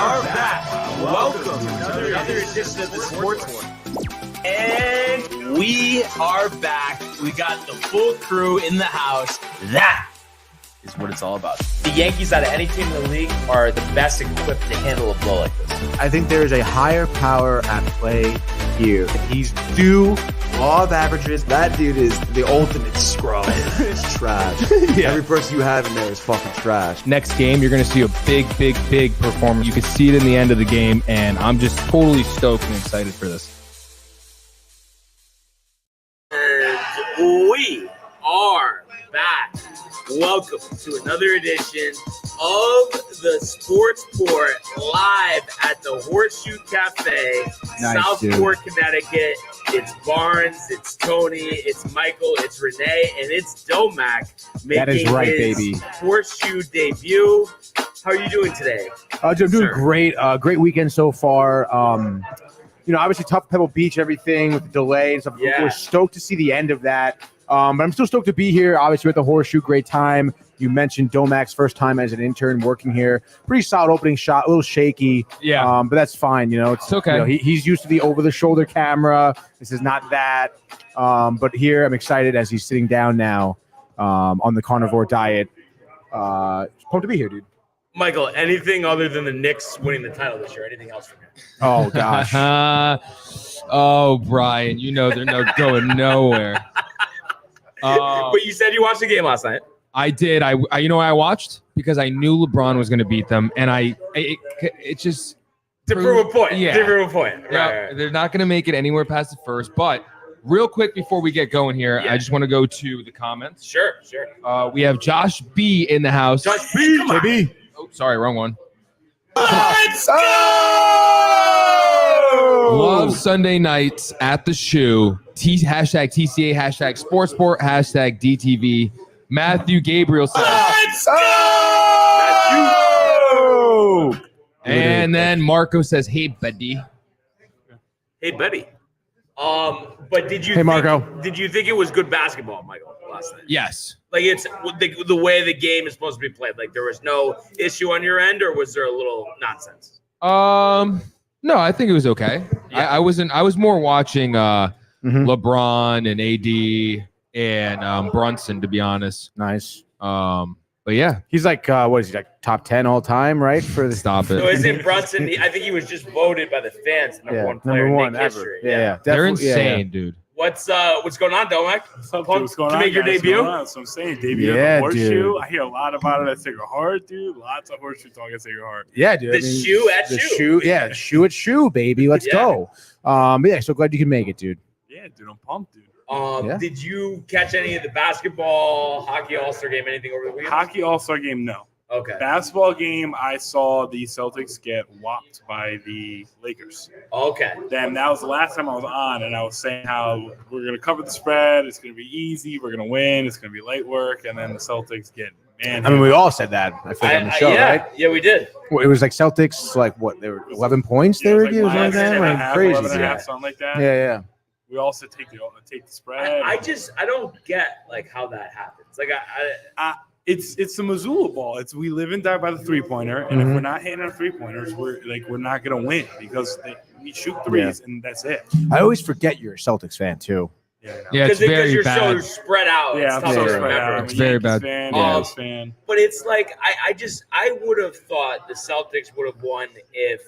are back. Welcome to another edition of the Sports War. And we are back. We got the full crew in the house. That is what it's all about. The Yankees, out of any team in the league, are the best equipped to handle a blow like this. I think there is a higher power at play here. He's due law of averages. That dude is the ultimate scrub. It's trash. Yeah. Every person you have in there is fucking trash. Next game, you're going to see a big performance. You can see it in the end of the game, and I'm just totally stoked and excited for this. And we are back. Welcome to another edition of the Sports Port live at the Horseshoe Cafe, Southport, Connecticut. It's Barnes, it's Tony, it's Michael, it's Renee, and it's Domac making his Horseshoe debut. How are you doing today? I'm doing great. Great weekend so far. Obviously tough Pebble Beach, everything with the delay and stuff. Yeah. We're stoked to see the end of that. But I'm still stoked to be here. Obviously, with the Horseshoe, great time. You mentioned Domac's first time as an intern working here. Pretty solid opening shot, a little shaky. Yeah. But that's fine. It's okay. He's used to the over-the-shoulder camera. This is not that. But here, I'm excited as he's sitting down now on the carnivore diet. Pumped to be here, dude. Michael, anything other than the Knicks winning the title this year? Anything else from you? Oh, gosh. Oh, Brian, they're going nowhere. But you said you watched the game last night. I did. I why I watched? Because I knew LeBron was going to beat them, and it just to prove a point. Yeah. To prove a point. Right. They're not going to make it anywhere past the first. But real quick before we get going here, I just want to go to the comments. Sure. We have Josh B in the house. Josh B, JB. Oh, sorry, wrong one. Let's go! Love Sunday nights at the shoe. Hashtag TCA, hashtag Sportsport, hashtag DTV. Matthew Gabriel says, Let's go! Matthew! And then Marco says, hey, buddy. Hey, buddy. But did you did you think it was good basketball, Michael, last night? Yes. Like it's the way the game is supposed to be played. Like there was no issue on your end, or was there a little nonsense? No, I think it was okay. Yeah. I was more watching LeBron and AD and Brunson, to be honest. Nice. But yeah, he's like, what is he, like top 10 all time, right? For the Stop it. So isn't Brunson? I think he was just voted by the fans the number one player in Knicks history. Yeah. They're insane, dude. What's going on, Domac? What's going on? To make your debut? So I'm saying debut at the Horseshoe. Dude. I hear a lot about it at Sacred Heart, dude. Lots of Horseshoe talk at Sacred Heart. Yeah, dude. Shoe at shoe. Yeah, shoe at shoe, baby. Let's go. So glad you can make it, dude. Yeah, dude. I'm pumped, dude. Did you catch any of the basketball, hockey All-Star game, anything over the weekend? Hockey All-Star game, no. Okay. Basketball game, I saw the Celtics get whopped by the Lakers. Okay. Then that was the last time I was on, and I was saying how we're going to cover the spread. It's going to be easy. We're going to win. It's going to be light work. And then the Celtics get I mean, we all said that, I think, on the show, right? Yeah, we did. Well, it was like Celtics, like what? They were 11 points they were doing? Like crazy. 11 and a half, something like that. Yeah. We also take the spread. I don't get like how that happens. Like it's the Missoula ball. We live and die by the 3-pointer, and if we're not hitting our 3-pointers, we're not gonna win because we shoot threes and that's it. I always forget you're a Celtics fan too. Yeah, it's very you're bad. so spread out. Yeah, it's I'm tough so to spread out. remember. It's very bad. Fan. But it's like I would have thought the Celtics would have won if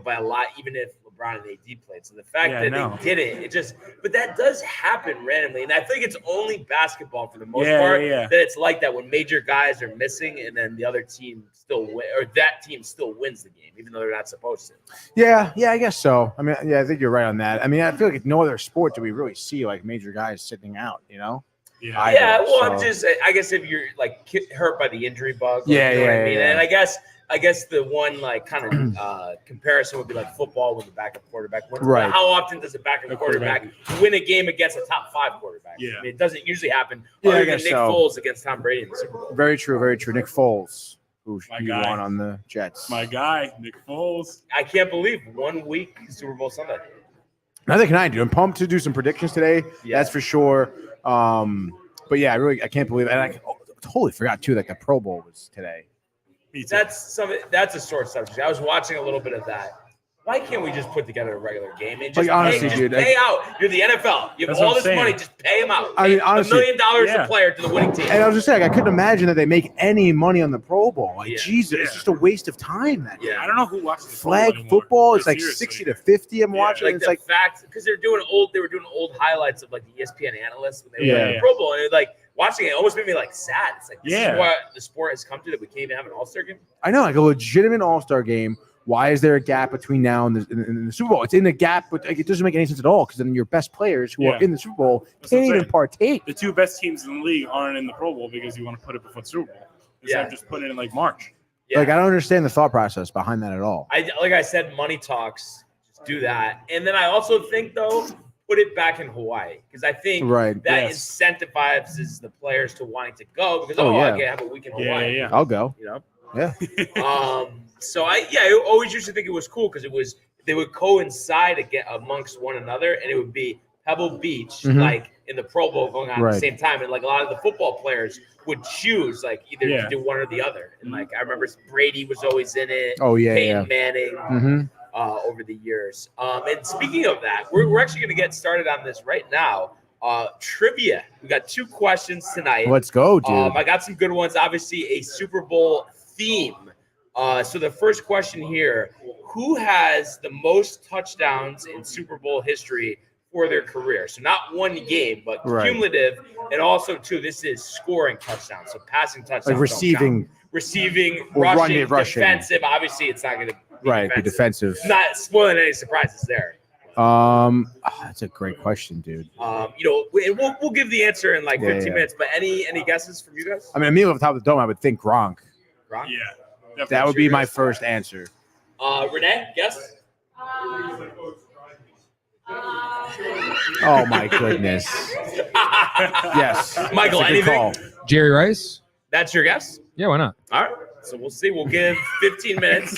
by a lot, even if LeBron and AD played. So the fact that they didn't, but that does happen randomly. And I think it's only basketball for the most part that it's like that when major guys are missing and then the other team still win, or that team still wins the game, even though they're not supposed to. Yeah, I guess so. I mean, I think you're right on that. I mean, I feel like no other sport do we really see like major guys sitting out, Yeah. I'm just, I guess if you're like hurt by the injury bug. And I guess the one like kind of comparison would be like football when the backup quarterback wins. Right. How often does a backup quarterback win a game against a top 5 quarterback? Yeah. I mean, it doesn't usually happen. Yeah, Other I than guess Nick so. Foles against Tom Brady in the Super Bowl. Very true. Nick Foles, who you guy. won on the Jets. My guy, Nick Foles. I can't believe 1 week Super Bowl Sunday. Neither can I, dude. I'm pumped to do some predictions today. Yeah. That's for sure. But yeah, I can't believe it. And I totally forgot too, like the Pro Bowl was today. That's a sore subject. I was watching a little bit of that. Why can't we just put together a regular game and just pay out? You're the NFL. You have all this money. Just pay them out. I mean, honestly, $1 million a player to the winning team. And I was just saying, I couldn't imagine that they make any money on the Pro Bowl. Like, Jesus, it's just a waste of time. I don't know who watches flag football. It's like 60 to 50. I'm watching. Like it's the like fact because they were doing old highlights of like the ESPN analysts when they were in the Pro Bowl, and it, like watching it almost made me like sad. It's like this is what the sport has come to, that we can't even have an All-Star game. I know, like a legitimate All-Star game. Why is there a gap between now and the Super Bowl? It's in the gap, but like, it doesn't make any sense at all because then your best players who are in the Super Bowl can't even partake. The two best teams in the league aren't in the Pro Bowl because you want to put it before the Super Bowl instead of just putting it in like March. Yeah. Like, I don't understand the thought process behind that at all. Like I said, money talks. Just do that. And then I also think, though, put it back in Hawaii because I think that incentivizes the players to wanting to go because, I can have a week in Hawaii. I'll go. You know? Yeah. So I always used to think it was cool because they would coincide amongst one another, and it would be Pebble Beach, like in the Pro Bowl going on at the same time, and like a lot of the football players would choose like either to do one or the other. And like I remember Brady was always in it. Peyton Manning over the years. And speaking of that, we're actually going to get started on this right now. Trivia. We got 2 questions tonight. Let's go, dude. I got some good ones. Obviously, a Super Bowl theme. So the first question here, who has the most touchdowns in Super Bowl history for their career? So not one game, but cumulative. And also, too, this is scoring touchdowns. So passing touchdowns. Like receiving, rushing, defensive. Obviously, it's not going to be defensive. Not spoiling any surprises there. That's a great question, dude. We'll give the answer in like 15 minutes. But any guesses from you guys? I mean, immediately off the top of the dome, I would think Gronk. Gronk? Yeah. That would be my first answer. Renee, guess? Oh, my goodness. Yes. Michael, anything? Jerry Rice? That's your guess? Yeah, why not? All right. So we'll see. We'll give 15 minutes.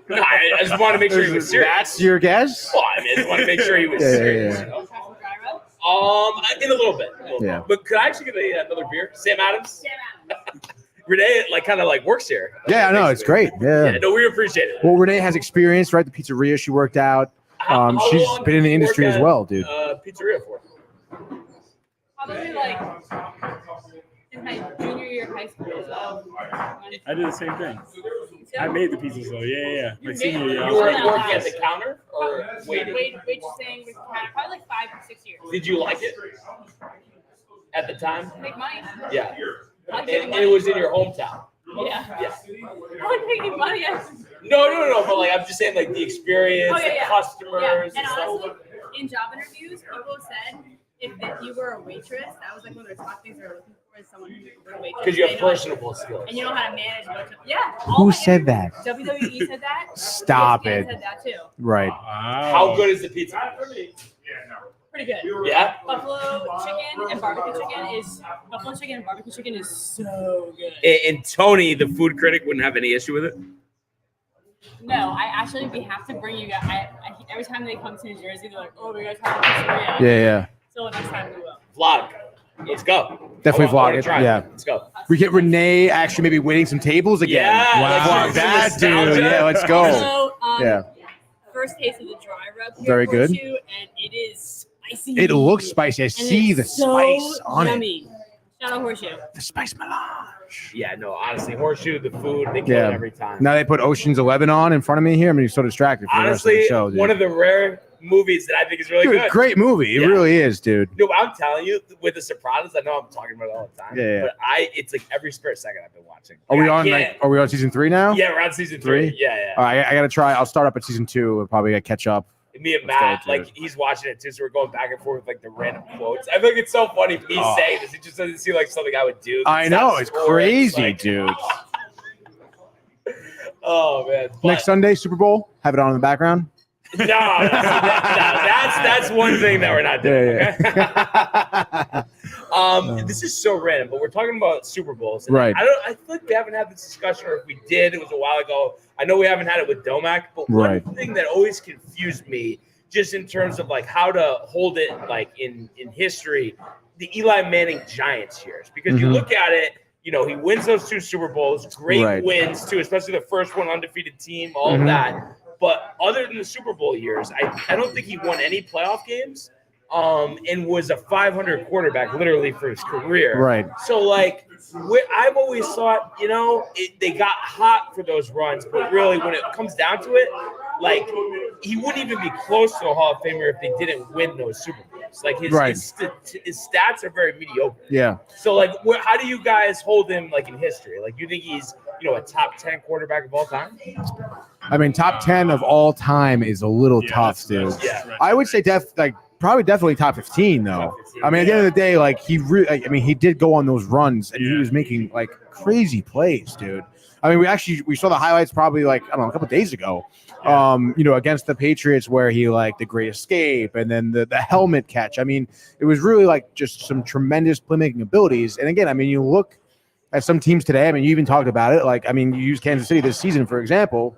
No, I just want to make sure he was serious. That's your guess? Well, I just want to make sure he was serious. Yeah. In a little bit. But could I actually get another beer? Sam Adams? Renee, kind of works here. Yeah, I know. It's great. Yeah. No, we appreciate it. Well, Renee has experience, right? The pizzeria she worked out. She's been in the industry as well, dude. Pizzeria for? Probably in my junior year of high school. So I did the same thing. I made the pizzas though. Yeah. My senior year. You were working at the counter or waiting? Waitressing with the counter, probably 5 or 6 years. Did you like it at the time? Make money. Yeah. And it was in your hometown. Yeah. I like making money. No. But I'm just saying, the experience, the customers. Yeah. And honestly, in job interviews, people said if you were a waitress, that was one of the top things they were looking for is someone who was a waitress. Because you have personable skills. And you know how to manage. Who said that? WWE said that. Stop it. Said that too. Right. How good is the pizza? Pretty good. Yeah. Buffalo chicken and barbecue chicken is so good. And Tony, the food critic, wouldn't have any issue with it? No, we have to bring you guys. Every time they come to New Jersey, they're like, "Oh, we guys have a pizzeria." Yeah. So next time we will. Vlog. Let's go. Definitely vlog it. Yeah. Let's go. We get Renee actually maybe winning some tables again. Yeah. Wow. That dude. Yeah, let's go. So, first taste of the dry rub here. Very good. And it is spicy. It looks spicy. I see the spice on yummy. Shout out Horseshoe. The spice melange. Yeah, no, honestly, Horseshoe, the food, they kill it every time. Now they put Ocean's 11 on in front of me here. I'm going to be so distracted for the rest of the show, dude. One of the rare movies that I think is really good. Great movie. It really is, dude. No, I'm telling you, with The Sopranos, I know I'm talking about it all the time. Yeah. But it's every spare second I've been watching. Are we on season 3 now? Yeah, we're on season 3. Yeah. All right, I got to try. I'll start up at season 2 and probably catch up. Me and Matt, he's watching it too, so we're going back and forth with the random quotes. I think it's so funny me saying this. It just doesn't seem like something I would do. I know, it's crazy, dude. Oh man! Next Sunday, Super Bowl. Have it on in the background. No, that's one thing that we're not doing. Yeah. This is so random, but we're talking about Super Bowls. Right. I feel like we haven't had this discussion, or if we did, it was a while ago. I know we haven't had it with Domac, but one thing that always confused me, just in terms of how to hold it in history, the Eli Manning Giants years, because you look at it, he wins those 2 Super Bowls, great wins too, especially the first one, undefeated team, all of that. But other than the Super Bowl years, I don't think he won any playoff games. And was a 500 quarterback literally for his career. Right. So, like, I've always thought, they got hot for those runs, but really when it comes down to it, like, he wouldn't even be close to a Hall of Famer if they didn't win those Super Bowls. Like, his stats are very mediocre. Yeah. So, like, how do you guys hold him, like, in history? Like, you think he's, a top 10 quarterback of all time? I mean, top 10 of all time is a little tough, dude. I would say probably definitely top 15 though. I mean, at the end of the day, like he did go on those runs and he was making like crazy plays, dude. I mean, we saw the highlights probably like, I don't know, a couple days ago, against the Patriots where he like the great escape and then the helmet catch. I mean, it was really like just some tremendous playmaking abilities. And again, I mean, you look at some teams today, I mean, you even talked about it. Like, I mean, you use Kansas City this season, for example,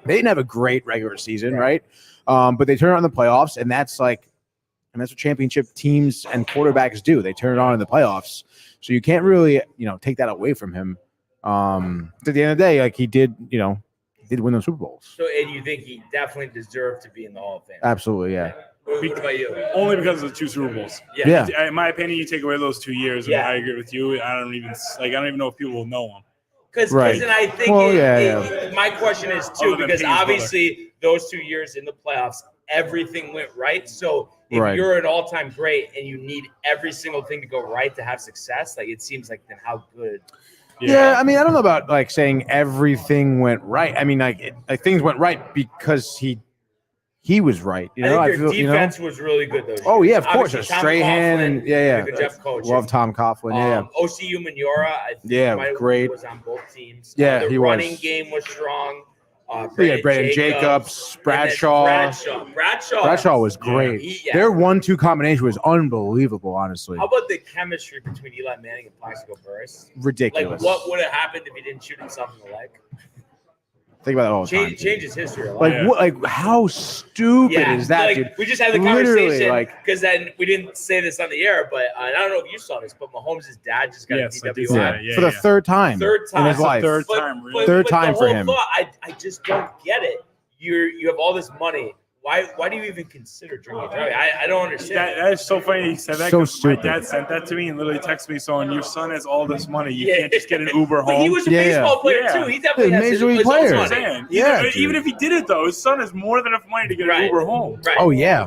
they didn't have a great regular season, right? But they turn it on in the playoffs and that's what championship teams and quarterbacks do. They turn it on in the playoffs. So you can't really, take that away from him. At the end of the day, like he did win those Super Bowls. So, and you think he definitely deserved to be in the Hall of Fame? Absolutely, yeah. What about you? Only because of the 2 Super Bowls. Yeah. In my opinion, you take away those 2 years, and I agree with you. I don't even know if people will know him. Because I think my question is too, because obviously those 2 years in the playoffs, everything went right. So if you're an all-time great and you need every single thing to go right to have success, like it seems like then how good. Yeah, I mean, I don't know about like saying everything went right. I mean, like things went right because he was right. I think your defense was really good though. Oh yeah, of course. Obviously, Strahan and good Jeff coaching. Love Tom Coughlin. OCU Manura, I think great. Was on both teams. Yeah, the running game was strong. Brandon Jacobs, Bradshaw was great. Their 1-2 combination was unbelievable, honestly. How about the chemistry between Eli Manning and Plaxico Burress? Ridiculous. Like, what would have happened if he didn't shoot himself in the leg? Think about that all the time. Changes history a lot. Like how stupid is that, like, dude? We just had the conversation because then we didn't say this on the air, but I don't know if you saw this, but Mahomes' dad just got a DWI for the third time in his life. Third time for him. I just don't get it. You have all this money. Why do you even consider drinking? I don't understand. That is so funny he said that. So stupid. My dad sent that to me and literally texted me, so your son has all this money. You can't just get an Uber home. But he was a baseball player too. He definitely has major league player. player. Even if he did it though, his son has more than enough money to get an Uber home. Right. Oh yeah.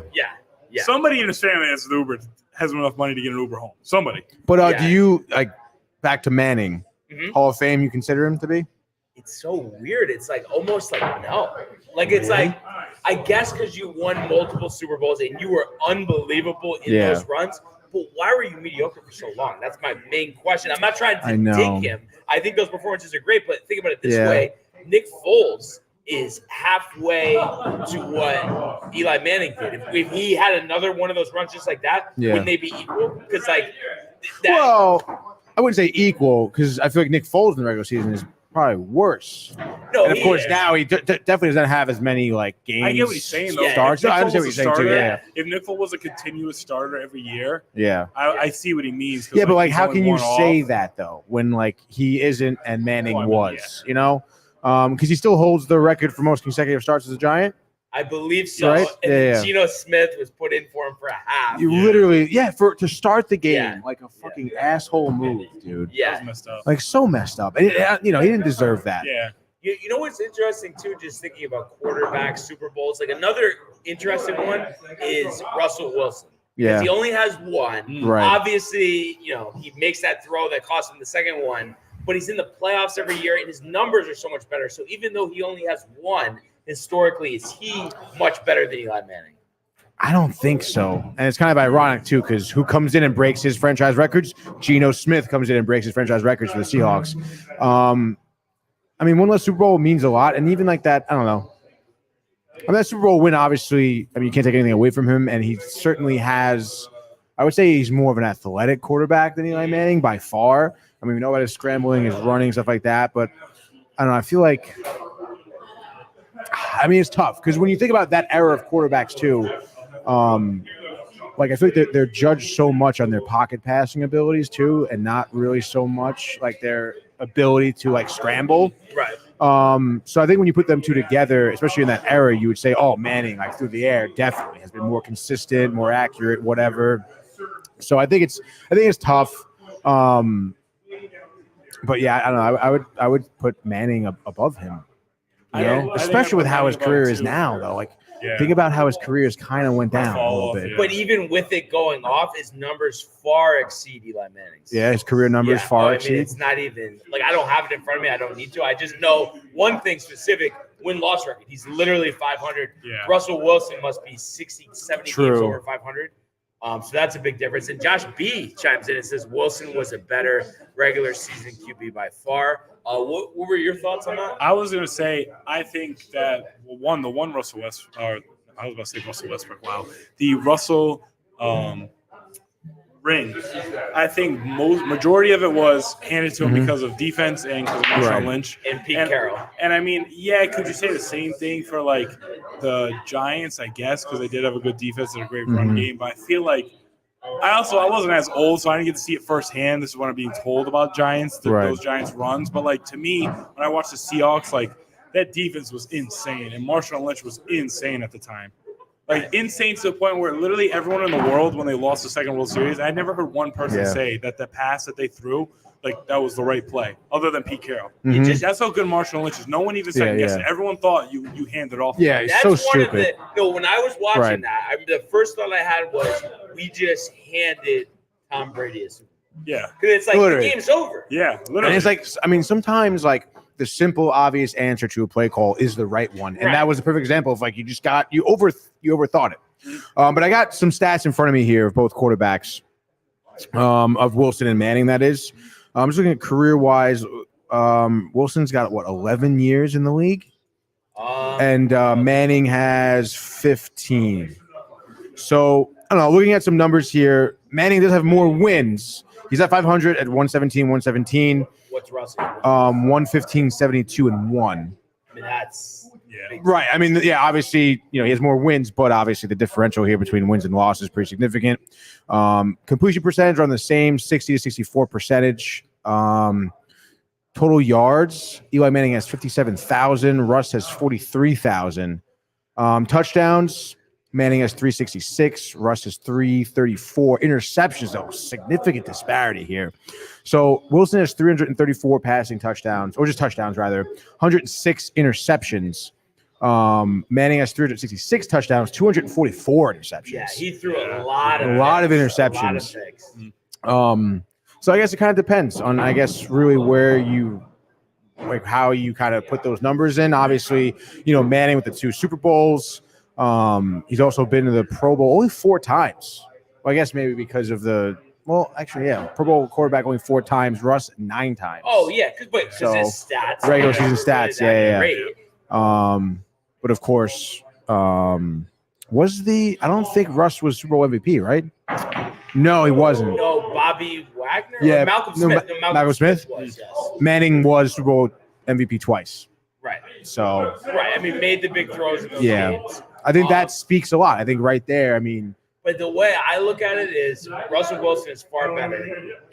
Somebody in his family has enough money to get an Uber home. Somebody. But do you like back to Manning? Hall of Fame? You consider him to be? It's so weird. It's like almost like no. Like it's like I guess because you won multiple Super Bowls and you were unbelievable in those runs. But why were you mediocre for so long? That's my main question. I'm not trying to dig him. I think those performances are great, but think about it this way: Nick Foles is halfway to what Eli Manning did. If he had another one of those runs just like that, wouldn't they be equal? Because like that. Well, I wouldn't say equal because I feel like Nick Foles in the regular season is probably worse. No, and of course now he definitely doesn't have as many like games. I get what he's saying though. Starts. I understand what he's saying too. Yeah. If Nick Foles was a continuous starter every year, I see what he means. Yeah, but like, how can you say that though when like he isn't and Manning was? You know, because he still holds the record for most consecutive starts as a Giant. I believe so. Right? And Geno Smith was put in for him for a half. You literally, to start the game like a fucking asshole move, dude. Yeah, that was messed up. Like so messed up. And he didn't deserve that. Yeah. You know what's interesting too? Just thinking about quarterback Super Bowls. Like another interesting one is Russell Wilson. Yeah. He only has one. Right. Obviously, he makes that throw that cost him the second one. But he's in the playoffs every year, and his numbers are so much better. So even though he only has one. Historically, is he much better than Eli Manning? I don't think so. And it's kind of ironic, too, because who comes in and breaks his franchise records? Geno Smith comes in and breaks his franchise records for the Seahawks. I mean, one less Super Bowl means a lot. And even like that, I don't know. I mean, that Super Bowl win, obviously, you can't take anything away from him. And he certainly has, I would say he's more of an athletic quarterback than Eli Manning by far. I mean, we know about his scrambling, his running, stuff like that. But I don't know. I feel like, it's tough because when you think about that era of quarterbacks too, like I feel like they're judged so much on their pocket passing abilities too, and not really so much like their ability to like scramble. Right. So I think when you put them two together, especially in that era, you would say, oh, Manning, like through the air, definitely has been more consistent, more accurate, whatever. So I think it's tough. But yeah, I don't know. I would put Manning above him. You know, especially with how his career is now, though. Like, think about how his career has kind of went down a little bit. But even with it going off, his numbers far exceed Eli Manning's. Yeah, his career numbers far exceed. I mean, it's not even like I don't have it in front of me. I don't need to. I just know one thing specific: win-loss record. He's literally 500. Yeah. Russell Wilson must be 60, 70 games over 500. So that's a big difference. And Josh B chimes in and says Wilson was a better regular season QB by far. What were your thoughts on that? I was going to say, I think that the one Russell Westbrook, or I was about to say Russell Westbrook. Wow, the Russell ring. I think majority of it was handed to him because of defense and because of Marshawn Lynch and Pete Carroll. And I mean, yeah, could you say the same thing for like the Giants? I guess because they did have a good defense and a great run game. But I feel like I wasn't as old, so I didn't get to see it firsthand. This is what I'm being told about Giants, those Giants runs. But like to me, when I watched the Seahawks, like that defense was insane, and Marshawn Lynch was insane at the time. Like insane to the point where literally everyone in the world, when they lost the second World Series, I never heard one person say that the pass that they threw, like that was the right play, other than Pete Carroll. That's how good Marshawn Lynch is. No one even second guessed it. Everyone thought you handed off. Yeah, it's so stupid. When I was watching that, the first thought I had was we just handed Tom Brady a Super Bowl. Yeah, because it's like the game's over. Yeah, literally. And it's like, I mean, sometimes like the simple, obvious answer to a play call is the right one, and that was a perfect example of like you overthought it. But I got some stats in front of me here of both quarterbacks, of Wilson and Manning. That is, I'm just looking at career-wise. Wilson's got 11 years in the league, and Manning has 15. So I don't know. Looking at some numbers here, Manning does have more wins. He's at 500 at 117. What's Russell? 115, 72, and 1. I mean, that's right. I mean, obviously, he has more wins, but obviously the differential here between wins and losses is pretty significant. Completion percentage are on the same 60 to 64 percentage. Total yards, Eli Manning has 57,000. Russ has 43,000. Touchdowns, Manning has 366. Russ has 334. Interceptions, though, significant disparity here. So Wilson has 334 passing touchdowns, or just touchdowns rather, 106 interceptions. Manning has 366 touchdowns, 244 interceptions. Yeah, he threw a lot of interceptions. So I guess it kind of depends on, I guess, really where you, like how you kind of put those numbers in. Obviously, Manning with the 2 Super Bowls. He's also been to the Pro Bowl only 4 times. Well, I guess maybe because of Pro Bowl quarterback only 4 times. Russ 9 times. Oh yeah, because his stats, regular season stats, but of course, I don't think Russ was Super Bowl MVP, right? No, he wasn't. No, Bobby Wagner. Yeah, Malcolm Smith. Malcolm Smith was, yes. Manning was Super Bowl MVP twice. Right. So. Right. I mean, made the big throws in those games. I think that speaks a lot. I think right there, I mean. But the way I look at it is Russell Wilson is far better,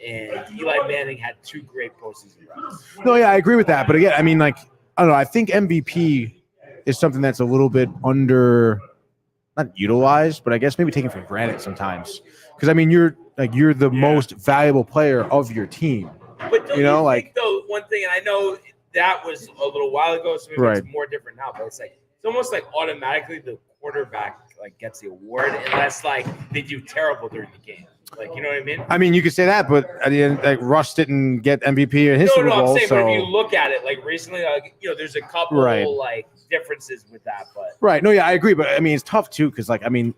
and Eli Manning had 2 great postseason runs. No, yeah, I agree with that. But again, I mean, like, I don't know. I think MVP is something that's a little bit not utilized, but I guess maybe taken for granted sometimes. Because I mean, you're the most valuable player of your team. But don't you think, though, one thing, and I know that was a little while ago, so maybe it's more different now. But it's almost like automatically the quarterback gets the award unless they do terrible during the game. You know what I mean? I mean, you could say that, but at the end, Russ didn't get MVP in his Super Bowl. No, I'm saying, but if you look at it, recently, there's a couple differences with that, but right. No, yeah, I agree, but I mean, it's tough too because,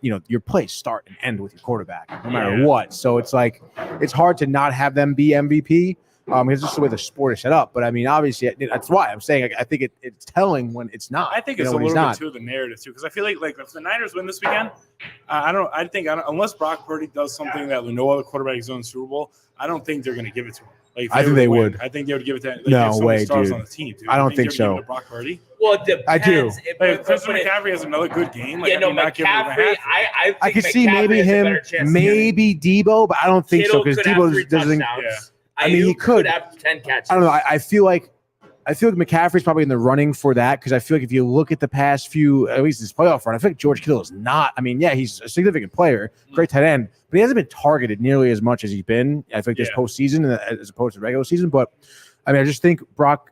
your plays start and end with your quarterback, no matter what. So it's it's hard to not have them be MVP. It's just the way the sport is set up. But I mean, obviously, that's why I'm saying I think it's telling when it's not. I think it's a little bit too the narrative too, because I feel like if the Niners win this weekend, I think unless Brock Purdy does something that no other quarterback has done in the Super Bowl, I don't think they're going to give it to him. I think they would. I think they would give it to no way, stars dude. on the team. Dude. I don't think so. Brock Purdy. Well, it depends. I do. If Christian McCaffrey has another good game, like, Yeah, no, not giving him a McCaffrey. hat. I could think see McCaffrey maybe has a him, better chance. maybe Debo, but I don't think so because Debo doesn't. Yeah. I mean, he could have 10 catches. I don't know. I feel like McCaffrey's probably in the running for that because I feel like if you look at the past few, at least this playoff run, I feel like George Kittle is not. I mean, yeah, he's a significant player, great tight end, but he hasn't been targeted nearly as much as he's been. I think this postseason as opposed to regular season. But I mean, I just think Brock,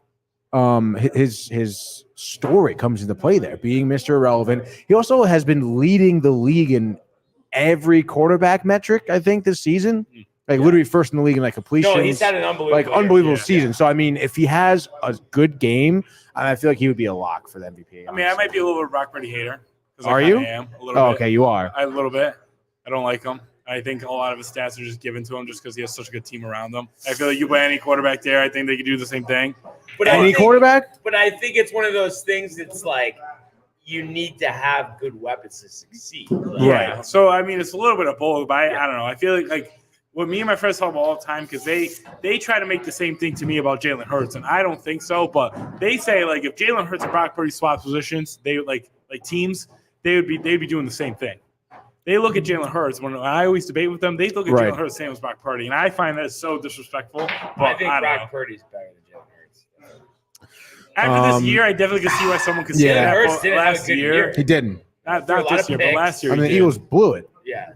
his story comes into play there, being Mr. Irrelevant. He also has been leading the league in every quarterback metric, I think, this season. Like literally first in the league in like completions. No, he's had an unbelievable season. So I mean, if he has a good game, I feel like he would be a lock for the MVP. I mean, I might be a little bit of a Brock Purdy hater. Are you? I am a little bit. Okay, you are. A little bit. I don't like him. I think a lot of his stats are just given to him just because he has such a good team around him. I feel like you play any quarterback there, I think they could do the same thing. But quarterback? But I think it's one of those things that's like you need to have good weapons to succeed. Yeah. So I mean, it's a little bit of both. But I don't know. I feel like what me and my friends talk about all the time because they try to make the same thing to me about Jalen Hurts, and I don't think so. But they say like if Jalen Hurts and Brock Purdy swap positions, they like teams, they'd be doing the same thing. They look at Jalen Hurts when I always debate with them. They look at Jalen Hurts the same as Brock Purdy, and I find that so disrespectful. But I think Brock Purdy's better than Jalen Hurts. After this year, I definitely can see why someone could say that. Hurts didn't have a last good year, year. He didn't. Not this year, but last year. I mean, the Eagles blew it. Yeah.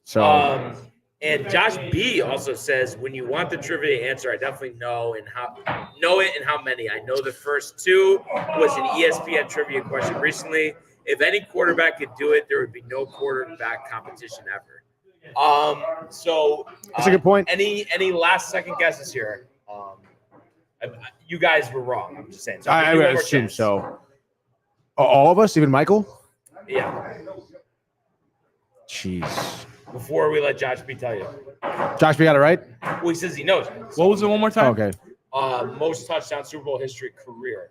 So. And Josh B also says, when you want the trivia answer, I definitely know it and how many. I know the first two was an ESPN trivia question recently. If any quarterback could do it, there would be no quarterback competition ever. So that's a good point. Any last second guesses here? You guys were wrong. I'm just saying. So I would assume so. All of us, even Michael? Yeah. Jeez. Before we let Josh B tell you. Josh B got it right? Well, he says he knows. What was it one more time? Okay. Most touchdown Super Bowl history career.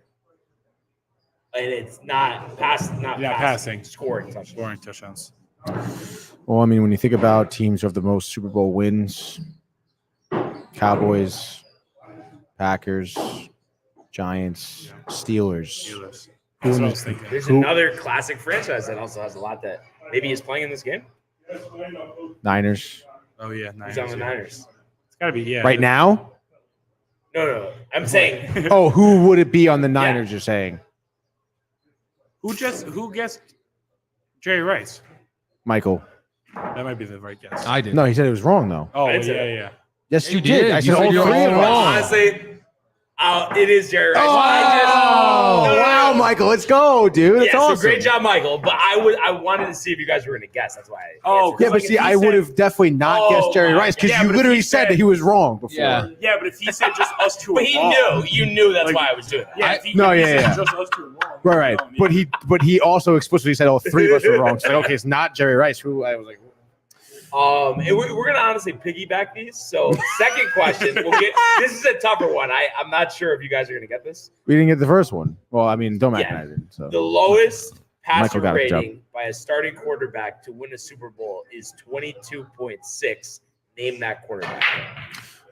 And it's not passing. Scoring touchdowns. Well, I mean, when you think about teams who have the most Super Bowl wins, Cowboys, Packers, Giants, Steelers. That's what I was thinking. There's another classic franchise that also has a lot that maybe is playing in this game. Niners. Oh, yeah. Niners. Who's on the Niners? It's got to be, yeah. Right now? No. I'm saying. Who would it be on the Niners, you're saying? Who guessed Jerry Rice? Michael. That might be the right guess. I did. No, he said it was wrong, though. Oh, yeah. Yes, you did. I said all you're three of them. wrong. Honestly, it is Jerry Rice. Wow, Michael, let's go, dude. That's awesome. So great job, Michael. But I wanted to see if you guys were going to guess. That's why. But see, I would have definitely not guessed Jerry Rice because you literally said that he was wrong before. Yeah, but if he said just us two, but he knew. You knew that's why I was doing that. Yeah. Just us two wrong. Right. But he also explicitly said all three of us were wrong. So like, okay, it's not Jerry Rice. Who I was like. And we're gonna honestly piggyback these. So second question, this is a tougher one. I'm not sure if you guys are gonna get this. We didn't get the first one. Well, I mean, don't matter. Didn't. So the lowest passer rating rating by a starting quarterback to win a Super Bowl is 22.6. Name that quarterback.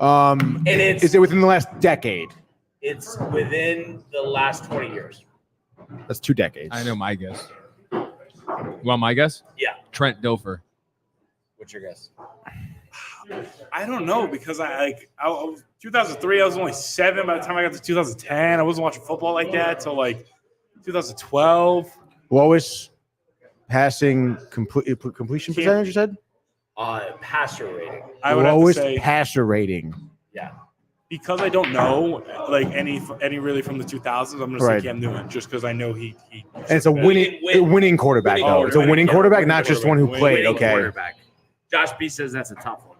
And is it within the last decade? It's within the last 20 years. That's 2 decades. I know my guess. You want my guess? Yeah. Trent Dilfer. What's your guess? I don't know because I 2003. I was only 7 by the time I got to 2010. I wasn't watching football like that till like 2012. Lowest passing completion percentage, you said? Passer rating. I would lowest have to say passer rating. Yeah. Because I don't know like any really from the 2000s. I'm gonna say Cam Newton just because I know he. And it's a winning quarterback though. It's a winning quarterback, not just one who played. Okay. Quarterback. Josh B says that's a tough one.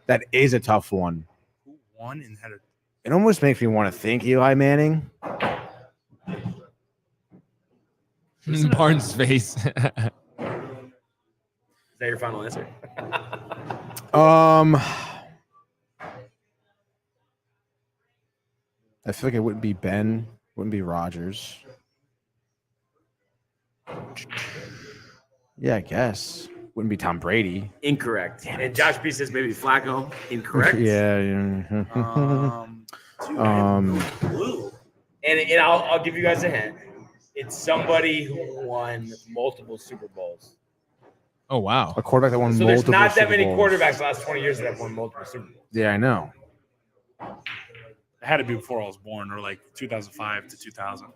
That is a tough one. Who won and had a? It almost makes me want to think Eli Manning. Barnes' face. Is that your final answer? I feel like it wouldn't be Ben, wouldn't be Rodgers. Yeah, I guess. Wouldn't be Tom Brady. Incorrect. And Josh B says maybe Flacco. Incorrect. Yeah. Blue. And I'll give you guys a hint. It's somebody who won multiple Super Bowls. Oh wow. A quarterback that won So multiple there's not that Super many Bowls. quarterbacks the last 20 years that have won multiple Super Bowls. Yeah, I know. It had to be before I was born, or like 2005 to 2000.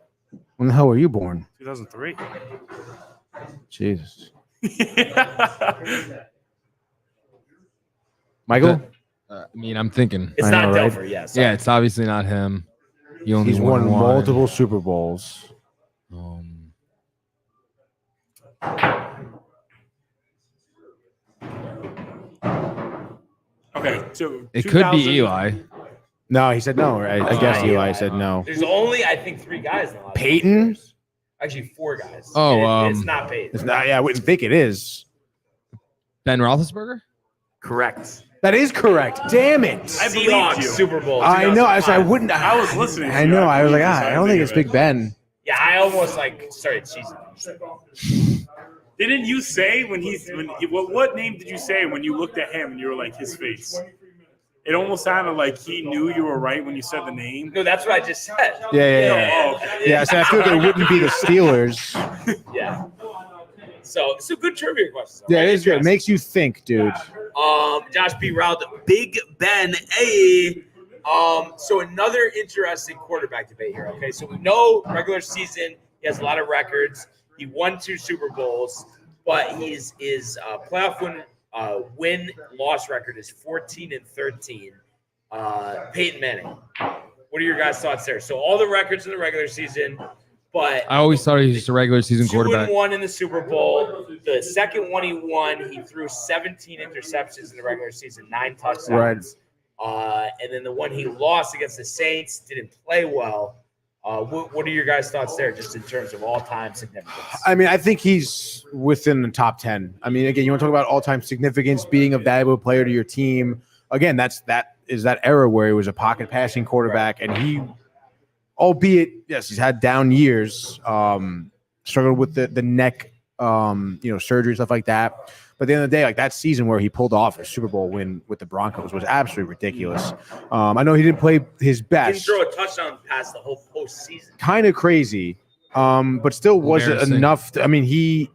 When the hell were you born? 2003. Jesus. Michael? I mean, I'm thinking. It's I not know, right? Delver, yes. Yeah, it's obviously not him. He only He's won one. multiple Super Bowls. Okay, so It could be 2000 Eli. No, he said no. Right? I guess Eli said no. There's only, I think, 3 guys in the last 20 Peyton? years. Actually, 4 guys. Oh, It's not Peyton. It's not. Yeah, I wouldn't think it is. Ben Roethlisberger? Correct. That is correct. Damn it. I believed Seahawks you. Super Bowl. I know. I 2005. wouldn't. I was listening to I you. know. I was like, believed you, so I don't think it's of it. Big Ben. Yeah, I almost started cheesing. Didn't you say what name did you say when you looked at him and you were like his face? It almost sounded like he knew you were right when you said the name. No, that's what I just said. Yeah. Oh, Yeah, so I feel like it wouldn't be the Steelers. Yeah. So good trivia questions. Yeah, it is good. It makes you think, dude. Josh B. Round, Big Ben A. So another interesting quarterback debate here. Okay, so we know regular season he has a lot of records. He won 2 Super Bowls, but his playoff win-loss record is 14-13. Peyton Manning. What are your guys' thoughts there? So all the records in the regular season, but I always thought he was just a regular season 2 quarterback. and 1 in the Super Bowl. The second one he won, he threw 17 interceptions in the regular season, 9 touchdowns. And then the one he lost against the Saints didn't play well. What are your guys' thoughts there, just in terms of all-time significance? I mean, I think he's within the top 10. I mean, again, you want to talk about all-time significance, being a valuable player to your team. Again, that era where he was a pocket passing quarterback, and he, albeit, yes, he's had down years, struggled with the neck, surgery, stuff like that. But at the end of the day, like that season where he pulled off a Super Bowl win with the Broncos was absolutely ridiculous. I know he didn't play his best. He didn't throw a touchdown pass the whole postseason. Kind of crazy, but still wasn't enough. He,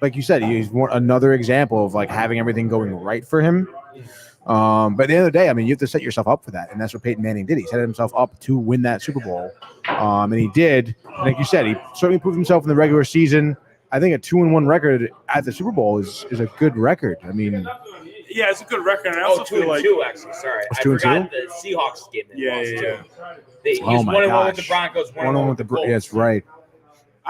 like you said, he's another example of like having everything going right for him. But at the end of the day, you have to set yourself up for that, and that's what Peyton Manning did. He set himself up to win that Super Bowl, and he did. And like you said, he certainly proved himself in the regular season. I think a 2-1 record at the Super Bowl is a good record. Yeah, it's a good record. And I also 2 feel like 2 actually. Sorry, I 2 and forgot the Seahawks game. Yeah. He was 1-1 with the Broncos. 1-1 with the Colts. That's right.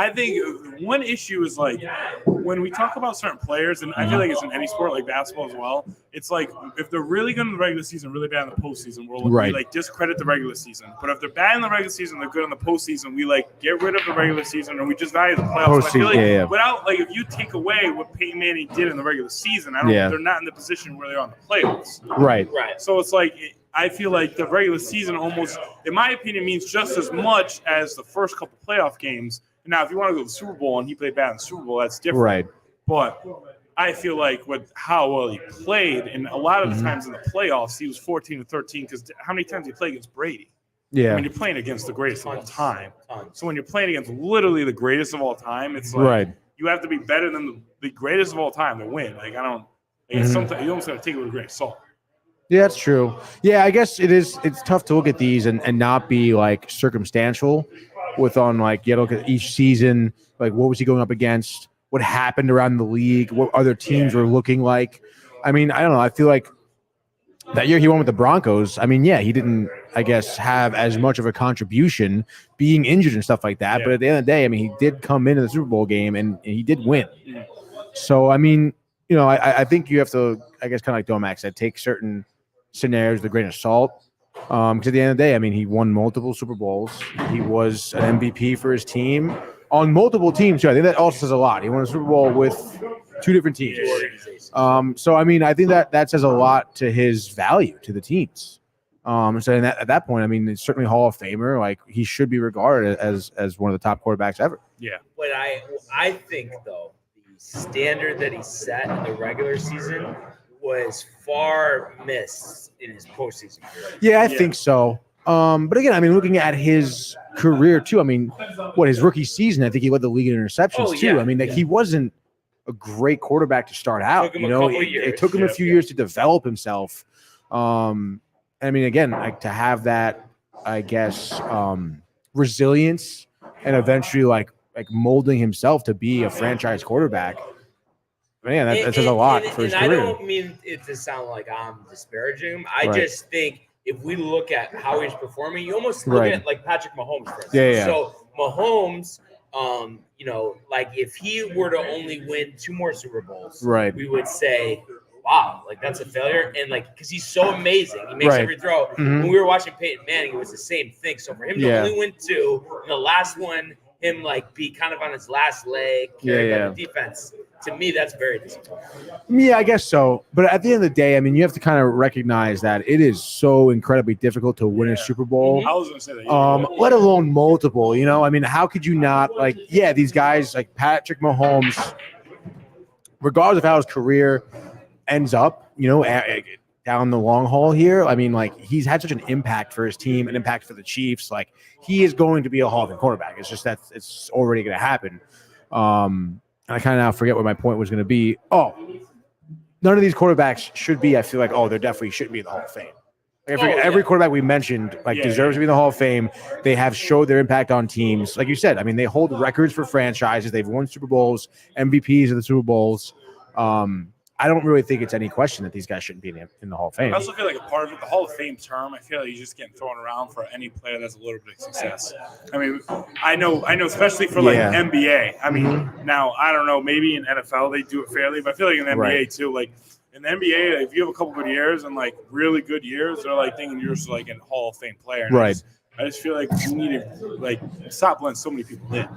I think one issue is like when we talk about certain players, and I feel like it's in any sport like basketball as well. It's like if they're really good in the regular season, really bad in the postseason, we like discredit the regular season. But if they're bad in the regular season, they're good in the postseason, we like get rid of the regular season and we just value the playoffs. I feel like without like if you take away what Peyton Manning did in the regular season, they're not in the position where they're on the playoffs. Right. So it's like I feel like the regular season almost, in my opinion, means just as much as the first couple playoff games. Now, if you want to go to the Super Bowl and he played bad in the Super Bowl, that's different. Right. But I feel like with how well he played, and a lot of the times in the playoffs, he was 14-13 because how many times did he play against Brady? Yeah. You're playing against the greatest of all time. So when you're playing against literally the greatest of all time, it's like you have to be better than the greatest of all time to win. Like, sometimes you almost got to take it with a grain of salt. Yeah, that's true. Yeah, I guess it's tough to look at these and not be like circumstantial look at each season, like what was he going up against, what happened around the league, what other teams were looking like. I don't know. I feel like that year he won with the Broncos. He didn't, I guess, have as much of a contribution being injured and stuff like that. Yeah. But at the end of the day, he did come into the Super Bowl game and he did win. Yeah. So, I think you have to, I guess, kind of like Domac said, take certain scenarios with a grain of salt. Because at the end of the day, he won multiple Super Bowls. He was an MVP for his team on multiple teams too. I think that also says a lot. He won a Super Bowl with 2 different teams. So I think that says a lot to his value to the teams. So at that point, it's certainly Hall of Famer. Like he should be regarded as one of the top quarterbacks ever. Yeah. But I think though the standard that he set in the regular season was far missed in his postseason career. Yeah, I think so. But again, looking at his career too. I mean, his rookie season, I think he led the league in interceptions too. I mean, he wasn't a great quarterback to start out. It took him a few years to develop himself. I mean, again, like to have that, I guess, resilience and eventually like molding himself to be a franchise quarterback. Man, that says a lot for his career. I don't mean it to sound like I'm disparaging him. I just think if we look at how he's performing, you almost look at it like Patrick Mahomes, for instance. Yeah. So Mahomes, like if he were to only win 2 more Super Bowls, we would say, wow, like that's a failure. And like, because he's so amazing, he makes every throw. Mm-hmm. When we were watching Peyton Manning, it was the same thing. So for him to only win 2, and the last one, him like be kind of on his last leg, carried by the defense. To me, that's very disappointing. Yeah, I guess so. But at the end of the day, I mean, you have to kind of recognize that it is so incredibly difficult to win a Super Bowl. I was going to say that. Let alone multiple, I mean, how could you not, these guys like Patrick Mahomes, regardless of how his career ends up, down the long haul here, I mean, like, he's had such an impact for his team, an impact for the Chiefs. Like, he is going to be a Hall of Fame quarterback. It's just that it's already going to happen. I kind of now forget what my point was going to be. Oh, none of these quarterbacks should be, I feel like, they definitely shouldn't be in the Hall of Fame. Like, every quarterback we mentioned, deserves to be in the Hall of Fame. They have showed their impact on teams. Like you said, I mean, they hold records for franchises. They've won Super Bowls, MVPs of the Super Bowls. I don't really think it's any question that these guys shouldn't be in the Hall of Fame. I also feel like a part of it, the Hall of Fame term, I feel like you're just getting thrown around for any player that's a little bit of success. I mean, I know, especially for NBA. I mean, now I don't know, maybe in NFL they do it fairly, but I feel like in the NBA too, like in the NBA, if you have a couple good years and like really good years, they're like thinking you're just like a Hall of Fame player. And I just feel like you need to like stop letting so many people in.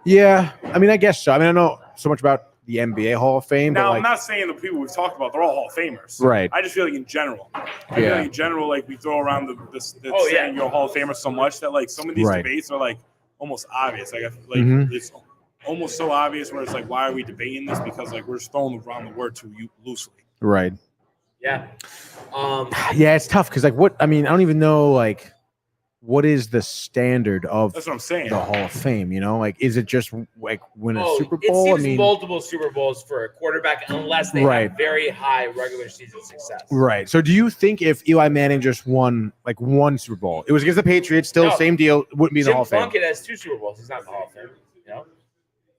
Yeah, I mean, I guess so. I mean, I don't know so much about the NBA Hall of Fame. Now, but I'm not saying the people we've talked about, they're all Hall of Famers. Right. I just feel like in general. Like we throw around the saying you're a Hall of Famer so much that like some of these debates are like almost obvious. Like, it's almost so obvious where it's like, why are we debating this? Because like we're just throwing around the word too loosely. Right. Yeah. It's tough because like I don't even know like what is the standard of that's what I'm saying. The Hall of Fame, like is it just like win a Super Bowl? It seems multiple Super Bowls for a quarterback unless they have very high regular season success. Right. So do you think if Eli Manning just won like 1 Super Bowl, it was against the Patriots, still same deal, wouldn't be in the Hall of Fame? Jim Plunkett has 2 Super Bowls. He's not in the Hall of Fame.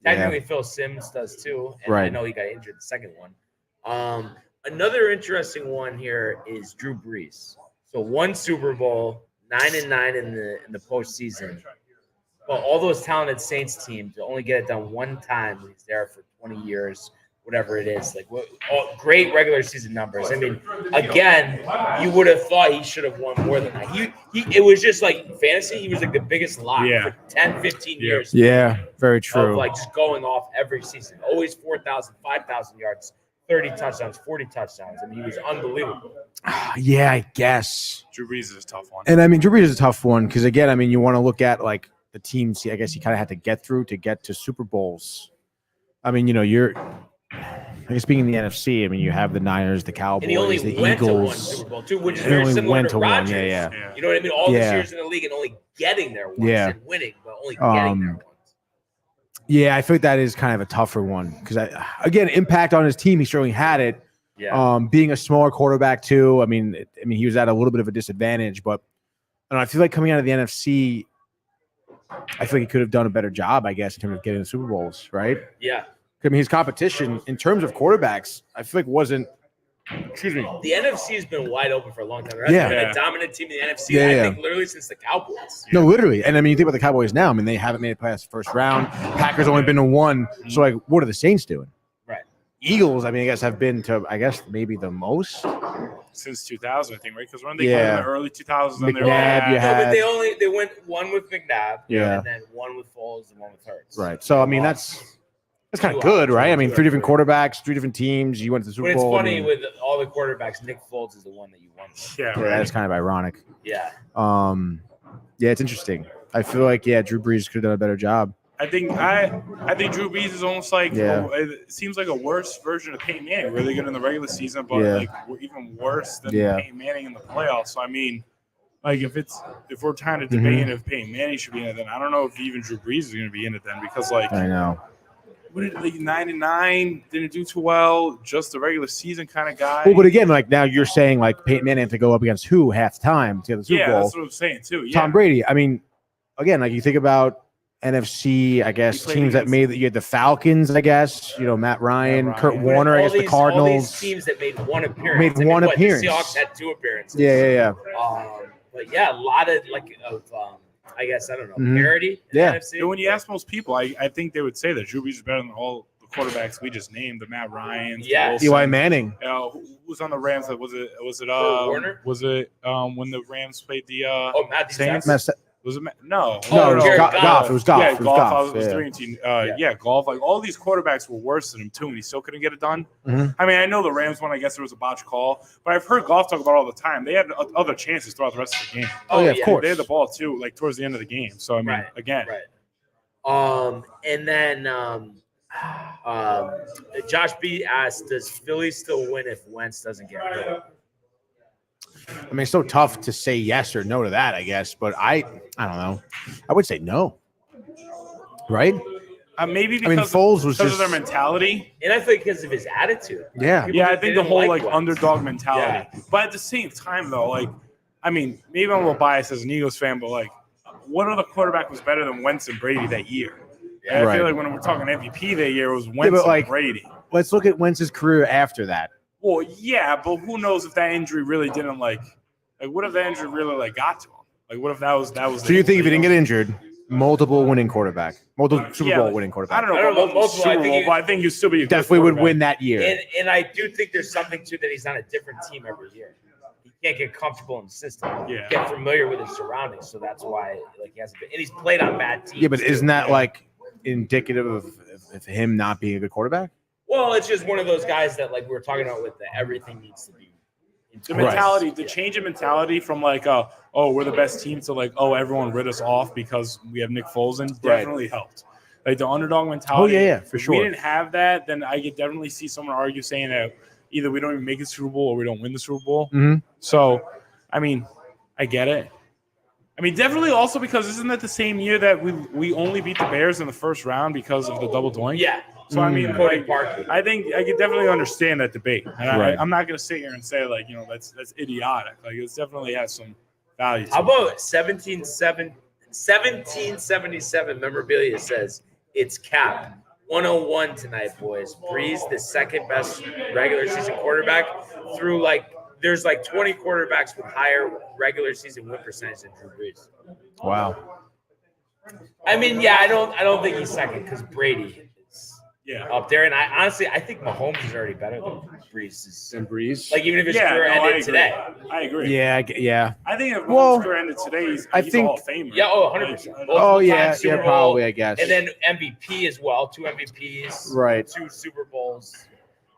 Technically Phil Simms does too. And I know he got injured the second one. Another interesting one here is Drew Brees. So 1 Super Bowl, 9-9 in the postseason. But all those talented Saints teams only get it done 1 time when he's there for 20 years, whatever it is. Like great regular season numbers. I mean, again, you would have thought he should have won more than that. It was just like fantasy. He was like the biggest lock for 10, 15 years. Yeah, very true. Of like just going off every season. Always 4,000, 5,000 yards. 30 touchdowns, 40 touchdowns. I mean, he was unbelievable. Yeah, I guess. Drew Brees is a tough one. And I mean, Drew Brees is a tough one because, again, I mean, you want to look at like the teams I guess he kind of had to get through to get to Super Bowls. I mean, I guess being in the NFC, I mean, you have the Niners, the Cowboys, and he only the went Eagles. To 1 Super Bowl, too, which is very similar to Rodgers. Yeah. You know what I mean? All these years in the league and only getting there once and winning, but only getting there once. Yeah, I feel like that is kind of a tougher one because, again, impact on his team, he certainly had it. Yeah. Being a smaller quarterback too. I mean, he was at a little bit of a disadvantage, but I feel like coming out of the NFC, I feel like he could have done a better job, I guess, in terms of getting the Super Bowls, right? Yeah. I mean, his competition in terms of quarterbacks, I feel like wasn't. Excuse me. The NFC has been wide open for a long time. There hasn't been a dominant team in the NFC. I think literally since the Cowboys. No, literally. And I mean, you think about the Cowboys now. I mean, they haven't made it past the first round. Packers only been to 1. So, like, what are the Saints doing? Right. Eagles, I mean, I guess have been to, maybe the most since 2000, I think, right? Because when they came in the early 2000s, then but they went 1 with McNabb, and then 1 with Foles and 1 with Hurts. Right. So I mean, that's kind of good, right? I mean, 3 different quarterbats, 3 different teams. You went to the Super Bowl. But it's funny with all the quarterbacks, Nick Foles is the one that you won with. Yeah, that's kind of ironic. Yeah. It's interesting. I feel like Drew Brees could have done a better job. I think Drew Brees is almost like it seems like a worse version of Peyton Manning, really good in the regular season, but like even worse than Peyton Manning in the playoffs. So I mean, Like if we're trying to debate if Peyton Manning should be in it, then I don't know if even Drew Brees is going to be in it then because I know. What did 9-9 didn't do too well, just a regular season kind of guy. Well, but again, like now you're saying like Peyton Manning had to go up against who half the time to get the Super Bowl? That's what I'm saying too. Yeah. Tom Brady. I mean, again, like you think about NFC, I guess teams that made you had the Falcons, I guess, Matt Ryan, Kurt Warner, I guess the Cardinals. All these teams that made one appearance. The Seahawks had 2 appearances. Yeah. But yeah, a lot of I guess I don't know parity. Yeah. NFC. And when you ask most people, I think they would say that Drew Brees is better than all the quarterbacks we just named, the Matt Ryans. Yeah. Eli Manning. Who was on the Rams? Was it Warner? Was it when the Rams played the Matthew Saints? Stafford. Was it no? No, it was Goff. It was Goff. Yeah, it was Goff. I was 3-team. Goff. Like all these quarterbacks were worse than him too, and he still couldn't get it done. Mm-hmm. I mean, I know the Rams one. I guess there was a botch call, but I've heard Goff talk about it all the time. They had other chances throughout the rest of the game. Oh yeah, of course. They had the ball too, like towards the end of the game. So I mean, again, and then Josh B asked, "Does Philly still win if Wentz doesn't get hurt?" I mean, it's so tough to say yes or no to that, I guess. But I don't know. I would say no. Right? Maybe because Foles was of their mentality, and I think because of his attitude. Yeah, I think the whole Wentz. underdog mentality. Yeah. But at the same time, though, maybe I'm a little biased as an Eagles fan, but what other quarterback was better than Wentz and Brady that year? Yeah, I feel like when we're talking MVP that year, it was Wentz and Brady. Let's look at Wentz's career after that. Well, yeah, but who knows if that injury really didn't what if that injury really got to him? What if that was? So you think if he didn't get injured, multiple winning quarterback, multiple Super Bowl winning quarterback? I don't know multiple Super Bowl, but I think you still be definitely would win that year. And I do think there's something to that. He's on a different team every year. He can't get comfortable in the system. Yeah. Get familiar with his surroundings, so that's why he hasn't been. And he's played on bad teams. Yeah, but isn't that indicative of him not being a good quarterback? Well, it's just one of those guys that we were talking about with everything needs to be. The mentality, the change in mentality from we're the best team to everyone rid us off because we have Nick Foles in definitely helped. The underdog mentality. Oh yeah, for sure. If we didn't have that, then I could definitely see someone argue saying that either we don't even make the Super Bowl or we don't win the Super Bowl. Mm-hmm. So, I mean, I get it. I mean, definitely also because isn't that the same year that we only beat the Bears in the first round because of the double doink? Yeah. So, I mean, I think I could definitely understand that debate. And I'm not going to sit here and say, that's idiotic. It definitely has some value to How about 1777 memorabilia says it's Cap. 101 tonight, boys. Breeze, the second best regular season quarterback through there's 20 quarterbacks with higher regular season win percentage than Drew Brees. Wow. I mean, yeah, I don't think he's second because Brady is up there, and I think Mahomes is already better than Brees. Even if his career ended today. I agree. Yeah. I think if Mahomes' career ended today, he's a Hall of Famer. Yeah, 100%. Probably, I guess. And then MVP as well, 2 MVPs, right? 2 Super Bowls,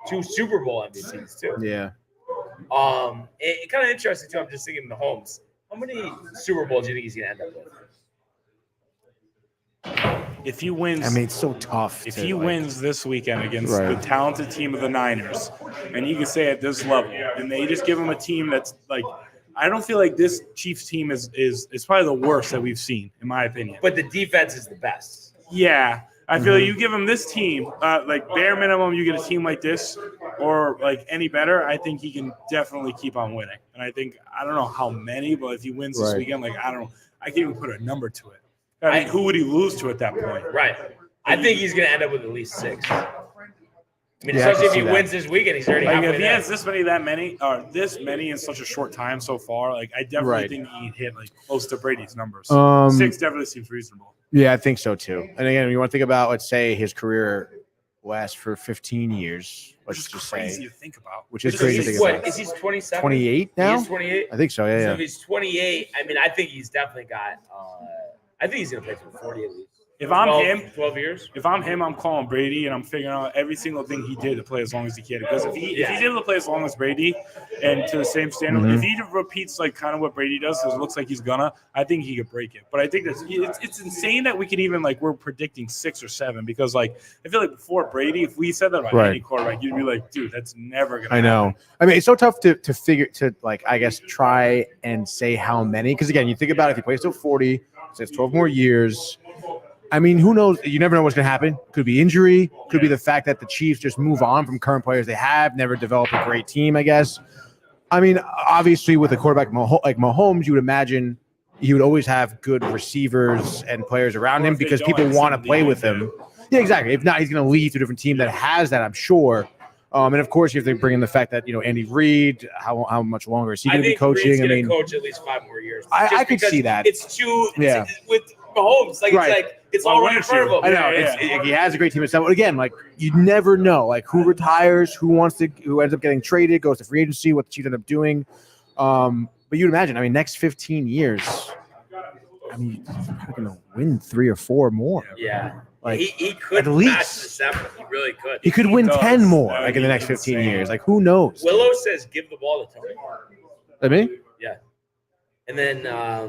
2 Super Bowl MVPs too. Yeah. It kind of interesting too. I'm just thinking Mahomes. How many Super Bowls do you think he's gonna end up with? If he wins, it's so tough. If he wins this weekend against the talented team of the Niners, and you can say at this level, and they just give him a team that's I don't feel like this Chiefs team is probably the worst that we've seen, in my opinion. But the defense is the best. Yeah. I feel like you give him this team, bare minimum, you get a team like this or any better, I think he can definitely keep on winning. And I don't know how many, but if he wins this weekend, I can't even put a number to it. I mean, who would he lose to at that point? Right. I think he's going to end up with at least 6. I mean, especially if he wins this weekend, he's already halfway if he there. has this many in such a short time so far, I definitely think he can hit close to Brady's numbers. 6 definitely seems reasonable. Yeah, I think so too. And again, you want to think about, let's say his career lasts for 15 years. Let's just crazy to think about. Which is crazy to think about. Is he 27? 28 now? He's 28? I think so, yeah. So if he's 28, I mean, I think he's definitely got I think he's going to play for 40 at least. If I'm 12 years. If I'm him, I'm calling Brady and I'm figuring out every single thing he did to play as long as he can. Because if he's able to play as long as Brady and to the same standard, if he repeats like kind of what Brady does, because it looks like he's gonna, I think he could break it. But I think it's insane that we can even like we're predicting 6 or 7 because like I feel like before Brady, if we said that about any quarterback, you'd be like, dude, that's never gonna. I know. I mean, it's so tough to figure like I guess try and say how many because again, you think about it, if he plays till 40, so it's 12 more years. I mean, who knows? You never know what's going to happen. Could be injury. Could be the fact that the Chiefs just move on from current players they have, never develop a great team, I guess. I mean, obviously, with a quarterback like Mahomes, you would imagine he would always have good receivers and players around him because people want to play with him. Yeah, exactly. If not, he's going to lead to a different team that has that, I'm sure. And of course, you have to bring in the fact that Andy Reid, how much longer is he going to be coaching? Reid's going to coach at least 5 more years. I could see that. It's too with Mahomes, it's all right in front of him. I know he has a great team itself. But again, like you never know, like who retires, who ends up getting traded, goes to free agency, what the Chiefs end up doing. But you'd imagine, I mean, next 15 years, I mean, he's probably going to win 3 or 4 more. Yeah. Like he could at least match December. He really could. He could win 10 more, like in the next 15 years. Like who knows? Willow says, "Give the ball to Tony." That me? Yeah. And then I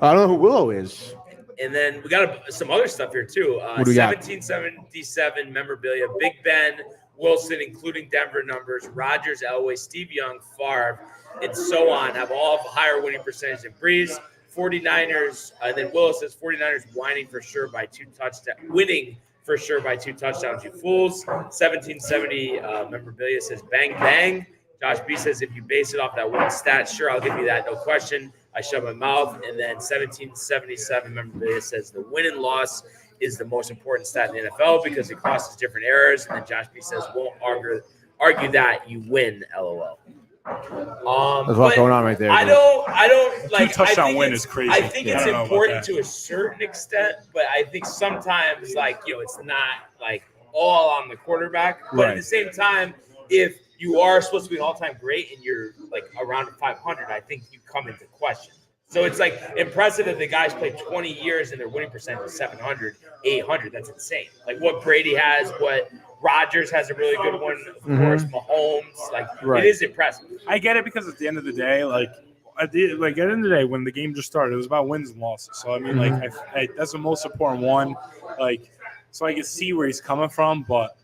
don't know who Willow is. And then we got some other stuff here too. 1777 memorabilia, Big Ben, Wilson, including Denver numbers, Rodgers, Elway, Steve Young, Favre, and so on have all have a higher winning percentage than Breeze. 49ers, and then Willis says 49ers winning for sure by 2 touchdowns, winning for sure by 2 touchdowns, you fools. 1770 memorabilia says bang bang. Josh B says if you base it off that one stat, sure, I'll give you that, no question. I shut my mouth. And then 1777 memorabilia says the win and loss is the most important stat in the NFL because it crosses different eras. And then Josh B says won't argue that you win, LOL. There's a lot going on right there. I don't like 2 touchdown win is crazy. I think it's important to a certain extent, but I think sometimes it's not like all on the quarterback. But at the same time, if you are supposed to be an all-time great and you're like around 500, I think you come into question. So it's like impressive that the guys played 20 years and their winning percentage is 700, 800. That's insane. Like what Brady has, what Rodgers has a really good one, of course, Mahomes. It is impressive. I get it because at the end of the day, at the end of the day, when the game just started, it was about wins and losses. So I mean, that's the most important one. So I can see where he's coming from, but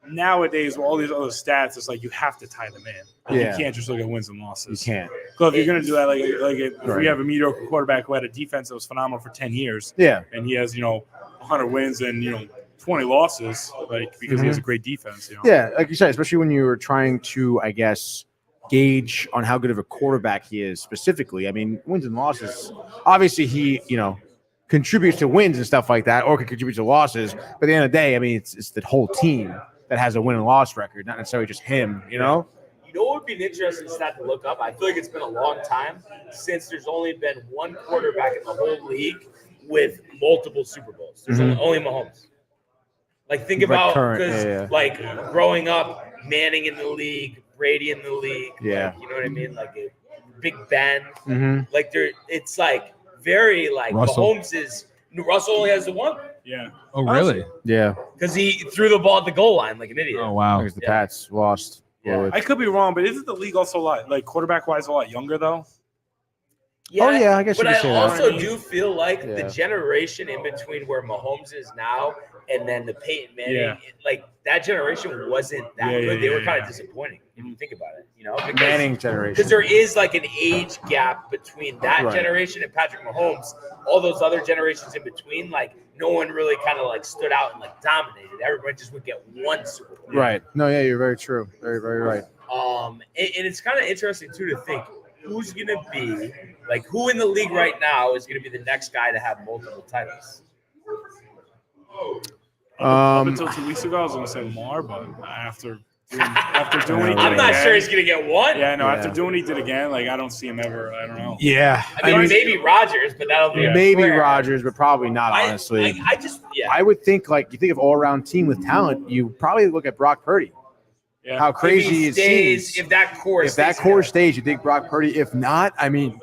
nowadays, with all these other stats, it's like you have to tie them in. You can't just look at wins and losses. You can't. So if you're going to do that, if we have a mediocre quarterback who had a defense that was phenomenal for 10 years, and he has 100 wins and 20 losses, because he has a great defense. Yeah, like you said, especially when you were trying to, I guess, gauge on how good of a quarterback he is specifically. I mean, wins and losses. Obviously, he contributes to wins and stuff like that, or can contribute to losses. But at the end of the day, I mean, it's the whole team that has a win and loss record, not necessarily just him, You know what would be an interesting stat to look up? I feel like it's been a long time since there's only been one quarterback in the whole league with multiple Super Bowls. There's only Mahomes. Think about because growing up, Manning in the league, Brady in the league. Yeah. You know what I mean? Big Ben. It's very Mahomes is. Russell only has the one. Yeah. Oh, really? Yeah. Because he threw the ball at the goal line like an idiot. Oh, wow. Because the Pats lost. Yeah. I could be wrong, but isn't the league also quarterback-wise a lot younger, though? Yeah, I guess you could say that. But I also do feel like the generation in between where Mahomes is now and then the Peyton Manning, that generation wasn't that good. They were kind of disappointing if you think about it, because Manning generation. Because there is an age gap between that generation and Patrick Mahomes. All those other generations in between, no one really kind of stood out and dominated. Everybody just would get one Super Bowl. Right. No, yeah, you're very true. Very, very right. And it's kind of interesting too to think who's going to be who in the league right now is going to be the next guy to have multiple titles. Up until 2 weeks ago, I was going to say Lamar, but after doing what he did I'm not sure he's going to get one. Yeah, no, after doing what he did again, I don't see him ever. I don't know. Yeah. I mean maybe Rodgers, but that'll be maybe Rodgers, but probably not, honestly. I would think, you think of all-around team with talent, you probably look at Brock Purdy. Yeah. How crazy it seems. If that core stays, you think Brock Purdy. If not, I mean,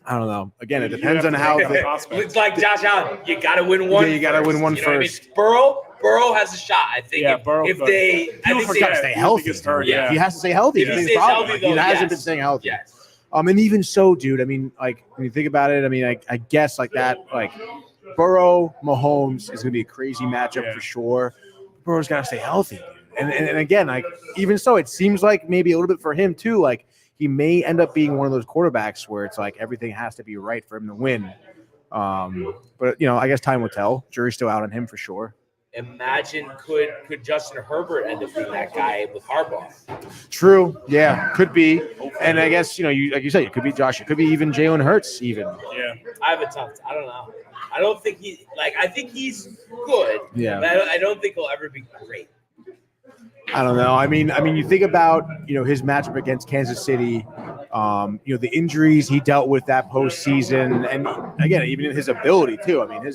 I don't know. Again, it depends on how. It's like Josh Allen. You got to win one. Yeah, you got to win one you know first. What I mean? Burrow has a shot. I think. Yeah, Burrow. If they, I think He's got to stay healthy. Yeah. He has to stay healthy. If he stays healthy, though, he hasn't been staying healthy. Yes. And even so, dude. I mean, like when you think about it, I mean, I guess like that, like Burrow, Mahomes is going to be a crazy matchup for sure. Burrow's got to stay healthy, and again, like even so, it seems like maybe a little bit for him too. Like he may end up being one of those quarterbacks where it's like everything has to be right for him to win. But I guess time will tell. Jury's still out on him for sure. Imagine could Justin Herbert end up being that guy with Harbaugh? True. Yeah, could be. And I guess you like you said, it could be Josh. It could be even Jalen Hurts. Even. Yeah. I have a tough. I don't know. I don't think I think he's good. Yeah. But I don't think he'll ever be great. I don't know. I mean, you think about his matchup against Kansas City. The injuries he dealt with that postseason, and again, even his ability too. I mean,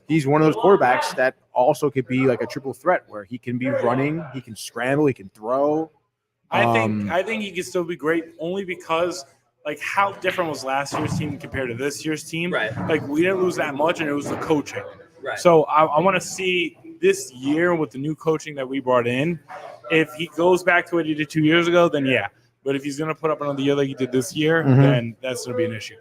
he's one of those quarterbacks that also could be like a triple threat where he can be running, he can scramble, he can throw. I think he can still be great only because like how different was last year's team compared to this year's team? Right. Like we didn't lose that much, and it was the coaching. Right. So I want to see this year with the new coaching that we brought in. If he goes back to what he did 2 years ago, then yeah. But if he's going to put up another year like he did this year, then that's going to be an issue.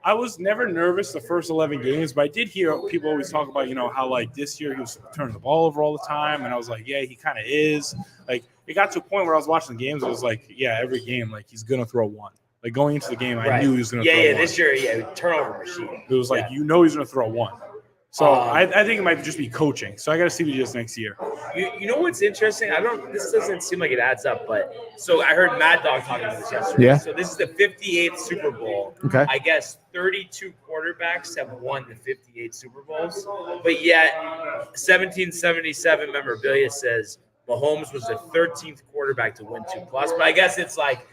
I was never nervous the first 11 games, but I did hear people always talk about, how like this year he was turning the ball over all the time. And I was like, yeah, he kind of is. Like it got to a point where I was watching the games. It was like, yeah, every game, like he's going to throw one. Like going into the game, I knew he was going to throw one. Yeah, this year, turnover machine. It was like, he's going to throw one. So I think it might just be coaching. So I got to see what he does next year. You know what's interesting? This doesn't seem like it adds up, but so I heard Mad Dog talking about this yesterday. Yeah. So this is the 58th Super Bowl. Okay. I guess 32 quarterbacks have won the 58 Super Bowls, but yet 1777 memorabilia says Mahomes was the 13th quarterback to win 2+. But I guess it's like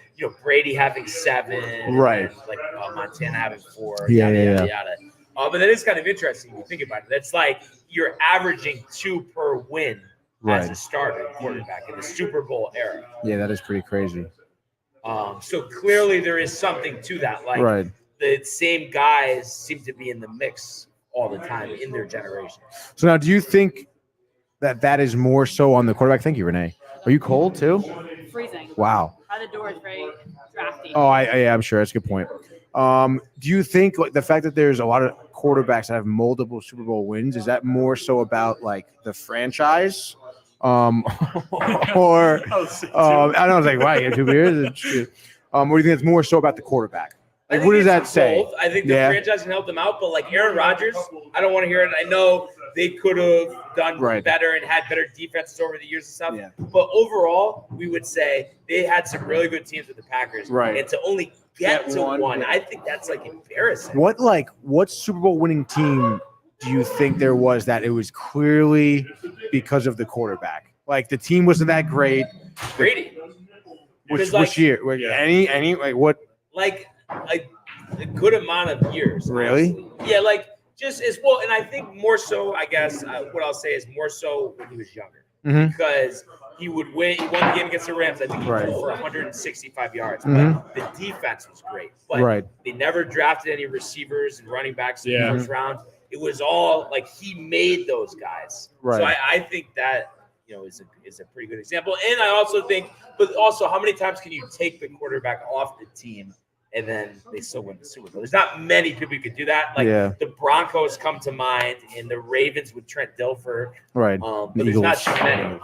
Brady having 7, right? And like Montana having 4. Yeah. But that is kind of interesting when you think about it. That's like you're averaging 2 per win as a starter quarterback in the Super Bowl era. Yeah, that is pretty crazy. So clearly there is something to that. Like the same guys seem to be in the mix all the time in their generation. So now, do you think that is more so on the quarterback? Thank you, Renee. Are you cold too? Freezing. Wow. The door is very drafty. Oh, I'm sure that's a good point. Do you think like the fact that there's a lot of quarterbacks that have multiple Super Bowl wins, is that more so about like the franchise? Or I don't know, I was like, wow, you have 2 beers? Or do you think it's more so about the quarterback? Like, what does that say? Both. I think the franchise can help them out, but like Aaron Rodgers, I don't want to hear it. I know they could have done better and had better defenses over the years and stuff. Yeah. But overall, we would say they had some really good teams with the Packers. Right. And to only get to one, I think that's like embarrassing. What Super Bowl winning team do you think there was that it was clearly because of the quarterback? Like the team wasn't that great. Brady. Which year? Any like what? Like a good amount of years. Really? Honestly. Yeah, like just as well. And I think more so, I guess, what I'll say is more so when he was younger. Because he would win. He won the game against the Rams. I think he threw for 165 yards. But the defense was great. But they never drafted any receivers and running backs in the first round. It was all like he made those guys. So I think that is a pretty good example. And I also think, but also, how many times can you take the quarterback off the team and then they still win the Super Bowl? There's not many people who could do that. Like the Broncos come to mind, and the Ravens with Trent Dilfer. Right. But there's not too many.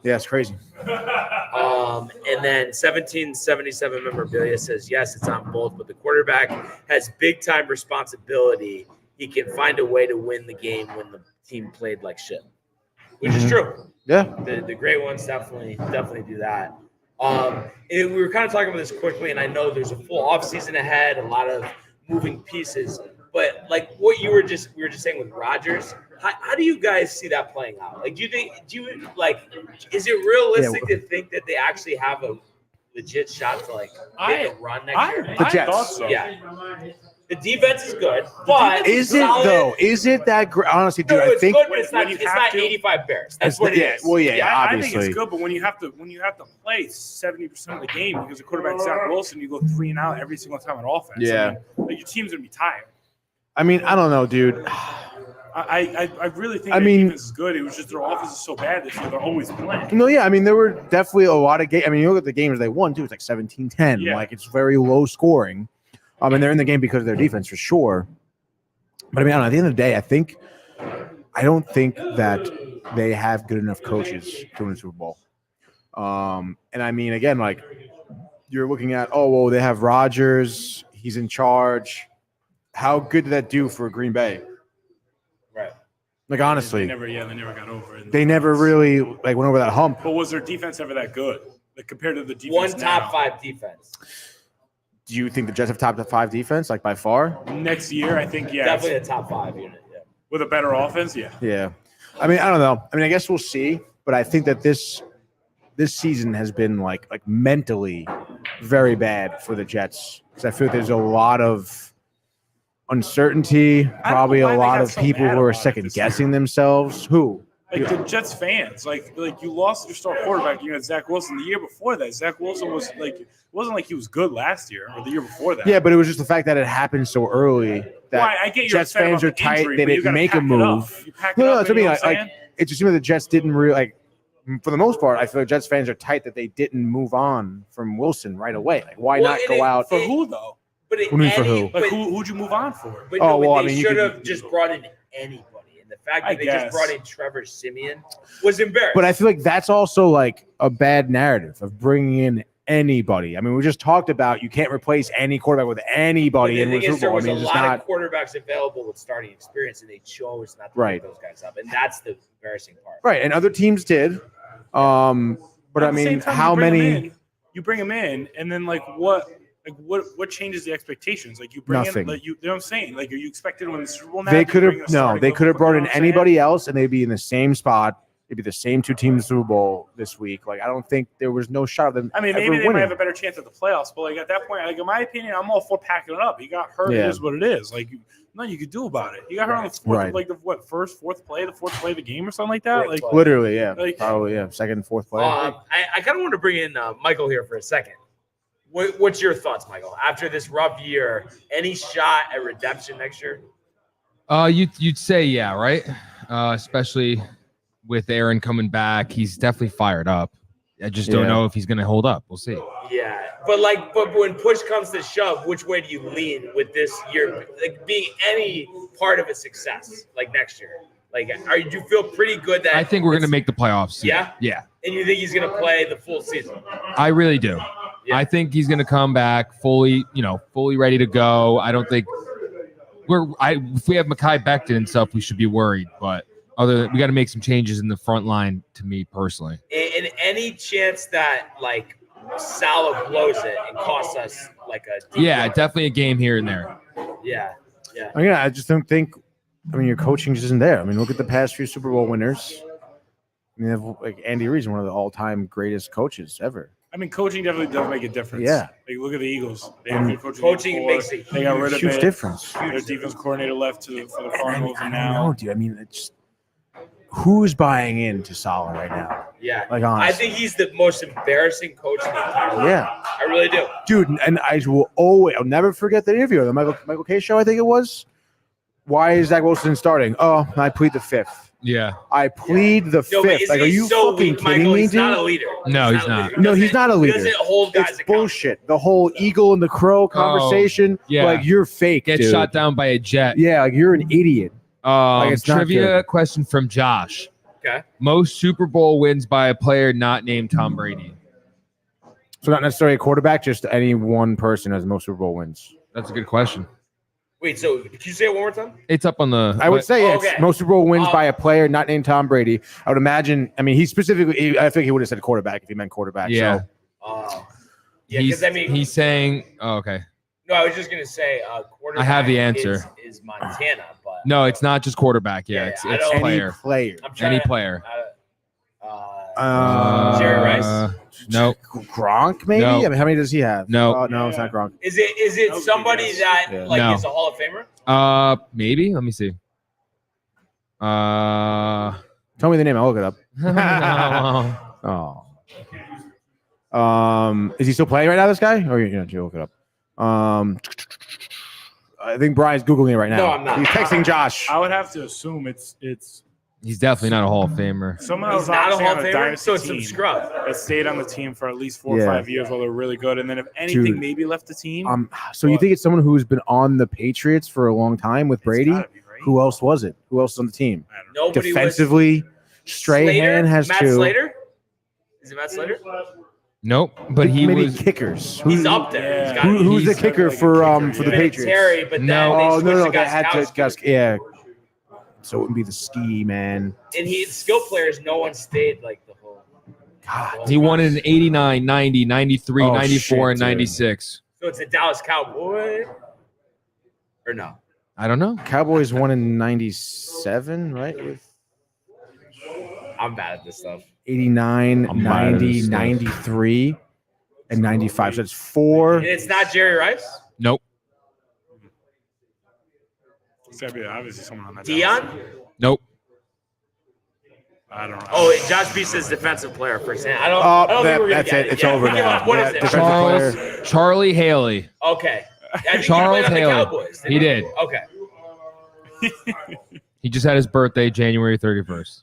Yeah, it's crazy. And then 1777 memorabilia says, yes, it's on both, but the quarterback has big-time responsibility. He can find a way to win the game when the team played like shit, which is true. Yeah. The great ones definitely do that. And we were kind of talking about this quickly, and I know there's a full offseason ahead, a lot of moving pieces. But like what we were just saying with Rodgers, how do you guys see that playing out? Like, is it realistic to think that they actually have a legit shot to like get a run next year? I thought so. Yeah. The defense is good, but is it solid. though? Is it that great? Honestly, dude, No, I it's think good, but it's when not. you It's have not to- 85 Bears. That's what it is. Well, yeah, I think obviously. it's good, but when you have to play 70% of the game because the quarterback's Zach Wilson, you go 3 and out every single time on offense. Yeah. I mean, your team's gonna be tired. I mean, I don't know, dude. I really think I their mean- defense is good. It was just their offense is so bad this year. They're always playing. No, yeah, I mean, there were definitely a lot of games. I mean, you look at the games they won, too. It's like 17-10. Yeah. Like, it's very low scoring. And they're in the game because of their defense, for sure. But, I mean, I don't know. At the end of the day, I don't think that they have good enough coaches to win the Super Bowl. And, I mean, again, like, you're looking at, oh, well, they have Rodgers. He's in charge. How good did that do for Green Bay? Right. Like, honestly. They never got over it. They never really, like, went over that hump. But was their defense ever that good? Like, compared to the defense One now? top 5 defense. Do you think the Jets have top 5 defense, like, by far? Next year, I think, yeah. Definitely a top 5 unit. Yeah. With a better offense, yeah. Yeah. I mean, I don't know. I mean, I guess we'll see. But I think that this season has been, like mentally very bad for the Jets. Because I feel like there's a lot of uncertainty, probably a why they lot got of so people mad who are about it second this guessing year. themselves. Who? Like the Jets fans, like you lost your star quarterback. You had Zach Wilson the year before that. Zach Wilson was like, it wasn't like he was good last year or the year before that. Yeah, but it was just the fact that it happened so early that Well, I get you're Jets upset fans about are the tight. injury, They but you didn't gotta make a pack it up. move. You pack it No, up, that's what I you mean. know what I'm Like, it just seemed like the Jets didn't really like. For the most part, I feel like Jets fans are tight that they didn't move on from Wilson right away. Like, why not go out? For who though? But What do you mean for who? Like who'd you move on for? But Oh, no, well, I they mean, you should could- have just brought in anybody. And the fact I that they guess. just brought in Trevor Siemian was embarrassing. But I feel like that's also like a bad narrative of bringing in anybody. I mean, we just talked about you can't replace any quarterback with anybody the in the thing is, Super there Bowl. I was mean, a it's just lot not of quarterbacks available with starting experience, and they chose not to Right. pick those guys up. And that's the embarrassing part. right. And other teams did. But At I the same mean, time, how you bring many? them in, you bring them in, and then what changes the expectations? Like you bring Nothing. in, like you know what I'm saying? Like are you expected to win the Super Bowl now? They Do you could bring have a no. starting They level could have brought in quarterback, you know what I'm anybody else, and they'd be in the same spot. It'd be the same 2 teams Super Bowl this week. Like, I don't think there was no shot of them. I mean, ever maybe they winning. might have a better chance at the playoffs, but like at that point, like in my opinion, I'm all for packing it up. He got hurt. Yeah. It is what it is. Like nothing you could do about it. He got hurt on the fourth, Right. like the fourth play of the game or something like that. Right. Like Literally, yeah, Like- probably, yeah, second, fourth play. I kind of want to bring in Michael here for a second. What's your thoughts, Michael? After this rough year, any shot at redemption next year? You'd say yeah, right? Especially with Aaron coming back, he's definitely fired up. I just don't Yeah. know if he's going to hold up. We'll see. Yeah, but when push comes to shove, which way do you lean with this year, like being any part of a success, like next year? Like, do you feel pretty good that I think we're going to it's- make the playoffs. Yeah? Yeah. And you think he's going to play the full season? I really do. Yeah. I think he's going to come back fully ready to go. I don't think if we have Mekhi Becton and stuff, we should be worried. But we got to make some changes in the front line. To me personally, And any chance that like Salah blows it and costs us like a yeah, definitely a game here and there. yeah. I mean, I just don't think. I mean, your coaching just isn't there. I mean, look at the past few Super Bowl winners. I mean, like Andy Reid's one of the all-time greatest coaches ever. I mean, coaching definitely does make a difference. Yeah. Like look at the Eagles. They have good coaching. Coaching before. makes a They got rid of Huge it. difference. Their defense coordinator left for the Cardinals, I and don't now know, dude. I mean, it's who's buying into Salah right now? Yeah. Like, I honestly. think he's the most embarrassing coach in the entire league. Yeah, I really do. dude. And I'll never forget the interview, the Michael K show, I think it was. Why is Zach Wilson starting? Oh, I plead the fifth. Yeah. I plead the No, but fifth. isn't Like, are he you so fucking weak, kidding Michael? me, He's dude? not a leader. No, he's a not. leader. No, he's doesn't- not a leader. He doesn't hold guys It's accountable. bullshit. The whole eagle and the crow conversation. yeah. Like, you're fake, Get dude. shot down by a jet. Yeah, like you're an idiot. it's not Trivia good. question from Josh. Okay. Most Super Bowl wins by a player not named Tom Brady. So not necessarily a quarterback, just any one person has the most Super Bowl wins. That's a good question. Wait, so can you say it one more time? It's up on the. I would say Okay. it's most Super Bowl wins by a player not named Tom Brady. I would imagine. I mean, he specifically. I think he would have said quarterback if he meant quarterback. Yeah. So, Yeah, he's, because I mean, he's saying. Oh, okay. no, I was just gonna say quarterback. I have the answer. Is Montana, but No, it's not just quarterback. Yeah, Yeah, it's I it's don't- any player. player. I'm trying Any to- player. Jerry Rice. No. Gronk, maybe? No. I mean, how many does he have? No. No, it's not Gronk. Is it somebody that Yeah. No. is a Hall of Famer? Maybe. Let me see. Tell me the name. I'll look it up. No. Oh. Is he still playing right now, this guy? Or you look it up. I think Brian's Googling it right now. No, I'm not. He's texting Josh. I would have to assume it's He's definitely not a Hall of Famer. someone that He's was not a obviously Hall on of a Famer, dynasty so it's some team scrub. that stayed on the team for at least 4 or Yeah. 5 years while they're really good, and then if anything, Dude. maybe left the team. So you think it's someone who's been on the Patriots for a long time with It's Brady? gotta be, right? Who else was it? Who else is on the team? I don't know. Nobody Defensively, was Strahan has Matt 2. Slater? Is it Matt Slater? Nope. But he maybe was. kickers. He's up there. Yeah. He's got Who's the He's kicker like a for kicker, for the yeah. Patriots? Terry, but then No. they Oh switched no, to they had to Gostkowski. yeah. So it wouldn't be the ski man. And skill players, no one stayed like the whole. God, He won it in 89, 90, 93, Oh, 94, shit, and dude. 96. So it's a Dallas Cowboy, or no? I don't know. Cowboys won in '97, right? With I'm bad at this stuff. 89, I'm bad at 90, this stuff. 93, and 95. So it's And 4. it's not Jerry Rice. Nope. It's gotta be obviously someone on that. Dion. Nope. I don't know. Oh, Josh B says defensive player for example. I don't think we're gonna that's get it. It's Yeah, over we give now. up. What Yeah, is it? defensive Charlie Haley. Okay. I think Charles he played on the Haley. Cowboys, didn't He did. Okay. He just had his birthday January 31st.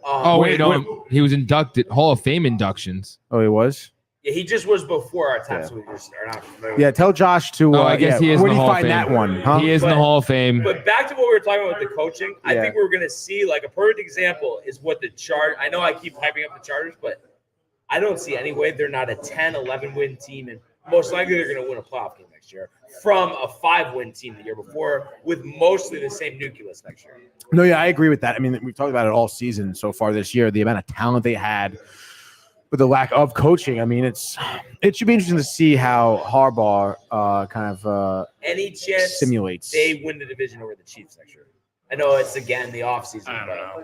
Oh, wait, no. He was inducted. Hall of Fame inductions. Oh, he was. Yeah, he just was before our time, Yeah. so we just are not familiar. Yeah, tell Josh to. I guess he is in Where the do you Hall of find Fame. that one? Huh? He is in the But- Hall of Fame. But back to what we were talking about with the coaching, I Yeah. think we're going to see like a perfect example is what the chart. I know I keep hyping up the Chargers, but I don't see any way they're not a 10, 11 win team, and most likely they're going to win a playoff game next year from a 5-win team the year before with mostly the same nucleus next year. No, yeah, I agree with that. I mean, we've talked about it all season so far this year. The amount of talent they had, but the lack of coaching. I mean, it should be interesting to see how Harbaugh Any chance simulates. they win the division over the Chiefs next year? I know it's again the offseason. I don't know.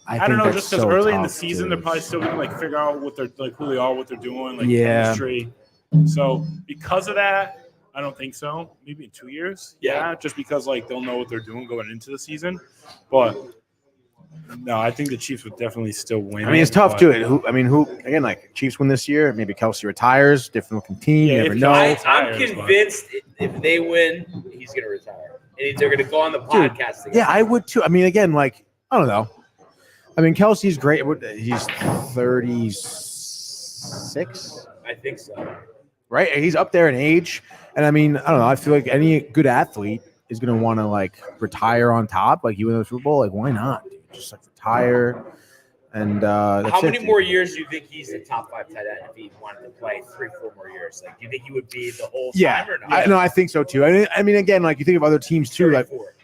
I I don't know, think just that's because so early in the tough, season dude. they're probably still gonna like figure out what they're like, who they are, what they're doing, like Yeah. chemistry. So because of that, I don't think so. Maybe in 2 years, Yeah. just because like they'll know what they're doing going into the season. But no, I think the Chiefs would definitely still win. I mean, it's it, tough but- too. Who again? Like Chiefs win this year, maybe Kelsey retires. Different looking team. Yeah, you never if know. Kelsey- I'm Retires, but- convinced if they win, he's going to retire. And they're going to go on the podcast together. Yeah, I would too. I mean, again, like I don't know. I mean, Kelsey's great. He's 36, I think so. right? He's up there in age, and I mean, I don't know. I feel like any good athlete is going to want to like retire on top. Like you win the Super Bowl, like why not? Dude? Just like retire. And that's How many it, more dude. years do you think he's the top 5 tight end if he wanted to play 3-4 more years? Like, do you think he would be the whole Yeah, time or not? I think so too. I mean, again, like you think of other teams too, like 34.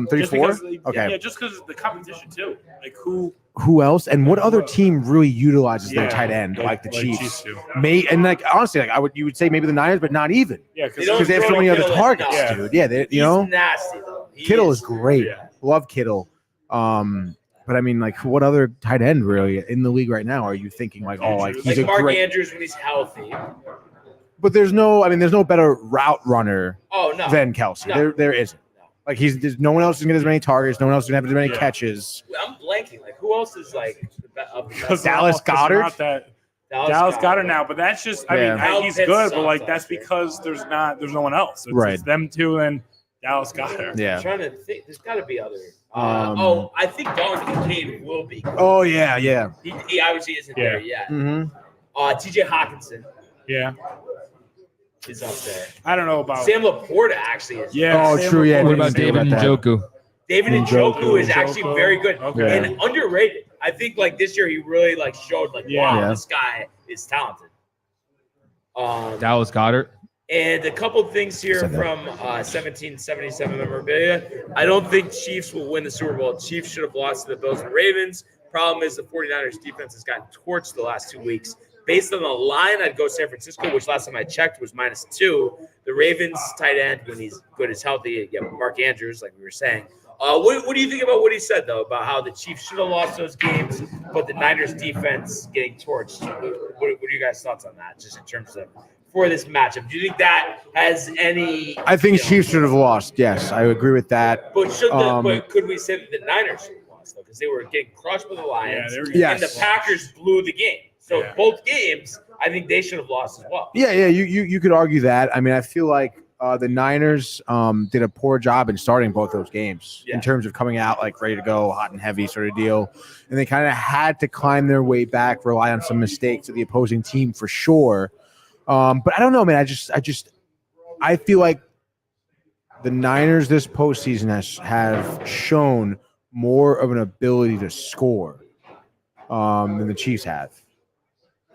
34. Just because, Okay. Yeah, just because the competition too. Like who? Who else? And what other team really utilizes their Yeah, tight end like the Chiefs? do. And like honestly, like you would say maybe the Niners, but not even Yeah, They don't because they have so throw many to other Kittle targets, enough. dude. Yeah, they, He's nasty though. Kittle is great. Yeah. Love Kittle. But I mean, like, what other tight end really in the league right now are you thinking like, oh, like he's like a Mark great? Andrews when he's healthy. But there's no better route runner Oh no. than Kelsey. No. There isn't. Like there's no one else is gonna get as many targets. No one else is gonna have as many Yeah. catches. I'm blanking. Like who else is like the of the Because best? Dallas they're all- 'cause Goddard? they're not that- Dallas Goddard now, but that's just. I Yeah. mean, he's Pitts good, but sucks like that's last year. because there's no one else. Right. It's them two and Dallas Goddard. Yeah. I'm trying to think. There's got to be other. Um, I think Dalton Kincaid will be. Oh yeah. He obviously isn't Yeah. there yet. Mm-hmm. TJ Hawkinson Yeah. is up there. I don't know about. Sam Laporta actually is. Yeah. Oh, Sam true, yeah, Laporta. What about Say David about that. Njoku? David Njoku is actually Njoku. very good Okay. and underrated. I think like this year he really like showed like wow, Yeah. this guy is talented. Dallas Goddard. And a couple things here Said that. from 1777 memorabilia. I don't think Chiefs will win the Super Bowl. Chiefs should have lost to the Bills and Ravens. Problem is the 49ers defense has gotten torched the last 2 weeks. Based on the line, I'd go San Francisco, which last time I checked was -2. The Ravens tight end, when he's good as healthy, Mark Andrews, like we were saying, What do you think about what he said, though, about how the Chiefs should have lost those games, but the Niners defense getting torched? What are your guys' thoughts on that, just in terms of for this matchup? Do you think that has any? I think Chiefs should have lost. Yes, I agree with that. But but could we say that the Niners should have lost, though? Because they were getting crushed by the Lions, and the Packers blew the game. So both games, I think they should have lost as well. Yeah. You could argue that. I mean, I feel like the Niners did a poor job in starting both those games in terms of coming out like ready to go, hot and heavy sort of deal. And they kind of had to climb their way back, rely on some mistakes of the opposing team for sure. But I don't know, man. I feel like the Niners this postseason have shown more of an ability to score than the Chiefs have.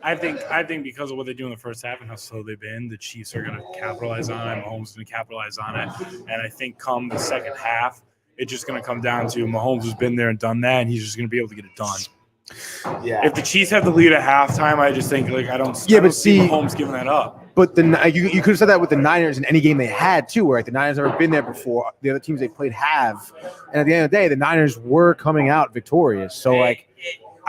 I think because of what they do in the first half and how slow they've been, the Chiefs are going to capitalize on it. Mahomes is going to capitalize on it. And I think come the second half, it's just going to come down to Mahomes has been there and done that, and he's just going to be able to get it done. Yeah. If the Chiefs have the lead at halftime, I just think I don't see Mahomes giving that up. But you could have said that with the Niners in any game they had too, where the Niners never been there before. The other teams they played have, and at the end of the day, the Niners were coming out victorious. So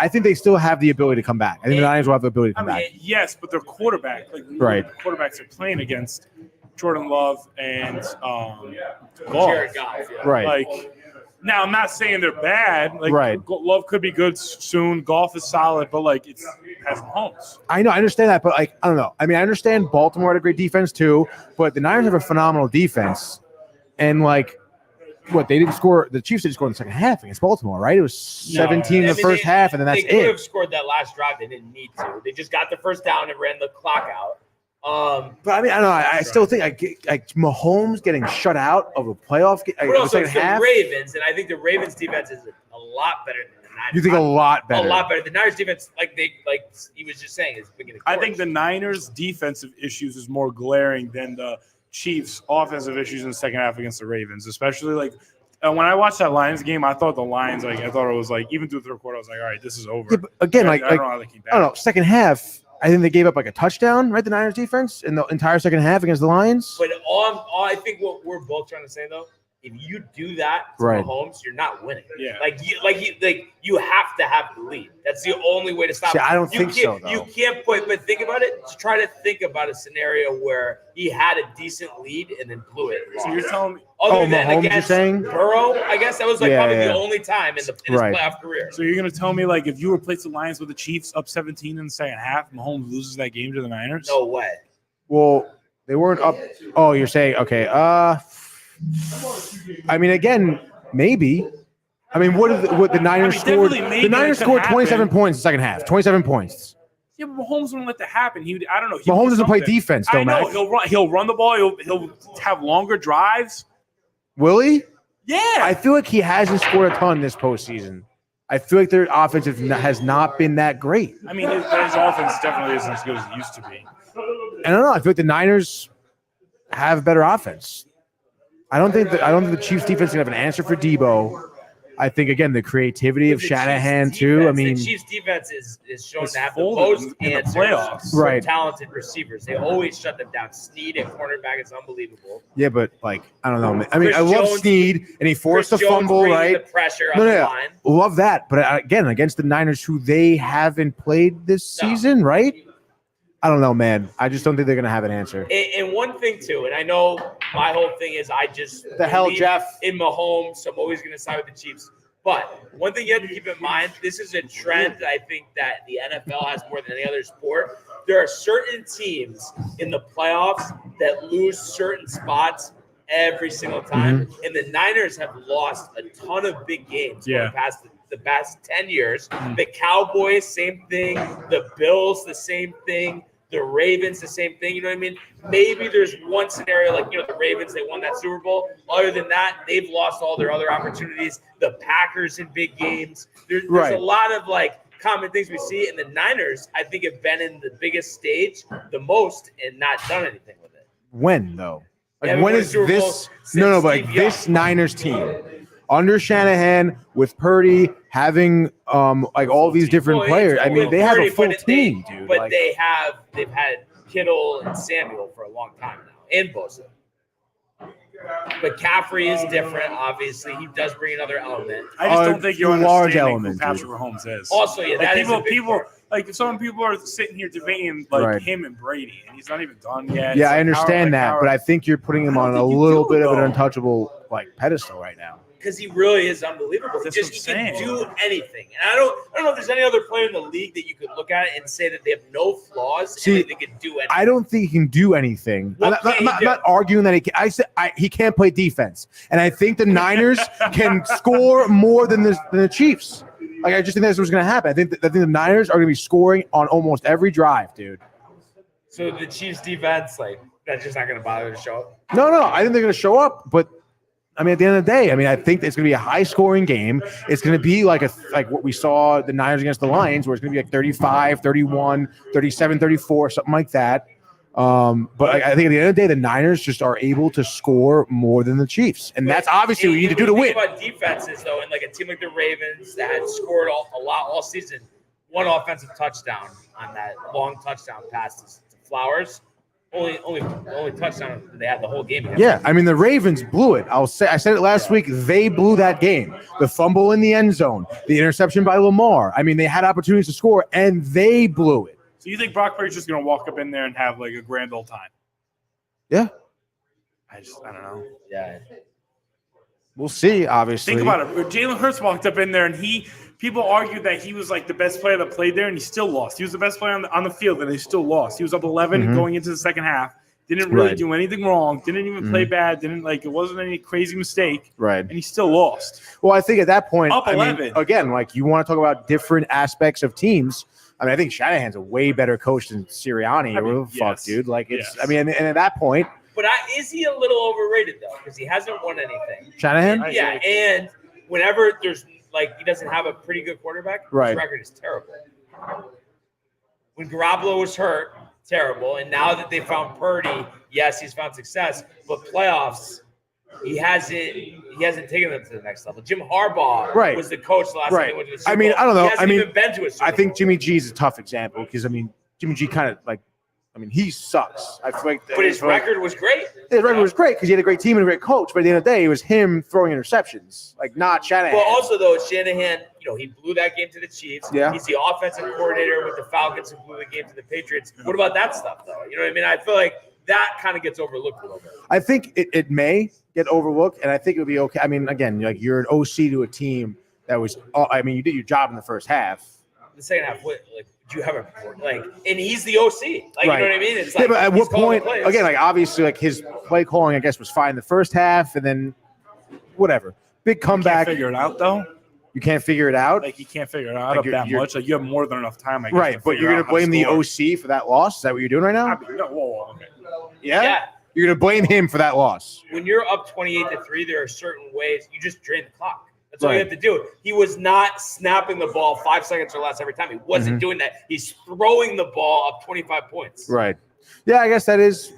I think they still have the ability to come back. I think the Niners will have the ability to come back. Yes, but their quarterback, right? The quarterbacks are playing against Jordan Love and Goff. Jared Goff, right? Now I'm not saying they're bad. Right. Love could be good soon. Golf is solid, but it has Mahomes. I know, I understand that, but I don't know. I mean, I understand Baltimore had a great defense too, but the Niners have a phenomenal defense, and they didn't score. The Chiefs didn't score in the second half against Baltimore, right? It was 17 in the first half, and then that's it. They could have scored that last drive. They didn't need to. They just got the first down and ran the clock out. But I mean, I don't know. I still think Mahomes getting shut out of a playoff game. But also it's the Ravens, and I think the Ravens defense is a lot better than the Niners. You think a lot better? A lot better. The Niners defense, like he was just saying, is beginning. I think the Niners' defensive issues is more glaring than the Chiefs' offensive issues in the second half against the Ravens, especially when I watched that Lions game, I thought the Lions, I thought it was even through the third quarter, I was like, all right, this is over. Yeah, but again, I don't know how they came back. I don't know. Second half, I think they gave up a touchdown, right? The Niners defense in the entire second half against the Lions. But all I think what we're both trying to say though, if you do that to Mahomes, you're not winning. Yeah. You have to have the lead. That's the only way to stop. I don't think so. Though. You can't but think about it. Just try to think about a scenario where he had a decent lead and then blew it. So you're telling me? Mahomes, you're saying? Burrow, I guess that was probably the only time in his playoff career. So you're going to tell me if you replace the Lions with the Chiefs up 17 in the second half, Mahomes loses that game to the Niners? No way. Well, they weren't up. Oh, you're saying okay. I mean, again, maybe. I mean, what the Niners scored? The Niners scored 27 points in the second half. 27 points. Yeah, but Mahomes won't let that happen. I don't know. Mahomes doesn't play defense, though, Matt. He'll run the ball. He'll have longer drives. Will he? Yeah. I feel like he hasn't scored a ton this postseason. I feel like their offense has not been that great. I mean, his offense definitely isn't as good as it used to be. I don't know. I feel like the Niners have better offense. I don't think the Chiefs defense is gonna have an answer for Debo. I think again the creativity of Shanahan too. I mean, the Chiefs defense is shown to have the most answers for talented receivers. They always shut them down. Snead at cornerback is unbelievable. Yeah, but I don't know. I mean, I love Snead, and he forced a fumble, right? The pressure on the line. Love that, but again, against the Niners, who they haven't played this season, right? I don't know, man. I just don't think they're going to have an answer. And one thing, too, and I know my whole thing is I just Jeff? In Mahomes, so I'm always going to side with the Chiefs. But one thing you have to keep in mind, this is a trend I think that the NFL has more than any other sport. There are certain teams in the playoffs that lose certain spots every single time. Mm-hmm. And the Niners have lost a ton of big games over the past 10 years. Mm-hmm. The Cowboys, same thing. The Bills, the same thing. The Ravens, the same thing. You know what I mean? Maybe there's one scenario the Ravens, they won that Super Bowl. Other than that, they've lost all their other opportunities. The Packers in big games. There's a lot of common things we see. And the Niners, I think, have been in the biggest stage the most and not done anything with it. When, though? When is this? No, but this Niners team under Shanahan with Purdy having all these different players. I mean, they have a full team, dude. But they've had Kittle and Samuel for a long time now, and Bosa. But Caffrey is different, obviously. He does bring another element. I just don't think you're large understanding element, who Patrick Mahomes is. Also, yeah, that is a big people part. like some people are sitting here debating like him and Brady, and he's not even done yet. Yeah, It's I like, understand that, but I think you're putting him I on don't a think you little do, bit of an though. untouchable pedestal right now. Because he really is unbelievable. That's He what I'm can saying. do anything. And I don't know if there's any other player in the league that you could look at and say that they have no flaws See, and that they can do anything. I don't think he can do anything. What I'm can he not, do? not arguing that he can. I said he can't play defense, and I think the Niners can score more than the Chiefs. Like I just think that's what's going to happen. I think the Niners are going to be scoring on almost every drive, dude. So the Chiefs defense, like, that's just not going to bother to show up. No, I think they're going to show up, but I mean, at the end of the day, I mean, I think it's going to be a high-scoring game. It's going to be like what we saw the Niners against the Lions, where it's going to be like 35, 31, 37, 34, something like that. But I think at the end of the day, the Niners just are able to score more than the Chiefs, and that's obviously what you need to do to win. About defenses, though, and like a team like the Ravens that had scored a lot all season, one offensive touchdown on that long touchdown pass to Flowers. Only touchdown they had the whole game. Yeah, I mean the Ravens blew it. I said it last week. They blew that game. The fumble in the end zone, the interception by Lamar. I mean, they had opportunities to score and they blew it. So you think Brock Purdy's just going to walk up in there and have like a grand old time? Yeah, I don't know. Yeah. We'll see. Obviously, Think about it. Jalen Hurts walked up in there and people argued that he was like the best player that played there, and he still lost. He was the best player on the field, and he still lost. He was up 11 going into the second half. Didn't really do anything wrong. Didn't even play bad. It wasn't any crazy mistake. Right. And he still lost. Well, I think at that point, Up 11. I mean, again, like you want to talk about different aspects of teams. I mean, I think Shanahan's a way better coach than Sirianni or whatever the fuck, dude. Like it's. Yes. I mean, and at that point, But is he a little overrated, though? Because he hasn't won anything. Shanahan. Yeah, and whenever there's he doesn't have a pretty good quarterback, his record is terrible. When Garoppolo was hurt, terrible. And now that they found Purdy, yes, he's found success. But playoffs, he hasn't taken them to the next level. Jim Harbaugh was the coach last time they went to the Super Bowl. I mean, I don't know. He hasn't even been to a Super I think Bowl. Jimmy G is a tough example because Jimmy G kind of he sucks. I feel like, but his record was great. His record was great because he had a great team and a great coach. But at the end of the day, it was him throwing interceptions, like not Shanahan. Well, also though, Shanahan, he blew that game to the Chiefs. Yeah. He's the offensive coordinator with the Falcons who blew the game to the Patriots. What about that stuff, though? You know what I mean? I feel like that kind of gets overlooked a little bit. I think it may get overlooked, and I think it would be okay. I mean, again, like you're an OC to a team that was. I mean, you did your job in the first half. The second half, do you have and he's the OC. You know what I mean? It's yeah, but at what point? Again, obviously, his play calling, I guess, was fine the first half, and then whatever. Big comeback. You can't figure it out though. You can't figure it out. Like you can't figure it out that much. Like you have more than enough time. I guess, right, but you're gonna blame the OC for that loss. Is that what you're doing right now? Okay. Yeah. You're gonna blame him for that loss. When you're up 28-3, there are certain ways you just drain the clock. That's all you have to do. He was not snapping the ball 5 seconds or less every time. He wasn't doing that. He's throwing the ball up 25 points. Right. Yeah, I guess that is,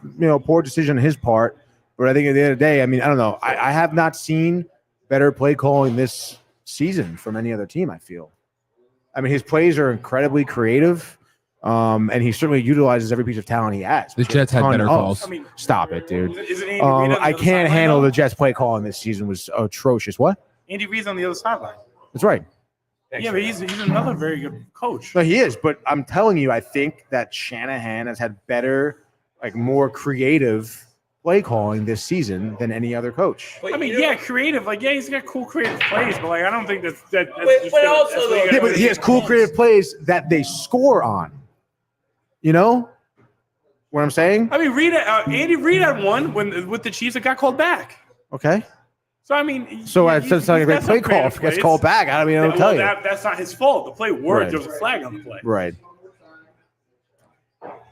poor decision on his part. But I think at the end of the day, I mean, I don't know. I have not seen better play calling this season from any other team, I feel. I mean, his plays are incredibly creative, and he certainly utilizes every piece of talent he has. The Jets had better calls. I mean, stop it, dude. Isn't Andy Reid on the I other can't sideline, handle though? the Jets play calling this season was atrocious. What? Andy Reid's on the other sideline. That's right. Yeah, but he's another very good coach. No, he is. But I'm telling you, I think that Shanahan has had better, more creative play calling this season than any other coach. But, I mean, creative. He's got cool creative plays, but I don't think that's but also, though, Yeah, but he has cool creative plays that they score on. You know what I'm saying? I mean, Andy Reid had one with the Chiefs that got called back. Okay. So I mean, So it's not a great play call. If it gets called back, I mean, I'll tell you. That's not his fault. The play worked. Right. There was a flag on the play. Right.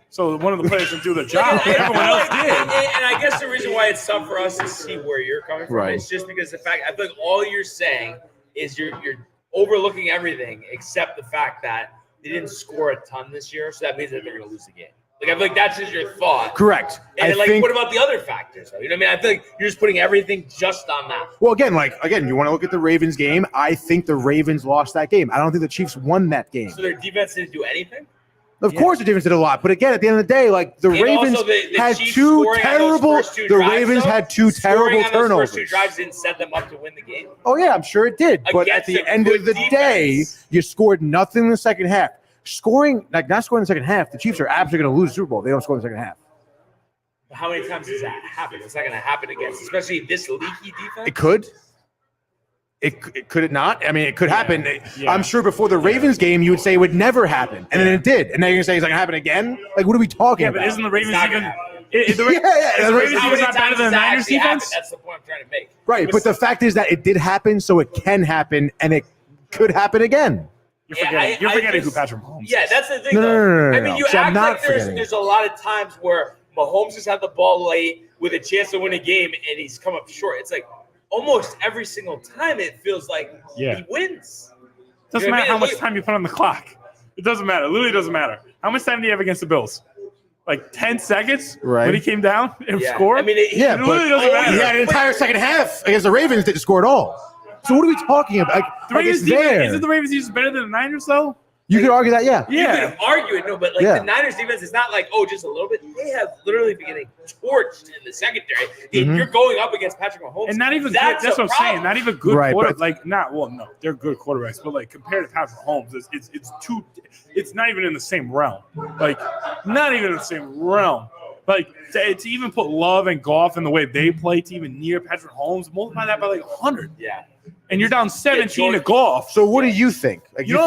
So one of the players didn't do the job, but everyone else did. And I guess the reason why it's tough for us to see where you're coming from Right. is just because I feel like all you're saying is you're overlooking everything except the fact that they didn't score a ton this year, so that means that they're going to lose the game. I feel like that's just your thought. Correct. And what about the other factors? Though? You know what I mean? I feel like you're just putting everything just on that. Well, again, you want to look at the Ravens game. I think the Ravens lost that game. I don't think the Chiefs won that game. So their defense didn't do anything? Of course, the defense did a lot, but again, at the end of the day, like the Ravens had two terrible. The Ravens had two terrible turnovers. First two drives didn't set them up to win the game. Oh yeah, I'm sure it did. But at the end of the day, you scored nothing in the second half. Not scoring in the second half, the Chiefs are absolutely going to lose the Super Bowl. They don't score in the second half. How many times does that happen? It's not going to happen against, especially this leaky defense. It could. It could it not? I mean, it could happen. Yeah. I'm sure before the Ravens game, you would say it would never happen, and then it did. And now you're gonna say it's not gonna happen again? Like, what are we talking about? But isn't the Ravens even? The Ravens even not better than the Niners defense? That's the point I'm trying to make. Right, but the fact is that it did happen, so it can happen, and it could happen again. You're forgetting who Patrick Mahomes is. Yeah, that's the thing. No. I mean, you act like there's a lot of times where Mahomes has had the ball late with a chance to win a game, and he's come up short. It's like almost every single time it feels like he wins. Doesn't matter how much time you put on the clock. It doesn't matter. It literally doesn't matter. How much time do you have against the Bills? Like 10 seconds when he came down and scored? I mean, it literally doesn't matter. He had an entire second half against the Ravens, didn't score at all. So what are we talking about? The Ravens defense, isn't the Ravens defense better than the Niners, though? You could argue that, You could argue it, but the Niners defense is not like, just a little bit. They have literally been getting torched in the secondary. If you're going up against Patrick Mahomes, and not even that's what I'm saying. Not even good quarterbacks. They're good quarterbacks, but like compared to Patrick Mahomes, it's not even in the same realm. Like, not even in the same realm. Like, to even put Love and Goff in the way they play to even near Patrick Mahomes, multiply that by like 100. Yeah. And you're down 17 to Goff. So what do you think? Like, you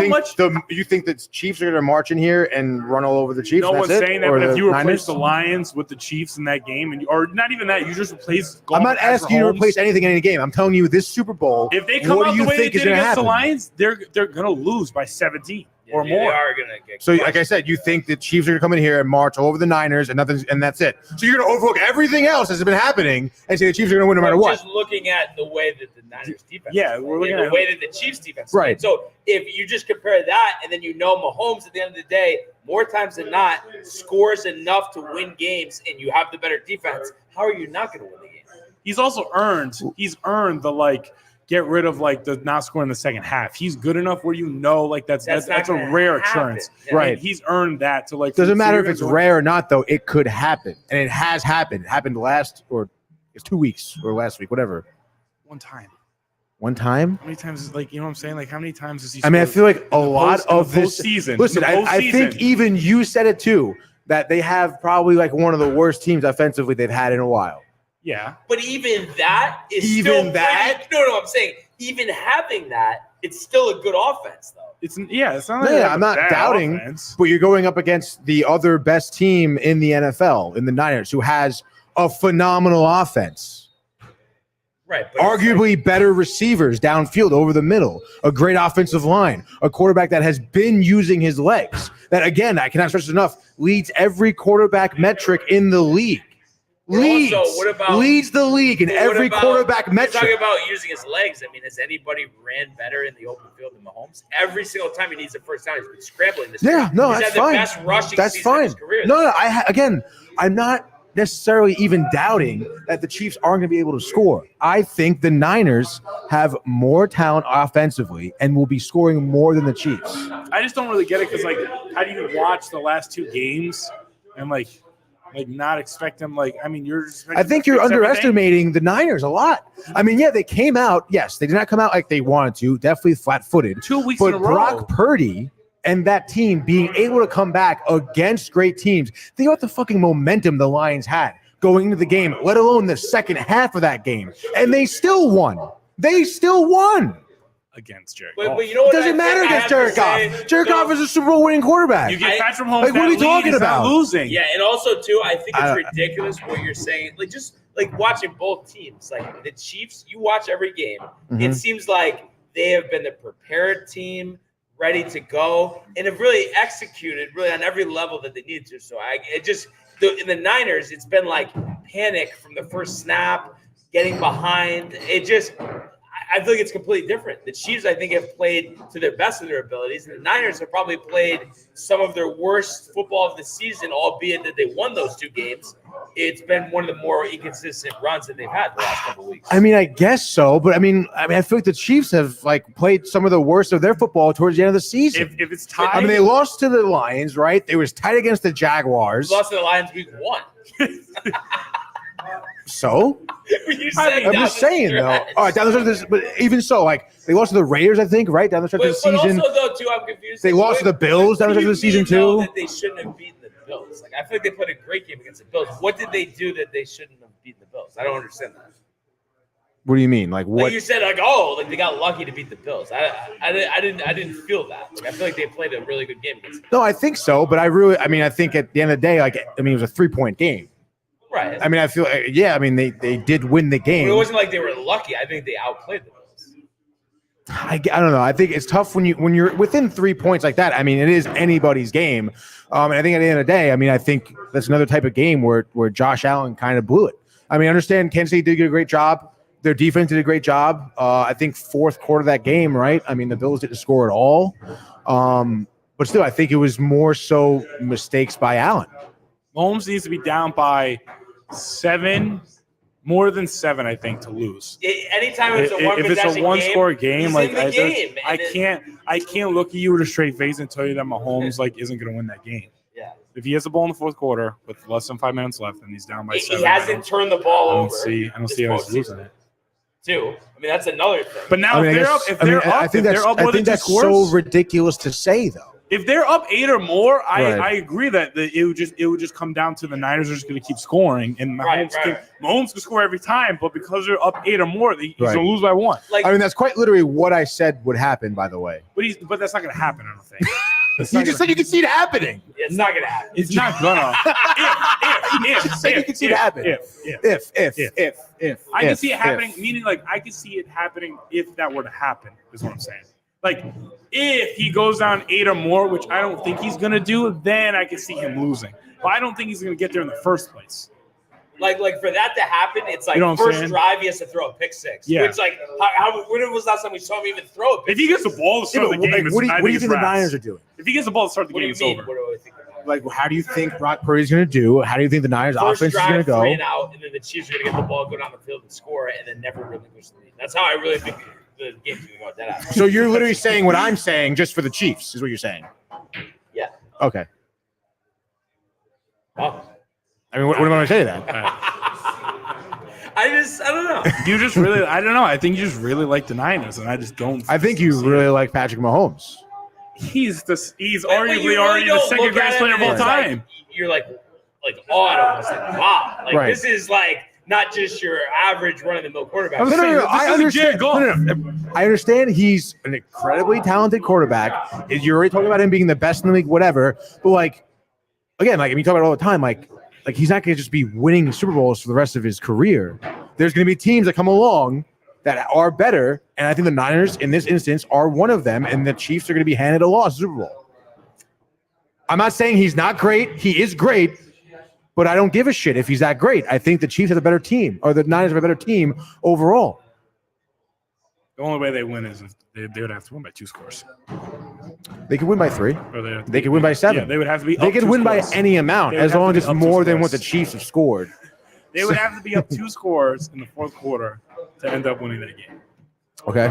think that Chiefs are going to march in here and run all over the Chiefs? No one's saying that, but if you replace the Lions with the Chiefs in that game, or not even that, you just replace Goff. I'm not asking you to replace anything in any game. I'm telling you this Super Bowl. If they come out the way they did against the Lions, they're going to lose by 17 or more. They are going to get so, like I said, you think the Chiefs are going to come in here and march all over the Niners and that's it. So you're going to overlook everything else that's been happening and say the Chiefs are going to win no matter what. Just looking at the way that the Niners defense, we're looking at the way that the Chiefs defense, right? So if you just compare that, and then Mahomes at the end of the day, more times than not, scores enough to win games, and you have the better defense, how are you not going to win the game? He's also earned the get rid of the not scoring in the second half. He's good enough where that's a rare occurrence. Right. He's earned that to doesn't matter if it's rare or not though, it could happen. And it has happened. It happened it's 2 weeks or last week, whatever. One time. How many times is what I'm saying? Like how many times has he I mean, I feel like a lot of this season. Listen, I think even you said it too, that they have probably one of the worst teams offensively they've had in a while. Yeah. But even that is No, I'm saying even having that, it's still a good offense, though. It's not like I'm not doubting, but you're going up against the other best team in the NFL, in the Niners, who has a phenomenal offense. Right. Arguably better receivers downfield over the middle, a great offensive line, a quarterback that has been using his legs. That, again, I cannot stress enough, leads every quarterback metric in the league. Leads the league in every quarterback metric. Talking about using his legs. I mean, has anybody ran better in the open field than Mahomes? Every single time he needs a first down, he's been scrambling this year. That's fine. Best rushing season of his career. I'm not necessarily even doubting that the Chiefs aren't going to be able to score. I think the Niners have more talent offensively and will be scoring more than the Chiefs. I just don't really get it because, how do you watch the last two games and not expect them? I think you're underestimating the Niners a lot. I mean, they came out. Yes, they did not come out like they wanted to. Definitely flat-footed. 2 weeks in a row. But Brock Purdy and that team being able to come back against great teams. Think about the fucking momentum the Lions had going into the game, let alone the second half of that game. And they still won. Against Jared Goff. But you know what? It doesn't matter against Jared Goff. Jared Goff is a Super Bowl winning quarterback. You get Patrick Mahomes. What are we talking about? Losing. Yeah, and also too, I think it's ridiculous what you're saying. Just watching both teams, the Chiefs. You watch every game. Mm-hmm. It seems like they have been the prepared team, ready to go, and have really executed on every level that they needed to. So in the Niners, it's been panic from the first snap, getting behind. I feel like it's completely different. The Chiefs, I think, have played to their best of their abilities, and the Niners have probably played some of their worst football of the season, albeit that they won those 2 games. It's been one of the more inconsistent runs that they've had the last couple of weeks. I mean, I guess so, but I mean, I feel like the Chiefs have like played some of the worst of their football towards the end of the season. If it's tied, I mean, they lost to the Lions, right? They was tight against the Jaguars. Lost to the Lions week 1. So I'm just saying though. All right, down the stretch of this, but even so, like they lost to the Raiders, I think, right down the stretch of the season. But also, though, too, I'm confused. They lost to the Bills down the stretch of the season too. That they shouldn't have beaten the Bills. Like I feel like they played a great game against the Bills. What did they do that they shouldn't have beaten the Bills? I don't understand that. What do you mean? Like what? Like you said, like they got lucky to beat the Bills. I didn't feel that. Like, I feel like they played a really good game against them. No, I think so, but I think at the end of the day, it was a 3-point game. Right. I mean, I feel they did win the game. But it wasn't like they were lucky. I think they outplayed the Bills. I don't know. I think it's tough when you're within 3 points like that. I mean, it is anybody's game. And I think at the end of the day, I mean, I think that's another type of game where Josh Allen kind of blew it. I mean, I understand Kansas City did a great job. Their defense did a great job. I think fourth quarter of that game, right? I mean, the Bills didn't score at all. But still, I think it was more so mistakes by Allen. Mahomes needs to be down by 7, more than 7, I think, to lose. Anytime it's a one-score game, like I can't look at you with a straight face and tell you that Mahomes isn't going to win that game. Yeah. If he has the ball in the fourth quarter with less than 5 minutes left and he's down by 7, he hasn't turned the ball over. I don't see how he's losing it. Too. I mean, that's another thing. But now if they're up, I think that's so ridiculous to say, though. If they're up 8 or more, I agree that it would just come down to the Niners are just going to keep scoring, and Mahomes can score every time. But because they're up 8 or more, he's going to lose by 1. I mean, that's quite literally what I said would happen. By the way, but that's not going to happen. I don't think. You just said you can see it happening. It's not going to happen. It's not gonna. You just said you can see it happen. If I can see it happening, meaning like I can see it happening if that were to happen. Is what I'm saying. Like, if he goes down 8 or more, which I don't think he's going to do, then I can see him losing. But I don't think he's going to get there in the first place. Like for that to happen, it's like first drive, he has to throw a pick 6. Yeah. Which, like, when was the last time we saw him even throw a pick If he gets the ball to start the game, what do you think the Niners are doing? If he gets the ball to start the game, it's over. What do I think? Like, how do you think Brock Purdy's going to do? How do you think the Niners offense is going to go? 3 and out, and then the Chiefs are going to get the ball, go down the field, and score, and then never relinquish the lead. That's how I really think the game's going to go dead out. So you're literally saying what I'm saying just for the Chiefs is what you're saying? Yeah. Okay. Oh. I mean, what am I going to say to that? I don't know. I don't know. I think you just really like the Niners, and I just don't. I think you really like Patrick Mahomes. He's arguably already the second greatest player of all time. Like, you're like awed almost. Like, wow. Like, this is like not just your average run-of-the-mill quarterback. No, I understand. I understand he's an incredibly talented quarterback. You're already talking about him being the best in the league, whatever. But, like, again, like, I mean, you talk about it all the time, like he's not going to just be winning Super Bowls for the rest of his career. There's going to be teams that come along that are better, and I think the Niners, in this instance, are one of them, and the Chiefs are going to be handed a loss Super Bowl. I'm not saying he's not great. He is great, but I don't give a shit if he's that great. I think the Chiefs have a better team, or the Niners have a better team overall. The only way they win is if they would have to win by 2 scores. They could win by 3. They could win by 7. Yeah, they would have to be. They could win by any amount, as long as it's more than what the Chiefs have scored. They would have to be up 2 scores in the fourth quarter to end up winning that game. Okay.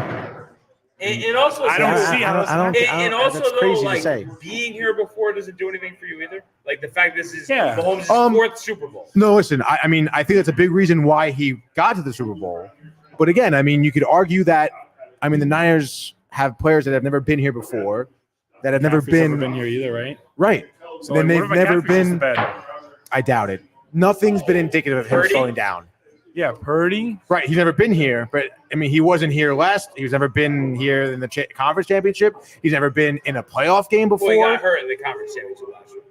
And also, I don't see how. And also, that's though, crazy like to say. being here before doesn't do anything for you either. Like the fact this is Yeah. Mahomes' 4th Super Bowl. No, listen. I mean, I think that's a big reason why he got to the Super Bowl. But again, I mean, you could argue that. I mean, the Niners have players that have never been here before, that have never been here either, right? Right. So then they've never been. Bad? I doubt it. Nothing's been indicative of him slowing down. Yeah, Purdy. Right. He's never been here, but I mean, he wasn't here last. He's never been here in the conference championship. He's never been in a playoff game before. Well, he got hurt in the conference championship last year.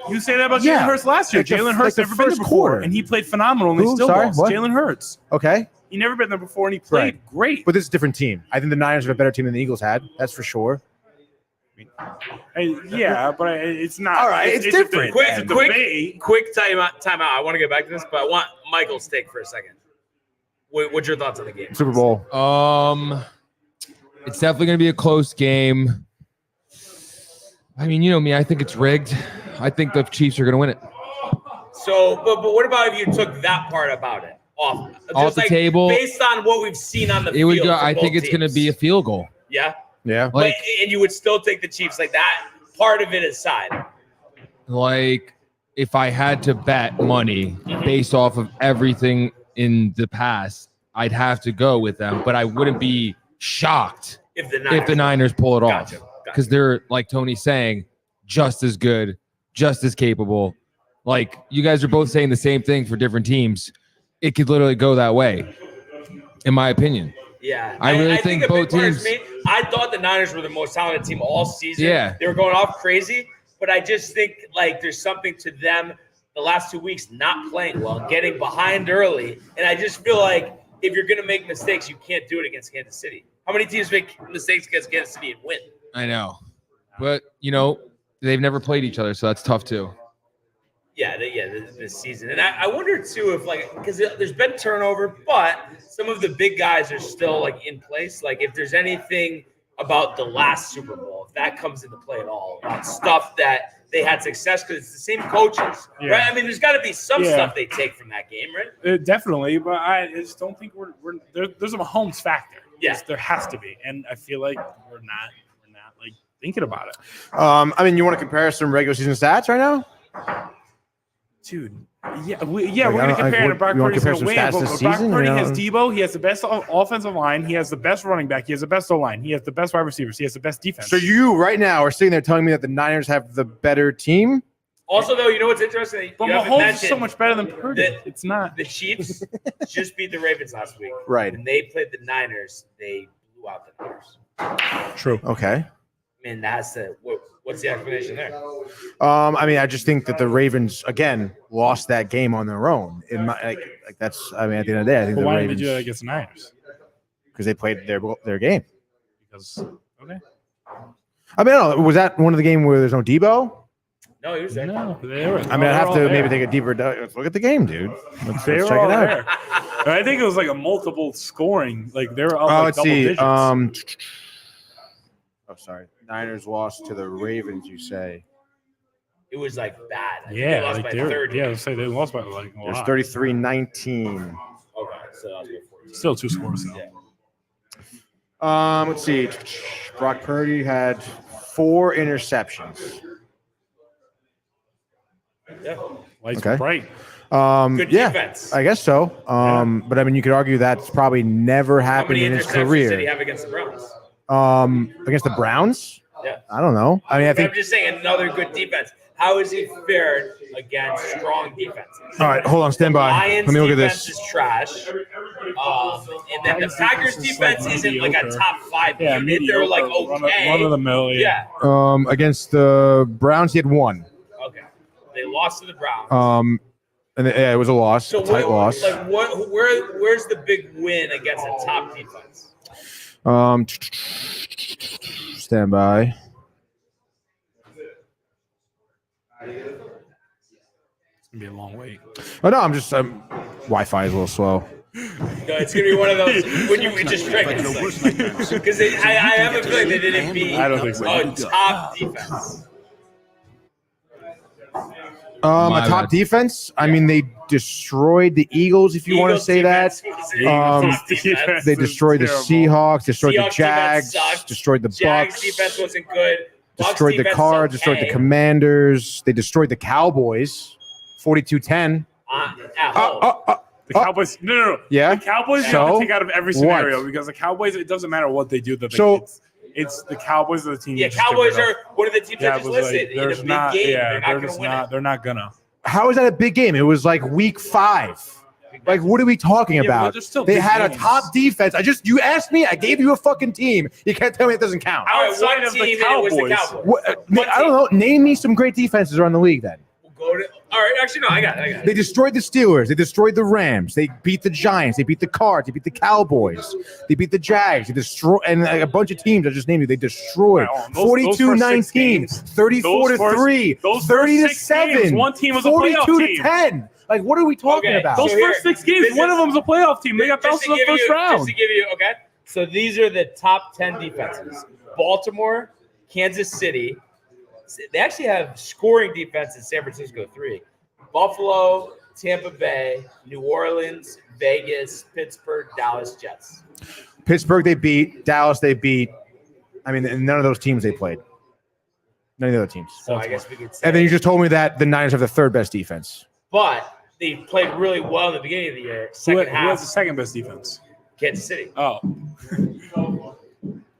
You say that about Jalen Hurts last year. Like Jalen Hurts never been there before, and he played phenomenal, and they still lost. Jalen Hurts. Okay. He never been there before, and he played great. But this is a different team. I think the Niners have a better team than the Eagles had. That's for sure. Yeah, but it's not. All right, it's different. Quick timeout. I want to get back to this, but I want Michael's take for a second. What's your thoughts on the game? Super Bowl. It's definitely going to be a close game. I mean, you know me. I think it's rigged. I think the Chiefs are going to win it. So, but what about if you took that part about it off the table? Based on what we've seen on the It field. would go, I think it's going to be a field goal. Yeah. Yeah. Like, and you would still take the Chiefs, like that part of it aside. Like, if I had to bet money based off of everything in the past, I'd have to go with them. But I wouldn't be shocked If the Niners pull it off. Gotcha. Because they're, like Tony's saying, just as good, just as capable. Like, you guys are both saying the same thing for different teams. It could literally go that way, in my opinion. Yeah. I really think both teams. I thought the Niners were the most talented team all season. Yeah. They were going off crazy, but I just think, like, there's something to them the last 2 weeks not playing well, getting behind early. And I just feel like if you're going to make mistakes, you can't do it against Kansas City. How many teams make mistakes against Kansas City and win? I know. But, you know, they've never played each other, so that's tough too. Yeah, this season. And I wonder, too, if, like, because there's been turnover, but some of the big guys are still, like, in place. Like, if there's anything about the last Super Bowl, if that comes into play at all, about stuff that they had success, because it's the same coaches, right? I mean, there's got to be some stuff they take from that game, right? Definitely, but I just don't think we're there's a Mahomes factor. Yes, there has to be, and I feel like we're not like thinking about it. I mean, you want to compare some regular season stats right now? Dude, we're gonna compare to Brock Purdy's gonna win. But Brock Purdy has Debo. He has the best offensive line. He has the best running back. He has the best O-line. He has the best wide receivers. He has the best defense. So you right now are sitting there telling me that the Niners have the better team? Also, though, you know what's interesting? But Mahomes is so much better than Purdy. It's not. The Chiefs just beat the Ravens last week. Right. When they played the Niners, they blew out the Niners. True. Okay. I mean, what's the explanation there? I mean, I just think that the Ravens again lost that game on their own. That's. I mean, at the end of the day, I think the why Ravens. Did they do that against the Niners? Because they played their game. Okay. I mean, I don't know. Was that one of the game where there's no Debo? No, he was there. No, they were. I mean, I have to maybe take a deeper dive. Let's look at the game, dude. Let's check it out. I think it was like a multiple scoring. Like they were up like double digits. Sorry. Niners lost to the Ravens, you say? It was like bad. Yeah, they lost by 30. Yeah, say they lost by like a lot. It was 33-19. Okay, so that was before. Still 2 scores. Yeah. Let's see. Brock Purdy had 4 interceptions. Yeah. Lights were bright. Good defense. I guess so. But I mean, you could argue that's probably never happened in his career. How many interceptions did he have against the Browns? Against the Browns? Yeah. I don't know. I mean, I'm just saying another good defense. How has he fared against strong defenses? All right, hold on, stand by. Lions Let me look at defense this. is trash. And then the Packers defense isn't like a top 5 unit. They're like okay. Run of the mill. Yeah. Against the Browns, he had 1. Okay. They lost to the Browns. And it was a loss, so a tight loss. Like where's the big win against a top defense? Stand by. It's gonna be a long wait. Oh no, I'm just Wi-Fi is a little slow. No, it's gonna be one of those when you just trick it. Because I have a feeling they didn't beat a top defense. A top defense. I mean, they destroyed the Eagles. If you want to say that, they destroyed the Seahawks, destroyed the Jags, destroyed the Jags Bucks. Defense wasn't good. Destroyed the Cards, destroyed the Commanders. They destroyed the Cowboys, 42-10. The Cowboys. No. Yeah. The Cowboys you have to take out of every scenario because the Cowboys. It doesn't matter what they do. It's the Cowboys are the team. Yeah, Cowboys are one of the teams that just listed in a big game. Yeah, they're not going to win it. They're not gonna. How is that a big game? It was like week 5. Like, what are we talking about? They had a top defense. You asked me. I gave you a fuking team. You can't tell me it doesn't count. Outside of the Cowboys. I don't know. Name me some great defenses around the league then. All right, actually, no, I got it. They destroyed the Steelers. They destroyed the Rams. They beat the Giants. They beat the Cards. They beat the Cowboys. They beat the Jags. They destroyed, and a bunch of teams I just named you. They destroyed 42-19, 34-3, 30-7. One team was a playoff team. 42-10. Like, what are we talking about? Those first 6 games, one of them's a playoff team. They got bounced in the first round. Just to give you, okay. So these are the top 10 defenses: Baltimore, Kansas City. They actually have scoring defense in San Francisco 3. Buffalo, Tampa Bay, New Orleans, Vegas, Pittsburgh, Dallas, Jets. Pittsburgh they beat. Dallas they beat. I mean, none of those teams they played. None of the other teams. So I guess we could say. And then you just told me that the Niners have the 3rd best defense. But they played really well in the beginning of the year. Who has the 2nd best defense? Kansas City. Oh.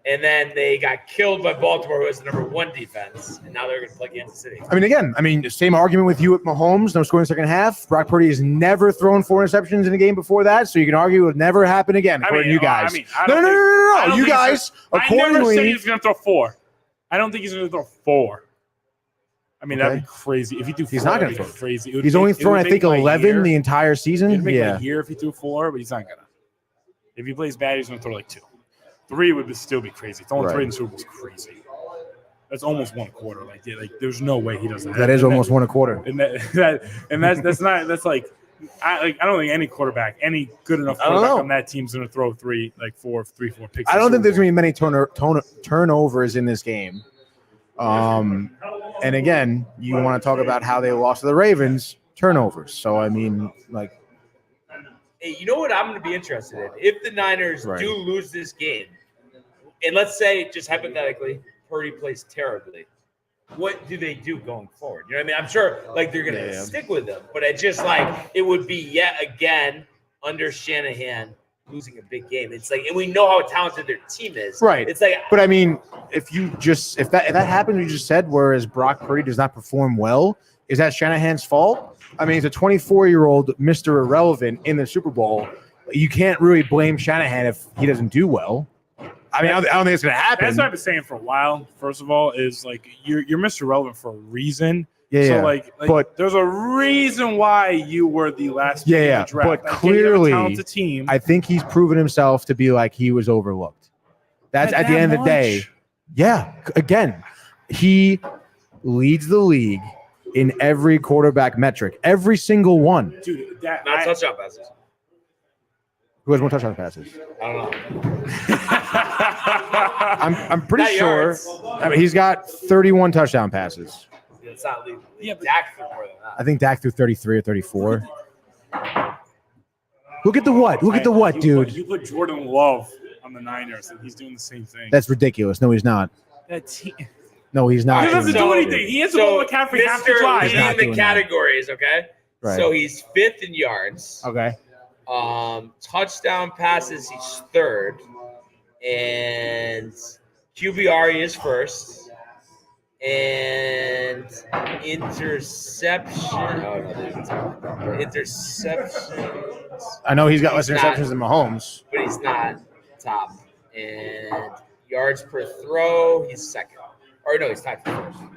And then they got killed by Baltimore, who has the number 1 defense, and now they're going to play Kansas City. I mean, again, same argument with you at Mahomes. No scoring second half. Brock Purdy has never thrown 4 interceptions in a game before that, so you can argue it would never happen again, according to you guys. No. You guys, accordingly. I never say he's going to throw 4. I don't think he's going to throw 4. I mean, that'd be crazy. If he do 4, he's not going to throw crazy. He's only thrown, I think, 11 the entire season. It'd make a year if he threw 4, but he's not going to. If he plays bad, he's going to throw like 2. 3 would still be crazy. Throwing 3 in the Super Bowl is crazy. That's almost 1 quarter. Like there's no way he doesn't. That is almost 1 quarter. And that's not. That's like I don't think any quarterback, any good enough quarterback on that team's going to throw 3 picks. I don't think there's going to be many turnovers in this game. And again, you want to talk about how they lost to the Ravens, turnovers. So I mean, like. Hey, you know what I'm going to be interested in? If the Niners do lose this game, and let's say, just hypothetically, Purdy plays terribly, what do they do going forward? You know what I mean? I'm sure like they're going to stick with them, but it just like it would be yet again under Shanahan losing a big game. It's like, and we know how talented their team is. Right. It's like, but I mean, if that happened, you just said, whereas Brock Purdy does not perform well, is that Shanahan's fault? I mean, he's a 24-year-old Mr. Irrelevant in the Super Bowl. You can't really blame Shanahan if he doesn't do well. I mean, I don't think it's going to happen. That's what I've been saying for a while. First of all, is like you're Mr. Irrelevant for a reason. Yeah. So but there's a reason why you were the last pick in the draft. But clearly, talented team. I think he's proven himself to be like he was overlooked. That's at the end of the day. Yeah. Again, he leads the league in every quarterback metric, every single one. Dude, not touchdown passes. Who has more touchdown passes? I don't know. I'm pretty sure. Yards. I mean, he's got 31 touchdown passes. It's not legal. Yeah, Dak threw more than that. I think Dak threw 33 or 34. Look at the what? Look at the what, dude? You put Jordan Love on the Niners, and he's doing the same thing. That's ridiculous. No, he's not. No, he's not. He doesn't do anything. He has a ball McCaffrey half the drive. Leading the categories, okay? Right. So he's 5th in yards. Okay. Touchdown passes, he's 3rd. And QBR, he is 1st. And interceptions. I know he's got less interceptions than Mahomes. But he's not top. And yards per throw, he's 2nd. Or no, he's tied for 1st.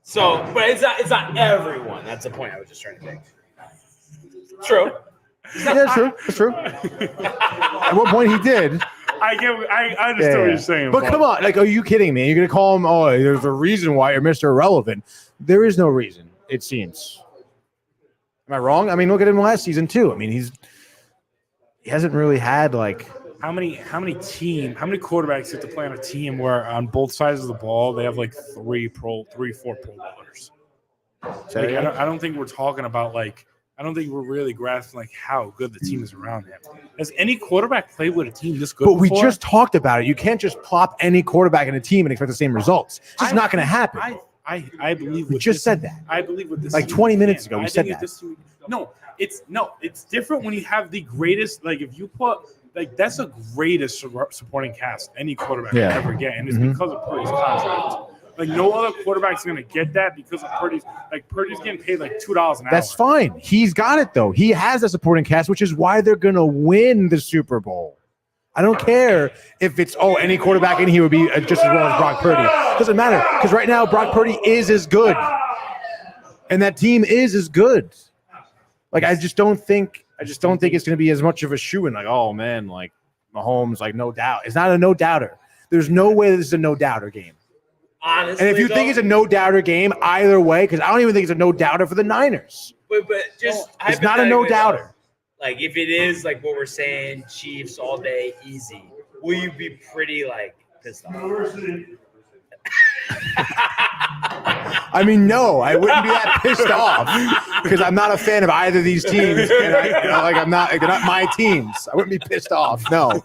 So, but it's not everyone. That's the point I was just trying to make. True. Yeah, true. That's true. At what point he did. I understand what you're saying. But come on, like, are you kidding me? You're gonna call him? Oh, there's a reason why you're Mr. Irrelevant. There is no reason. It seems. Am I wrong? I mean, look at him last season too. I mean, he hasn't really had like. How many quarterbacks get to play on a team where on both sides of the ball they have like 4 Pro Bowlers? Like, I don't think we're talking about like. I don't think we're really grasping like how good the team is around him. Has any quarterback played with a team this good But before? we just talked about it. You can't just plop any quarterback in a team and expect the same results. It's just not going to happen. I believe we just said that. I believe with this like 20 minutes ago. We said that. It's different when you have the greatest. Like if you put like that's the greatest supporting cast any quarterback can ever get, and it's because of Purdy's contract. Like no other quarterback's gonna get that because of Purdy's. Like Purdy's getting paid like $2 an hour. That's fine. He's got it though. He has a supporting cast, which is why they're gonna win the Super Bowl. I don't care if it's any quarterback in here would be just as well as Brock Purdy. Doesn't matter because right now Brock Purdy is as good, and that team is as good. Like I just don't think it's gonna be as much of a shoe-in. Like oh man, like Mahomes, like no doubt. It's not a no doubter. There's no way this is a no doubter game. Honestly, and if you think it's a no-doubter game, either way, because I don't even think it's a no-doubter for the Niners. but just it's not a no hypothetically, doubter. Like if it is like what we're saying, Chiefs all day, easy. Will you be pretty like pissed off? I mean, no, I wouldn't be that pissed off because I'm not a fan of either of these teams, and they're not my teams. I wouldn't be pissed off. No.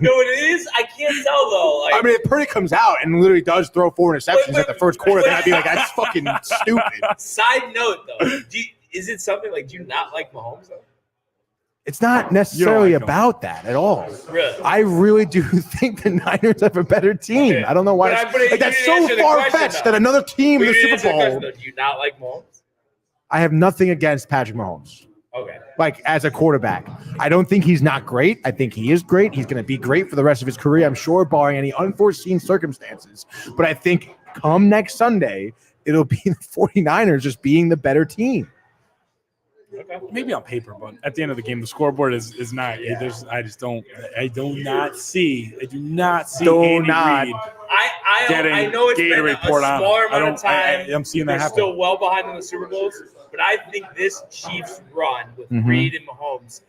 No, it is. I can't tell though. Like, I mean, if Purdy comes out and literally does throw 4 interceptions at the first quarter, then I'd be like, that's fucking stupid. Side note though, is it something like do you not like Mahomes though? It's not necessarily about that at all. Really? I really do think the Niners have a better team. Okay. I don't know why. That's so far-fetched that another team in the Super Bowl. Do you not like Mahomes? I have nothing against Patrick Mahomes. Okay. Like, as a quarterback. I don't think he's not great. I think he is great. He's going to be great for the rest of his career, I'm sure, barring any unforeseen circumstances. But I think come next Sunday, it'll be the 49ers just being the better team. Okay. Maybe on paper, but at the end of the game, the scoreboard is not. Yeah. I do not see Andy Reid I know it's been a smaller amount of time. I'm seeing that happen. Still well behind in the Super Bowls, but I think this Chiefs run with Reid and Mahomes,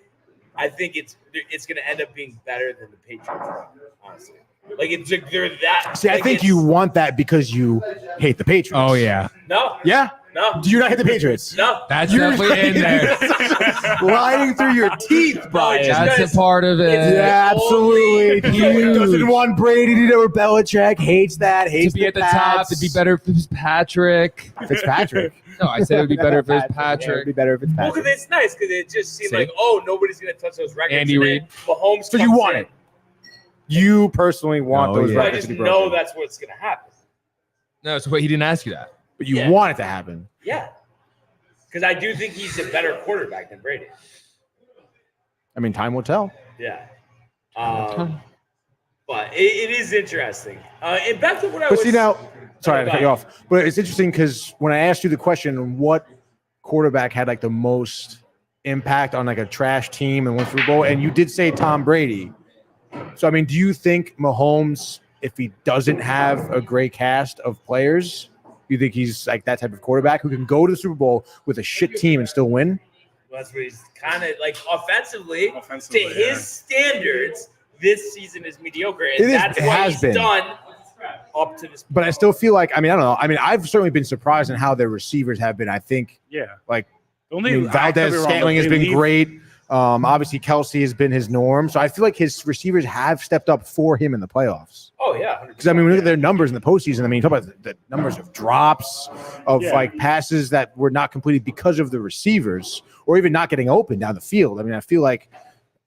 I think it's going to end up being better than the Patriots run, honestly. Like they're that. See, I think you want that because you hate the Patriots. Oh yeah. No. Yeah. No. Do you not hit the Patriots? No. That's definitely in there. Lying through your teeth, Brian. That's a part of it. Yeah, absolutely. He doesn't want Brady to know Belichick. Hates that. Hates to be at the top. It'd be better if it was Patrick. Fitzpatrick. No, I said it would be better if it was Patrick. Yeah, it'd be better if it's Patrick. Well, because it's nice because it just seemed like, oh, nobody's going to touch those records. Andy Reid. Mahomes. So you want it. You personally want those I records just to be broken. know that's what's going to happen. No, so wait, he didn't ask you that. But you want it to happen. Yeah. Because I do think he's a better quarterback than Brady. I mean, time will tell. Yeah. But it is interesting. And back to what I was... But see now, sorry to cut you off, but it's interesting because when I asked you the question, what quarterback had like the most impact on like a trash team and won Super Bowl, and you did say Tom Brady. So, I mean, do you think Mahomes, if he doesn't have a great cast of players, you think he's like that type of quarterback who can go to the Super Bowl with a shit team and still win? Well, that's what he's kind of like offensively to his standards. This season is mediocre, and that's what he's done up to this point. But I still feel like, I mean, I don't know. I mean, I've certainly been surprised in how their receivers have been. I think, like, Valdez-Scantling has been great. Obviously, Kelsey has been his norm. So I feel like his receivers have stepped up for him in the playoffs. Oh, yeah. Because, I mean, when you look at their numbers in the postseason, I mean, you talk about the numbers of drops, of like passes that were not completed because of the receivers or even not getting open down the field. I mean, I feel like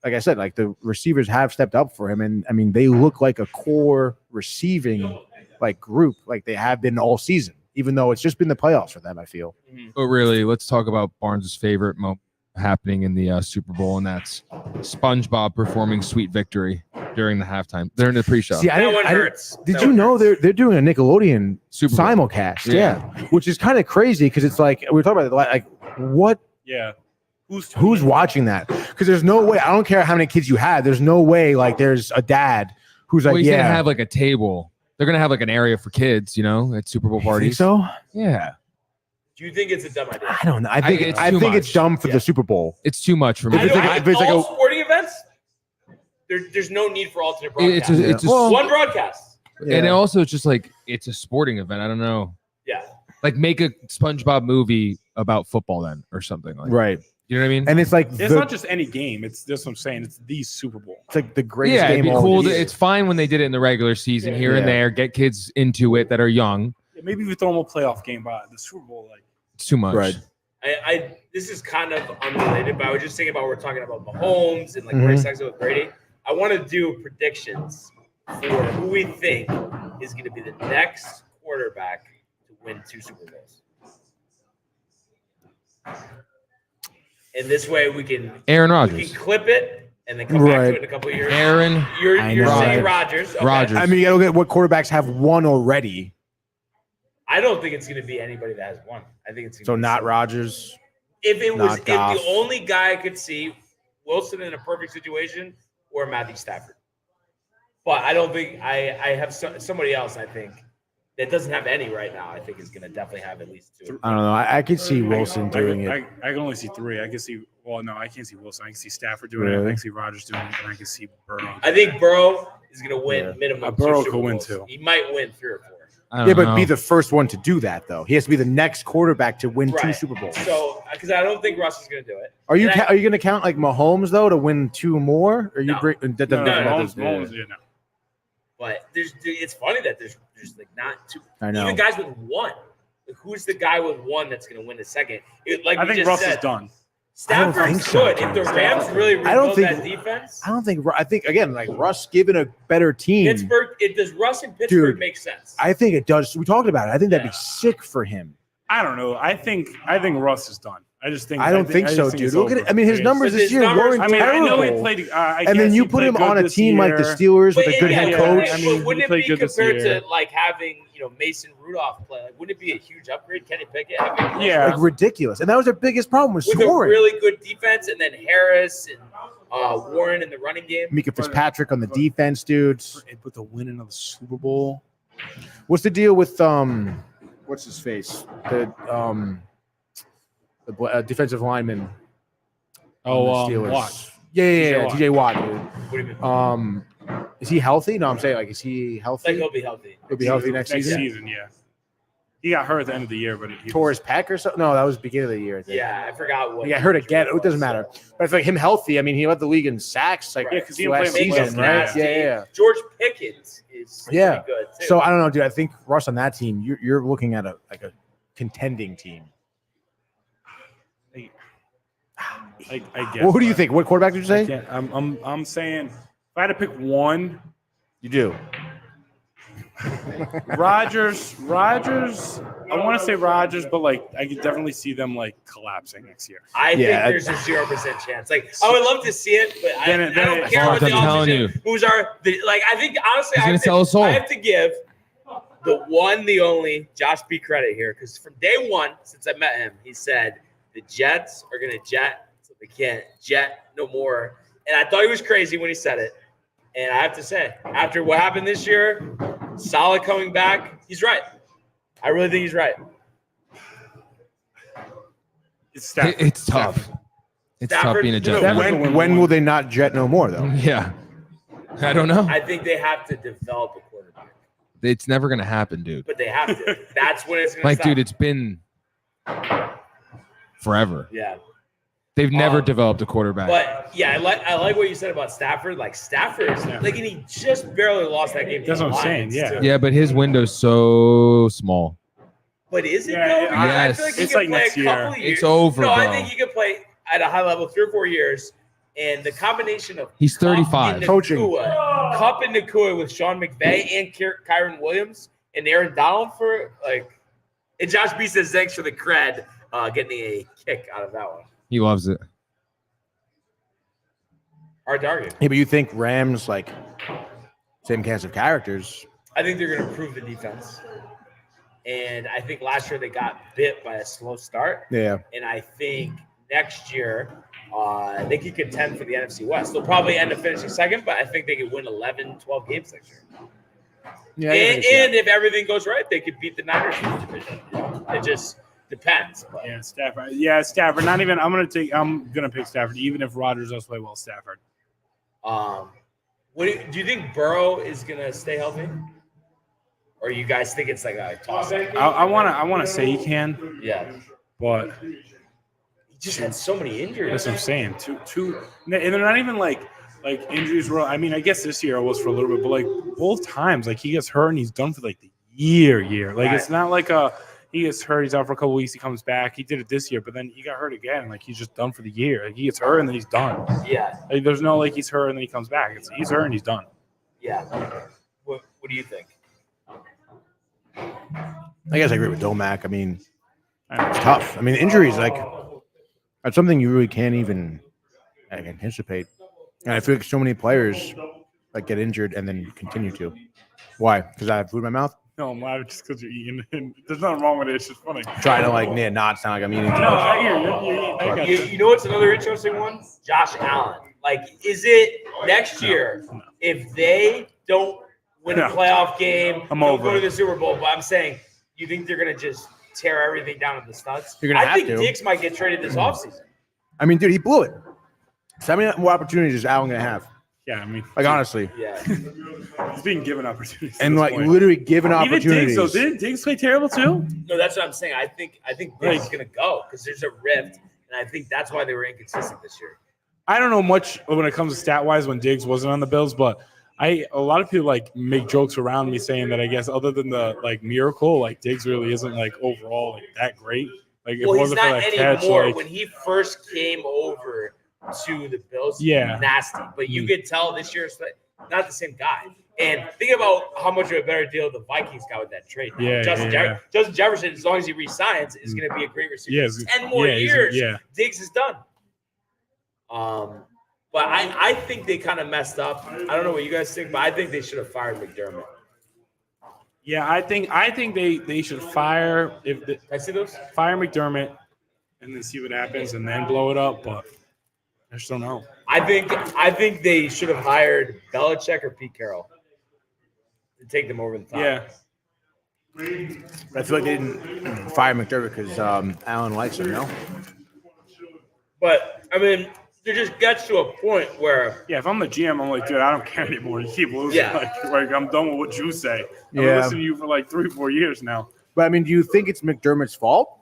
I said, like the receivers have stepped up for him. And, I mean, they look like a core receiving like group like they have been all season, even though it's just been the playoffs for them, I feel. But really, let's talk about Barnes' favorite moment happening in the Super Bowl, and that's SpongeBob performing "Sweet Victory" during the halftime, during the pre-show. See, that one hurts. Did you know they're doing a Nickelodeon Super Bowl simulcast? Yeah, which is kind of crazy because it's like we were talking about like what? Yeah, who's watching that? Because there's no way. I don't care how many kids you have. There's no way like there's a dad who's like, he's gonna have like a table. They're gonna have like an area for kids, at Super Bowl parties. You think so? Yeah. Do you think it's a dumb idea? I don't know. I think it's dumb for the Super Bowl. It's too much for me. If it's like all sporting events, there's no need for alternate broadcasts. One broadcast. Yeah. And also, it's just like it's a sporting event. I don't know. Yeah. Like make a SpongeBob movie about football then, or something like. Right. You know what I mean? And it's like it's not just any game. It's just what I'm saying. It's the Super Bowl. It's like the greatest game. It'd be cool. It's fine when they did it in the regular season here and there, get kids into it that are young. Maybe we throw them a playoff game, but the Super Bowl, like it's too much. Right. This is kind of unrelated, but I was just thinking about we're talking about Mahomes and like where he's with Brady. I want to do predictions for who we think is going to be the next quarterback to win 2 Super Bowls. And this way we can Aaron Rodgers. We can clip it and then come back to it in a couple of years. Aaron, you're saying Rodgers. Okay. Rodgers. I mean, you gotta look at what quarterbacks have won already. I don't think it's going to be anybody that has won. I think it's so not Rodgers. If the only guy I could see Wilson in a perfect situation or Matthew Stafford, but I don't think I have somebody else. I think that doesn't have any right now, I think is going to definitely have at least 2. I don't know. I could see Wilson doing it. I can only see 3. I can see. Well, no, I can't see Wilson. I can see Stafford doing it. I can see Rodgers doing it, and I can see Burrow. I think Burrow is going to win minimum. Burrow 2 could win Super Bowls. 2. He might win 3 or 4. Yeah, but be the first one to do that, though. He has to be the next quarterback to win 2 Super Bowls. So, because I don't think Russ is going to do it. Are you going to count like Mahomes though to win 2 more? Or you No. Mahomes, no. But it's funny that there's like not 2. I know. Even guys with 1. Like, who's the guy with 1 that's going to win the second? I think Russ is done. Stafford's good. If the Rams really rebuild that defense, I think again, like Russ given a better team. Does Russ in Pittsburgh make sense? I think it does. We talked about it. I think that'd be sick for him. I don't know. I think Russ is done. I don't think so, dude. Look at it. I mean, his numbers this year weren't terrible. I know he played. And then you put him on a team like the Steelers with a good head coach. I mean, wouldn't it be compared to like having Mason Rudolph play? Like, wouldn't it be a huge upgrade? Kenny Pickett, like ridiculous. And that was their biggest problem was with scoring. A really good defense, and then Harris and Warren in the running game. Mika Fitzpatrick on the defense, dudes. With the winning of the Super Bowl. What's the deal with what's his face? The defensive lineman. Steelers. Watt. Yeah, TJ Watt, dude. What do you mean? Is he healthy? No, I'm saying like, is he healthy? Like he'll be healthy. He'll be healthy next season. Yeah. He got hurt at the end of the year, but he tore his pec or something. No, that was the beginning of the year. I think. Yeah, I forgot what. He got hurt again. It doesn't matter. But I feel like him healthy. I mean, he led the league in sacks like because he last season, right? Yeah. George Pickens is pretty good too. So I don't know, dude. I think Russ on that team, you're looking at a contending team. I guess. Well, who do you think? What quarterback did you say? I'm saying if I had to pick one, you do. Rodgers. I want to say Rodgers, but like I could definitely see them like collapsing next year. I think there's a 0% chance. Like I would love to see it, but I don't care what the opposition moves are. I think honestly, I have to give the one, the only Josh B credit here because from day one since I met him, he said the Jets are gonna jet, so they can't jet no more. And I thought he was crazy when he said it. And I have to say, after what happened this year, Saleh coming back, he's right. I really think he's right. It's tough. It's tough being a Jet. When will they not jet no more, though? Yeah. I don't know. I think they have to develop a quarterback. It's never going to happen, dude. But they have to. That's when it's going to stop. Dude, it's been forever. Yeah. They've never developed a quarterback. But yeah, I like what you said about Stafford. Like Stafford, and he just barely lost that game. That's what I'm saying. Yeah. Yeah, but his window's so small. But is it though? Yes. I feel like it's like next year. It's over. No, bro. I think he could play at a high level 3 or 4 years. And the combination of he's 35 coaching Kupp and Nakua with Sean McVay and Kyron Williams and Aaron Donald and Josh B says thanks for the cred, getting a kick out of that one. He loves it. Hard to argue. Yeah, but you think Rams same cast of characters? I think they're going to improve the defense, and I think last year they got bit by a slow start. Yeah, and I think next year they could contend for the NFC West. They'll probably end up finishing second, but I think they could win 11, 12 games next year. Yeah, and if everything goes right, they could beat the Niners in the division. It just depends. But. Yeah, Stafford. I'm gonna pick Stafford, even if Rodgers does play well. Stafford. Do you think Burrow is gonna stay healthy, or you guys think it's like a toss? I wanna say he can. Yeah, but he just had so many injuries. That's what I'm saying. Two, and they're not even like injuries were. I mean, I guess this year it was for a little bit, but like both times, like he gets hurt and he's done for like the year. Like It's not like he gets hurt, he's out for a couple weeks, he comes back. He did it this year, but then he got hurt again. Like he's just done for the year. Like he gets hurt and then he's done. Yeah. Like there's no he's hurt and then he comes back. He's hurt and he's done. Yeah. What do you think? I guess I agree with Domac. I mean, it's tough. I mean, injuries that's something you really can't even anticipate. And I feel like so many players get injured and then continue to. Why? Because I have food in my mouth? No, I'm laughing just because you're eating. And there's nothing wrong with it. It's just funny. Trying to not sound like I'm eating too much. No, I hear you. You know what's another interesting one? Josh Allen. Is it next year if they don't win a playoff game, over go to the Super Bowl. But I'm saying, you think they're going to just tear everything down at the studs? You're gonna I have think to. Diggs might get traded this offseason. I mean, dude, he blew it. So how many more opportunities is Allen going to have? Yeah, I mean, Like, honestly. Yeah. he's being given opportunities. And, like, literally given Even opportunities. Diggs, so didn't Diggs play terrible too? No, that's what I'm saying. I think Diggs is going to go because there's a rift, and I think that's why they were inconsistent this year. I don't know much when it comes to stat-wise when Diggs wasn't on the Bills, but a lot of people like make jokes around me saying that I guess other than the like miracle, like Diggs really isn't like overall like that great. Like Well, it he's wasn't for not that anymore. catch. Like, When he first came over to the Bills, Yeah. nasty. But you could tell this year, not the same guy. And think about how much of a better deal the Vikings got with that trade. Now. Yeah, Justin Jefferson, as long as he re-signs, is going to be a great receiver. Yes. 10 more years, Yeah. Diggs is done. But I think they kind of messed up. I don't know what you guys think, but I think they should have fired McDermott. Yeah, I think they should fire I see those. fire McDermott and then see what happens and then blow it up. But I just don't know. I think they should have hired Belichick or Pete Carroll to take them over the top. Yeah. I feel like they didn't fire McDermott because Allen likes him, no? But I mean, it just gets to a point where Yeah, if I'm the GM, I'm like, dude, I don't care anymore. You keep losing. Yeah. Like I'm done with what you say. I've been Yeah. listening to you for like 3-4 years now. But, I mean, do you think it's McDermott's fault?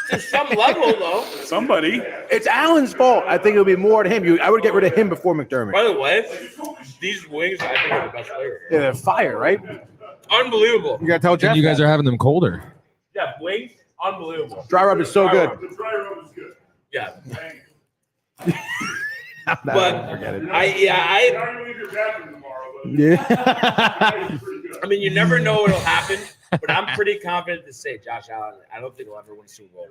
to some level, though. Somebody. It's Allen's fault. I think it would be more to him. I would get rid of him before McDermott. By the way, these wings I think are the best flavor. Yeah, they're fire, right? Unbelievable. You got to tell Jeff And you guys that. are having them colder. Yeah, wings, unbelievable. Dry rub is so good. The dry rub is good. Yeah, Nah, but forget it. I Don't leave your bathroom tomorrow, but Yeah. I mean, you never know what'll happen, but I'm pretty confident to say Josh Allen. I don't think he'll ever win a Super Bowl.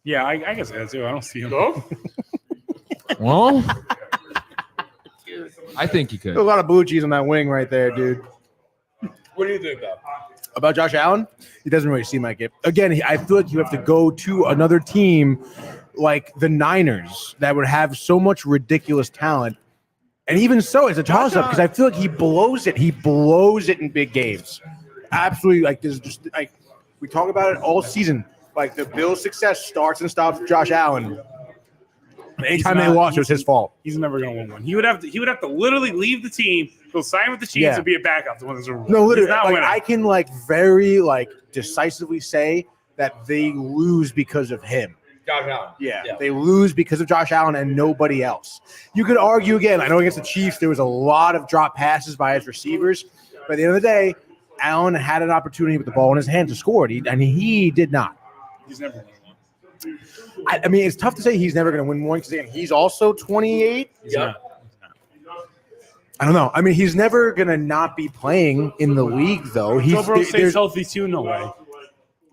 yeah, I guess that too. I don't see him. No, Well, I think he There's could. a lot of blue cheese on that wing right there, dude. what do you think, though? About Josh Allen, he doesn't really seem like it. Again, I feel like you have to go to another team like the Niners that would have so much ridiculous talent. And even so, it's a toss-up because I feel like he blows it. He blows it in big games. Absolutely. Like, there's just like we talk about it all season. Like, the Bills' success starts and stops with Josh Allen. And anytime they lost, it was his fault. He's never gonna win one. He would have to literally leave the team, go sign with the Chiefs, Yeah. and be a backup to win the Super Bowl. No, literally, He's not like, winning. I can like very like decisively say that they lose because of him. Josh Allen. Yeah, they lose because of Josh Allen and nobody else. You could argue again. I know against the Chiefs there was a lot of drop passes by his receivers, but at the end of the day, Allen had an opportunity with the ball in his hand to score it, and he did not. He's never winning one. I mean, it's tough to say he's never going to win one because again, he's also 28. He's Yep. not. I don't know. I mean, he's never going to not be playing in the league, though. Joe Burrow There's stays healthy too. No way.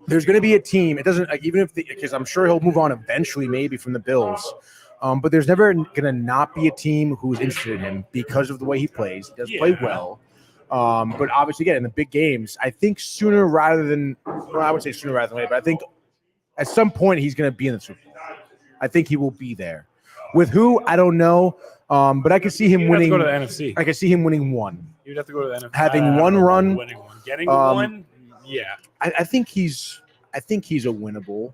going to be a team. It doesn't like, even if because I'm sure he'll move on eventually, maybe from the Bills. But there's never going to not be a team who's interested in him because of the way he plays. He does play well. But obviously, again, in the big games, I think sooner rather than well, I would say sooner rather than later, but I think at some point he's going to be in the Super Bowl. I think he will be there. With who, I don't know. But I can see him You'd winning. have to go to the NFC. I can see him winning one. You'd have to go to the NFC. Having one run, winning one, getting one. Yeah. I think he's a winnable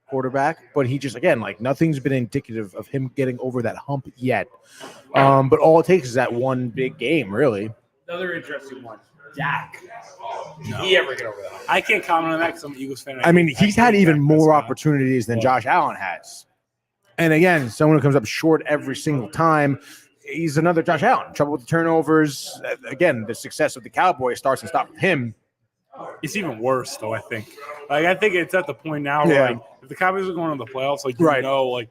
quarterback, but he just again like nothing's been indicative of him getting over that hump yet. But all it takes is that one big game, really. Another interesting one. Dak. Did he ever get over that? I can't comment on that because I'm an Eagles fan. I mean, he's had even more opportunities than Josh Allen has. And again, someone who comes up short every single time. He's another Josh Allen. Trouble with the turnovers. Again, the success of the Cowboys starts and stops with him. It's even worse, though, I think. Like, I think it's at the point now where, like, if the Cowboys are going to the playoffs, like, you know, like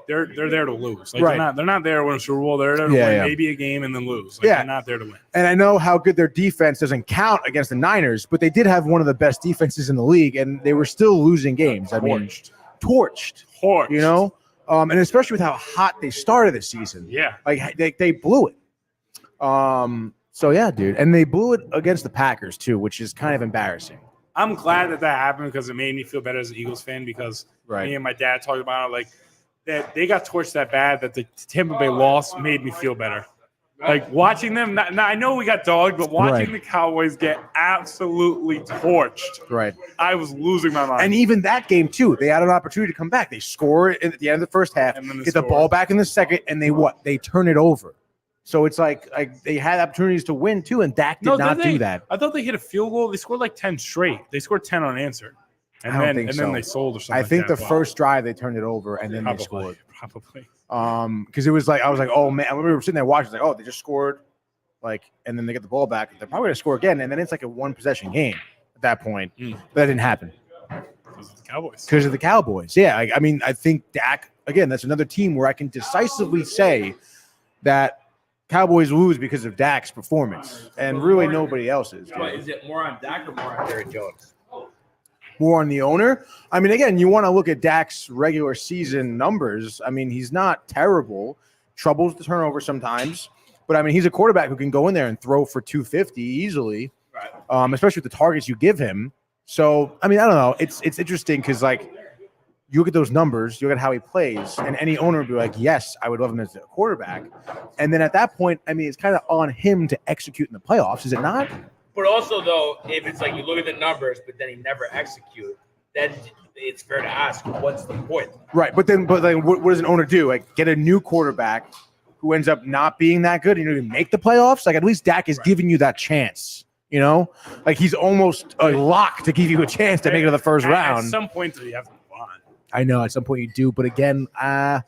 they're there to lose. Like, they're not there to win a Super Bowl. They're there to win maybe a game and then lose. Like, they're not there to win. And I know how good their defense doesn't count against the Niners, but they did have one of the best defenses in the league, and they were still losing games. I mean, torched. You know? And especially with how hot they started this season. Yeah. Like, they blew it. So, yeah, dude. And they blew it against the Packers, too, which is kind of embarrassing. I'm glad that happened because it made me feel better as an Eagles fan because me and my dad talked about it, like, that they got torched that bad that the Tampa Bay loss made me feel better. Like watching them. Now I know we got dogged, but watching the Cowboys get absolutely torched. Right. I was losing my mind. And even that game too, they had an opportunity to come back. They score at the end of the first half, And then they get the score. ball back in the second, and they turn it over. So it's like they had opportunities to win too, and Dak did not do that. I thought they hit a field goal. They scored like 10 straight. They scored 10 unanswered. And I don't then think then so. they sold or something. I think like the that. first drive they turned it over, and then they scored. Probably. Because it was like I was like, oh man, I remember sitting there watching, like, oh, they just scored, like, and then they get the ball back. They're probably gonna score again, and then it's like a one possession game at that point. But that didn't happen Because of the Cowboys. because of the Cowboys. Yeah, I mean, I think Dak again. That's another team where I can decisively say that Cowboys lose because of Dak's performance, and really nobody else's. But is it more on Dak or more on Jerry Jones? More on the owner. I mean, again, you want to look at Dak's regular season numbers. I mean, he's not terrible. Troubles the turnover sometimes, but I mean, he's a quarterback who can go in there and throw for 250 easily, especially with the targets you give him. So, I mean, I don't know. It's interesting because, like, you look at those numbers, you look at how he plays, and any owner would be like, yes, I would love him as a quarterback. And then at that point, I mean, it's kind of on him to execute in the playoffs, is it not? But also, though, if it's like you look at the numbers, but then he never execute, then it's fair to ask, what's the point? Right, but what does an owner do? Like, get a new quarterback who ends up not being that good, and you don't even make the playoffs? Like, at least Dak is giving you that chance, you know? Like, he's almost a lock to give you a chance to make it to the first round. At some point, you have to move on. I know, at some point you do, but again, I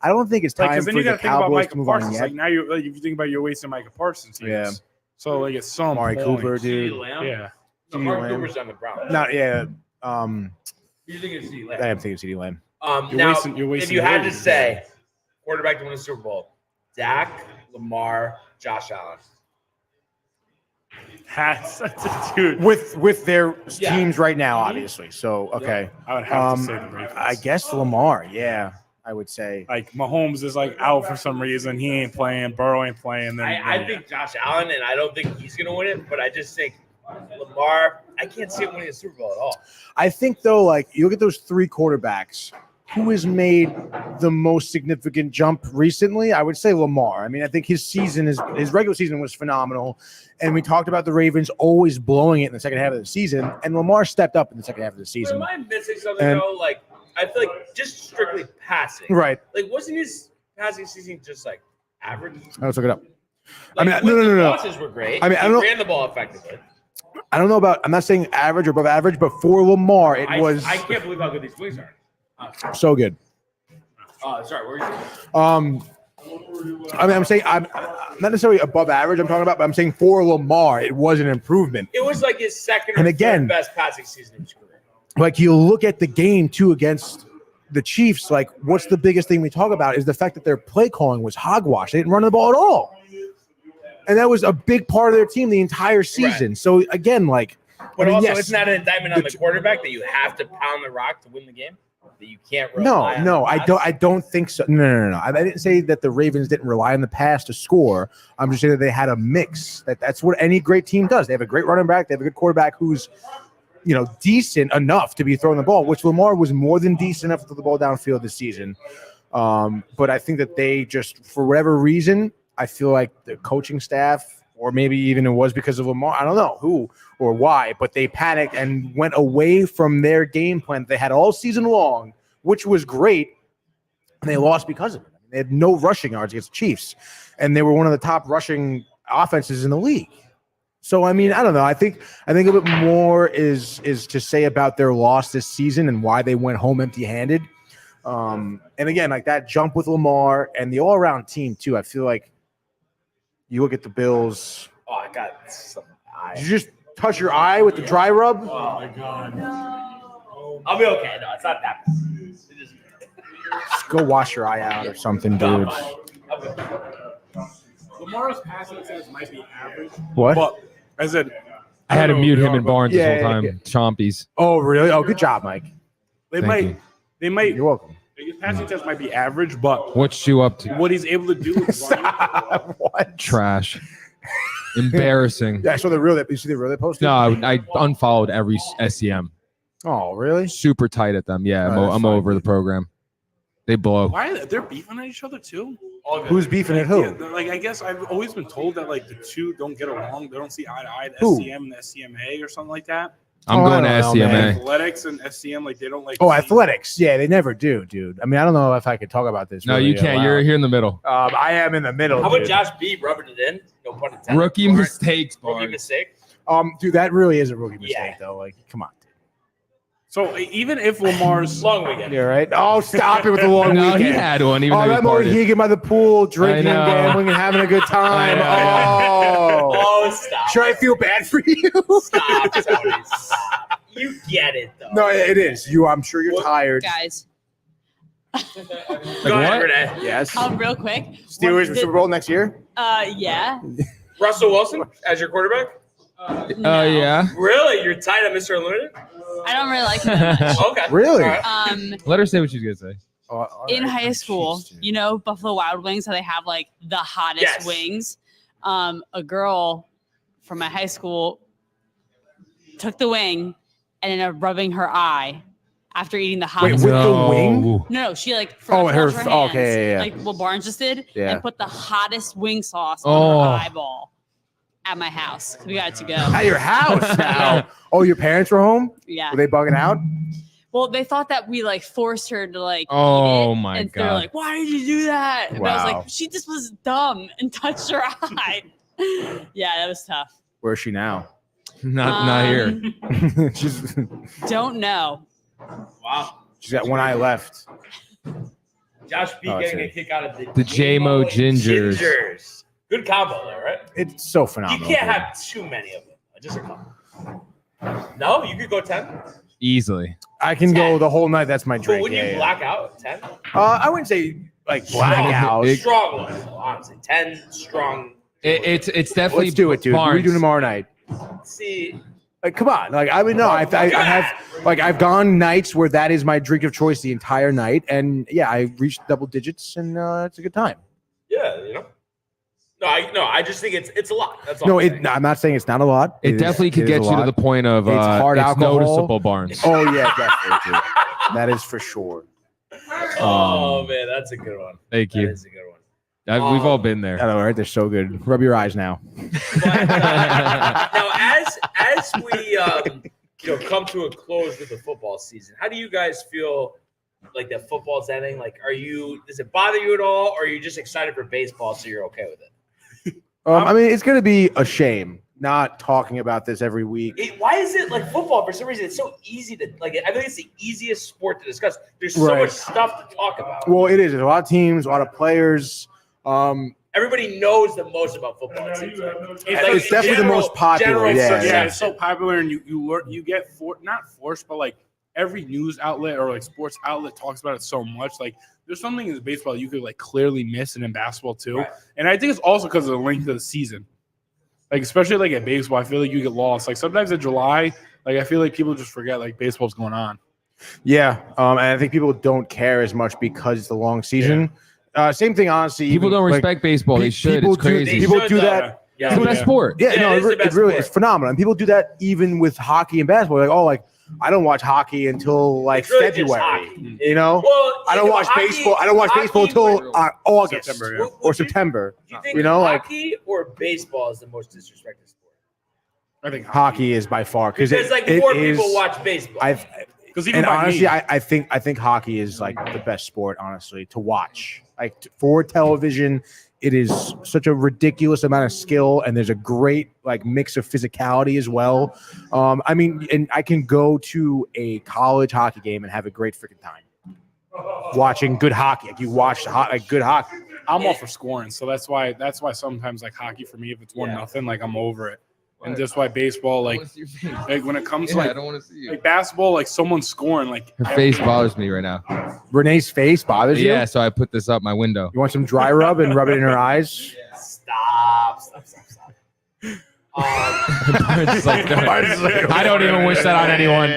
don't think it's time for the Cowboys to move on yet. Like, now if you think about you're wasting Micah Parsons. Yeah. So, like, it's some Amari point. Cooper, dude. Yeah. No, Mark Cooper's on the Browns. Not, yeah. You're thinking of CeeDee Lamb. I am thinking CeeDee Lamb. Now, you're wasting if you had to years. say quarterback to win a Super Bowl, Dak, Lamar, Josh Allen. Dude. With their teams right now, obviously. So, okay. I would have to say the Ravens. I guess Lamar, yeah, I would say. Like, Mahomes is, like, out for some reason. He ain't playing. Burrow ain't playing. Then, I think Josh Allen, and I don't think he's going to win it, but I just think Lamar, I can't see him winning a Super Bowl at all. I think, though, like, you look at those three quarterbacks, who has made the most significant jump recently? I would say Lamar. I mean, I think his regular season was phenomenal. And we talked about the Ravens always blowing it in the second half of the season. And Lamar stepped up in the second half of the season. Am I missing something, though? Like, I feel like just strictly passing. Right. Like, wasn't his passing season just, like, average? Let's look it up. Like, I mean, no. The losses were great. I mean, he ran the ball effectively. I don't know about – I'm not saying average or above average, but for Lamar, it was I can't believe how good these wings are. so good. Sorry, where are you saying? I mean, I'm saying I'm not necessarily above average I'm talking about, but I'm saying for Lamar, it was an improvement. It was like his second And or again, third best passing season in his career. Like, you look at the game, too, against the Chiefs, like, what's the biggest thing we talk about is the fact that their play calling was hogwash. They didn't run the ball at all. And that was a big part of their team the entire season. Right. So, again, like – But also, it's not an indictment on the quarterback that you have to pound the rock to win the game? That you can't rely on No, I don't think so. No. I didn't say that the Ravens didn't rely on the pass to score. I'm just saying that they had a mix. That's what any great team does. They have a great running back. They have a good quarterback who's, decent enough to be throwing the ball, which Lamar was more than decent enough to throw the ball downfield this season. But I think that they just, for whatever reason, I feel like the coaching staff, or maybe even it was because of Lamar, I don't know who or why, but they panicked and went away from their game plan that they had all season long, which was great, and they lost because of it. They had no rushing yards against the Chiefs, and they were one of the top rushing offenses in the league. So, I mean, I don't know. I think a bit more is to say about their loss this season and why they went home empty-handed. And again, like that jump with Lamar and the all-around team too. I feel like you look at the Bills. Oh, I got some eye. Did you just touch your eye with the dry rub? Oh, my God. No. I'll be okay. No, it's not that bad. Just go wash your eye out or something, dude. Lamar's passing attempts might be average. What? But I said I had to mute him and Barnes Yeah, this whole time. yeah. Chompies. Oh, really? Oh, good job, Mike. they Thank might You're welcome. his passing attempts might be average, but What's you up to? what he's able to do is What? Trash. Embarrassing. Yeah, I saw the reel that you see the reel they posted. No, I unfollowed every SEM. Oh, really? Super tight at them. Yeah, Oh, that's I'm fine. over the program. They blow. why they're beefing at each other too. All good. Who's beefing at who? Yeah, like I guess I've always been told that like the two don't get along. They don't see eye to eye. The Who? SCM and the SCMA or something like that. I'm Oh, going to I don't know, SCMA. man. Athletics and SCM, like they don't like. Oh, see- athletics. Yeah, they never do, dude. I mean, I don't know if I could talk about this. No, really you can't. aloud. You're here in the middle. I am in the middle. How about dude. Josh B rubbing it in? No pun intended. Rookie Barnes. mistakes, Rookie Barnes. mistake. Dude, that really is a rookie mistake, Yeah. though. Like, come on. So even if Lamar's Long weekend. Yeah, right. Oh, stop it with the long No, weekend. he had one. Even Oh, though that he morning partied. he get by the pool, drinking, I know. gambling, and having a good time. I Oh, Oh, stop. should I feel bad for you? Stop, Tony. Stop. You get it, though. No, it is. I'm sure you're tired. Guys, Go Like ahead, what? Renee. Yes. real quick. Steelers for Super Bowl next year. Yeah. Russell Wilson as your quarterback? Oh, No. yeah. Really? You're tied on Mr. Unlimited? I don't really like him that much. Okay. Really? All right. Let her say what she's going to say. Oh, all In right. high school, Jeez, dude. you know, Buffalo Wild Wings, how they have like the hottest Yes. wings. A girl from my high school took the wing and ended up rubbing her eye after eating the Wait, hottest with wing. the wing? No, she like Oh, forgot to her- wash her hands, okay, yeah. like what Barnes just did, Yeah. and put the hottest wing sauce Oh. on her eyeball at my house. We got to go. At your house now. Oh, your parents were home? Yeah. Were they bugging out? Well, they thought that we like forced her to like. Oh, eat it, my and they're God. like, "Why did you do that?" And I was Wow. like, "She just was dumb and touched her eye." Yeah, that was tough. Where's she now? Not here. she's Don't know. Wow. she's got one eye left. Josh B Oh, getting I a see. kick out of The J-Mo and Gingers. Good combo there, right? It's so You phenomenal. can't have too many of them. Just a couple. No, you could go 10. Easily. I can go the whole night. That's my But drink. when Yeah, you yeah. black out, 10? I wouldn't say like blackout. It- Strong ones, honestly. 10 strong. It's definitely Let's do it, dude. What are we Barnes. doing tomorrow night? See, Like, come on. Like, I mean, no, I have like I've gone nights where that is my drink of choice the entire night, and yeah, I reached double digits, and it's a good time. yeah, you know. No, I just think it's a lot. That's all. No, I'm saying. I'm not saying it's not a lot. It is- definitely could is get a you to lot. the point of It's hard alcohol. noticeable, Barnes. Oh yeah, definitely. Dude. That is for sure. Oh man, that's a good one. Thank That you. is a good one. We've all been there. I know, right? They're so good. Rub your eyes now. Now, as we come to a close with the football season, how do you guys feel like that football's ending? Like, does it bother you at all, or are you just excited for baseball so you're okay with it? I mean, it's going to be a shame not talking about this every week. Why is it like football? For some reason, it's so easy to like. I think it's the easiest sport to discuss. There's so Right. much stuff to talk about. Well, it is. There's a lot of teams, a lot of players. Everybody knows the most about football. It seems like. It's definitely the most popular, yeah. yeah, it's so popular, and you learn, you get not forced, but like every news outlet or like sports outlet talks about it so much. Like there's something in baseball you could like clearly miss, and in basketball too. Right. And I think it's also because of the length of the season. Like especially like at baseball, I feel like you get lost. Like sometimes in July, like I feel like people just forget like baseball's going on. Yeah, and I think people don't care as much because it's the long season. Same thing, honestly. People even, don't like, respect baseball. They should. people It's do- crazy. people should, do though. that. Yeah, It's the best sport. Yeah, Yeah, no, it is the it best really sport. it's phenomenal. And people do that even with hockey and basketball. Like, oh, like I don't watch hockey until like It's really just February. hockey. You know, Well, I don't watch hockey- baseball. I don't watch baseball hockey until August September, yeah. or September. Do you think You know, like hockey or baseball is the most disrespected sport? I think hockey is by far Because it like it more is- people watch baseball. because even And by honestly, me, I think hockey is like the best sport, honestly, to watch. Like for television, it is such a ridiculous amount of skill, and there's a great like mix of physicality as well. I mean, and I can go to a college hockey game and have a great freaking time watching good hockey. Like you watch like good hockey. I'm all for scoring, so that's why sometimes like hockey for me, if it's 1-0, like I'm over it. And that's why baseball, like when it comes to I like, don't want to see you. like basketball, like someone's scoring, like Her face bothers me right now. Renee's face bothers you. Yeah, so I put this up my window. You want some dry rub and rub it in her eyes? Stop. It's like, I don't even wish that on anyone.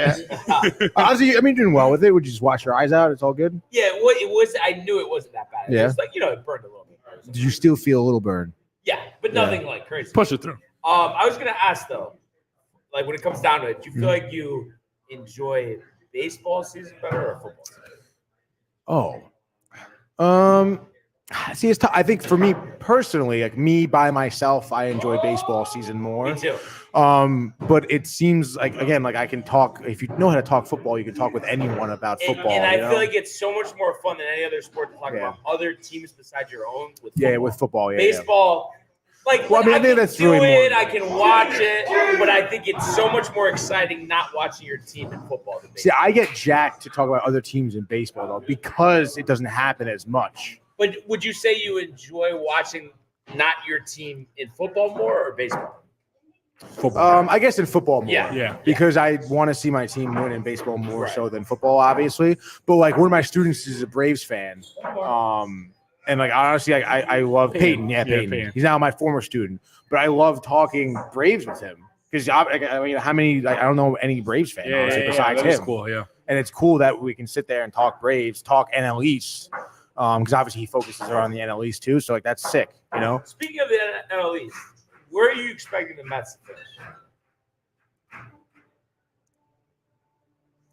Honestly, I mean, you're doing well with it. Would you just wash your eyes out? It's all good. Yeah, it was. I knew it wasn't that bad. It Yeah. was like it burned a little bit. Did you still feel a little burn? Yeah, but nothing like crazy. push it through. I was gonna ask though, like when it comes down to it, do you feel like you enjoy baseball season better or football season? Oh, See, it's I think for me personally, like me by myself, I enjoy baseball season more. Me too. But it seems like, again, like I can talk. If you know how to talk football, you can talk with anyone about football. And I feel like it's so much more fun than any other sport to talk about other teams besides your own. With football. with football. Baseball. Like, well, I mean, I think can that's do really it, more. I can watch it, but I think it's so much more exciting not watching your team in football than baseball. See, I get jacked to talk about other teams in baseball though, because it doesn't happen as much. But would you say you enjoy watching not your team in football more or baseball? Football. I guess in football more. Yeah. Because I want to see my team win in baseball more so than football, obviously. But like one of my students is a Braves fan. And like honestly, I love Peyton. Yeah, Peyton. He's now my former student. But I love talking Braves with him. Because I mean, how many? Like, I don't know any Braves fan besides him. Cool, yeah. And it's cool that we can sit there and talk Braves, talk NL East, because obviously he focuses on the NL East too. So like that's sick, you know. Speaking of the NL East, where are you expecting the Mets to finish?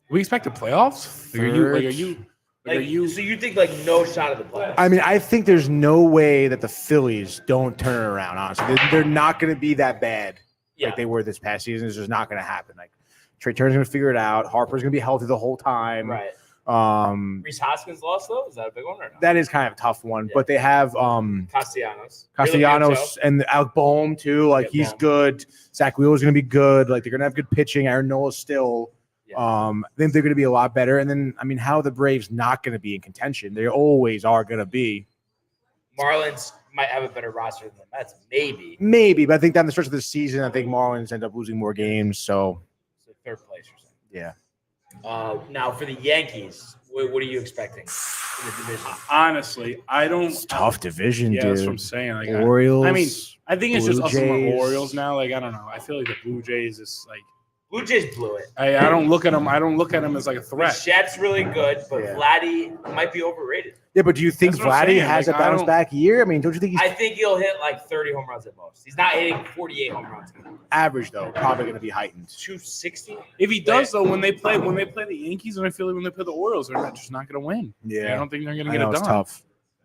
We expect the playoffs. Are you? So you think like no shot of the playoffs? I mean, I think there's no way that the Phillies don't turn it around. Honestly, they're not going to be that bad like they were this past season. It's just not going to happen. Like Trey Turner's going to figure it out. Harper's going to be healthy the whole time. Right. Reese Hoskins lost though. Is that a big one or no? That is kind of a tough one, but they have Castellanos and Alec Boehm too. Like he's good. Zach Wheeler's going to be good. Like they're going to have good pitching. Aaron Nola's still. I think they're going to be a lot better. And then, I mean, how are the Braves not going to be in contention? They always are going to be. Marlins might have a better roster than the Mets, maybe, but I think down the stretch of the season, I think Marlins end up losing more games. So third place or something. Yeah. Now for the Yankees, what are you expecting in the division? Honestly, I don't. It's a tough division, dude. That's what I'm saying. Like, Orioles. I mean, I think it's just us and the Jays. Orioles now. Like, I don't know. I feel like the Blue Jays is like. Blue Jays blew it. I don't look at them. I don't look at them as like a threat. Shad's really good, but Vladdy might be overrated. Yeah, but do you think Vladdy has a bounce back year? I mean, don't you think I think he'll hit like 30 home runs at most. He's not hitting 48 home runs. Average though, probably going to be heightened. 260. If he does though, when they play the Yankees, and I feel like when they play the Orioles, they're just not going to win. Yeah, I don't think they're going to get it done. It's tough.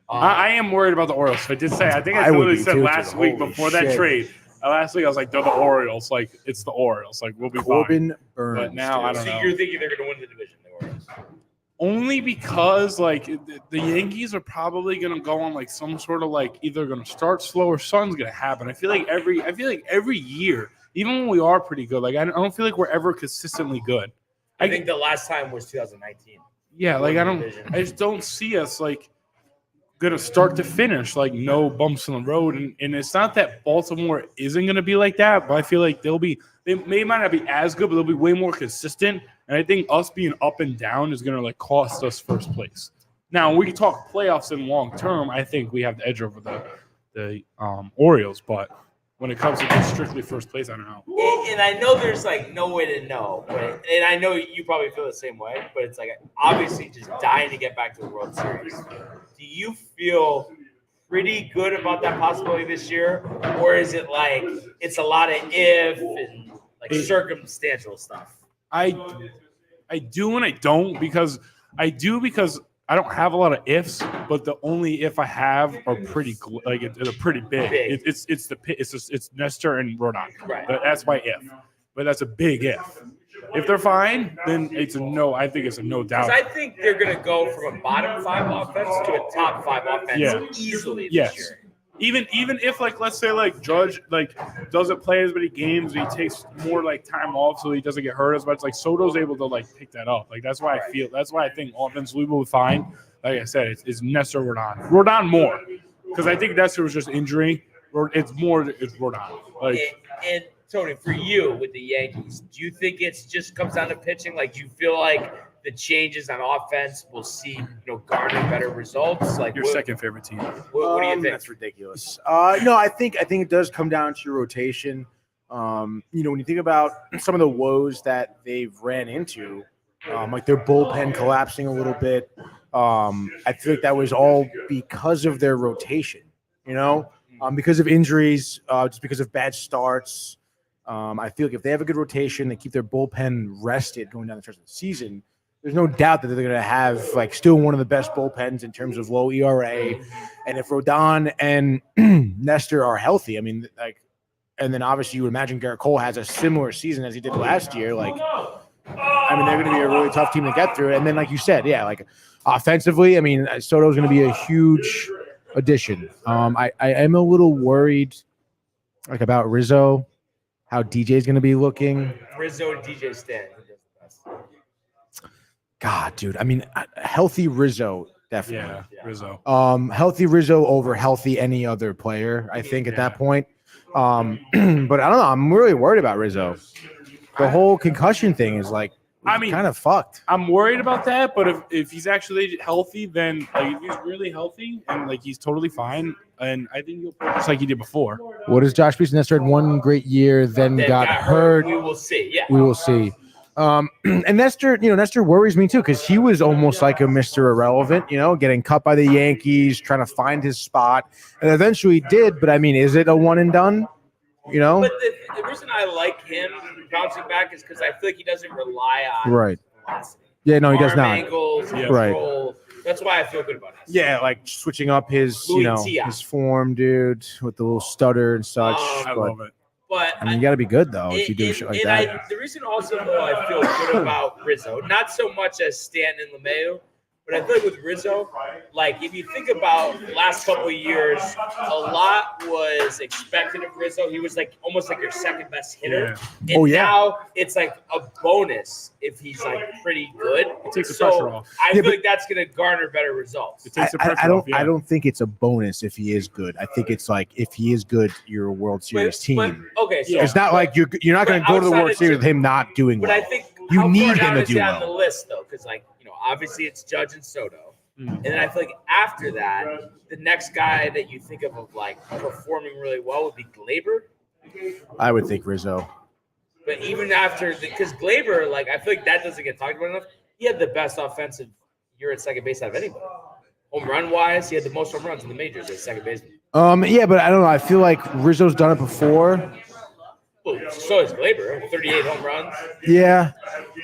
I am worried about the Orioles. I did say. I think I literally said last week before that trade. Last week I was like, they're the Orioles. Like it's the Orioles. Like we'll be fine. Burns, but now I don't know. So you're thinking they're going to win the division, the Orioles? Only because like the Yankees are probably going to go on like some sort of like either going to start slow or something's going to happen. I feel like every year, even when we are pretty good, like I don't feel like we're ever consistently good. I think the last time was 2019. Yeah, like I just don't see us like gonna start to finish like no bumps in the road, and it's not that Baltimore isn't gonna be like that, but I feel like they might not be as good, but they'll be way more consistent. And I think us being up and down is gonna like cost us first place. Now we can talk playoffs in long term. I think we have the edge over the Orioles, but when it comes to just strictly first place, I don't know. And I know there's like no way to know, and I know you probably feel the same way, but it's like obviously just dying to get back to the World Series. Do you feel pretty good about that possibility this year, or is it like it's a lot of if and like circumstantial stuff? I do and I don't because I don't have a lot of ifs, but the only if I have are pretty they're pretty big. It's Nestor and Rodon. Right. That's my if, but that's a big if. If they're fine, then it's a no. I think it's a no doubt. I think they're going to go from a bottom 5 offense to a top 5 offense easily this year. Even if like let's say like Judge like doesn't play as many games, and he takes more like time off so he doesn't get hurt as much. Like Soto's able to like pick that up. Like that's why I think offensively will be fine. Like I said, it's Nestor Rodon more because I think Nestor was just injury. It's Rodon. Like and Tony, for you with the Yankees, do you think it's just comes down to pitching? Like, do you feel like the changes on offense will see, garner better results? Like your second favorite team. What do you think? That's ridiculous. No, I think it does come down to your rotation. When you think about some of the woes that they've ran into, like their bullpen collapsing a little bit, I feel like that was all because of their rotation. Because of injuries, just because of bad starts. I feel like if they have a good rotation, they keep their bullpen rested going down the stretch of the season, there's no doubt that they're going to have like still one of the best bullpens in terms of low ERA. And if Rodon and Nestor are healthy, I mean, like, and then obviously you would imagine Garrett Cole has a similar season as he did last year. Like, I mean, they're going to be a really tough team to get through. And then, like you said, yeah, like offensively, I mean, Soto's going to be a huge addition. I am a little worried, like, about Rizzo, how DJ's going to be looking. Rizzo and DJ Stan. God, dude. I mean, healthy Rizzo, definitely. Yeah, Rizzo. Healthy Rizzo over healthy any other player, I think, at that point. But I don't know. I'm really worried about Rizzo. The whole concussion thing is like, I mean, kind of fucked. I'm worried about that, but if he's actually healthy, then like if he's really healthy and like he's totally fine, and I think he'll play just like he did before. What is Josh Beeson? Nestor had one great year, then got hurt. We will see. Yeah, we will see. And Nestor, Nestor worries me too because he was almost like a Mr. Irrelevant, getting cut by the Yankees, trying to find his spot, and eventually did. But I mean, is it a one and done? But the reason I like him bouncing back is because I feel like he doesn't rely on velocity. Yeah, no, he does not. Angles, right. That's why I feel good about it. Yeah, like switching up his, his form, dude, with the little stutter and such. I love it. But I mean, you got to be good though if you do shit like that. The reason also though I feel good about Rizzo, not so much as Stanton and LeMahieu, but I feel like with Rizzo, like if you think about the last couple of years, a lot was expected of Rizzo. He was like almost like your second best hitter. Yeah. And now it's like a bonus if he's like pretty good. It takes the pressure off. I feel like that's going to garner better results. It takes the pressure off. I don't think it's a bonus if he is good. I think it's like if he is good, you're a World Series team. Okay, so it's not like you're not going to go to the World Series with him not doing well. But I think you need him to do well. On the list though, because like obviously it's Judge and Soto, and then I feel like after that, the next guy that you think of like performing really well would be Glaber. I would think Rizzo. But even after, because Glaber, like I feel like that doesn't get talked about enough. He had the best offensive year at second base out of anybody. Home run wise, he had the most home runs in the majors as second baseman. Yeah, but I don't know. I feel like Rizzo's done it before. Well, so is Glaber, 38 home runs. Yeah,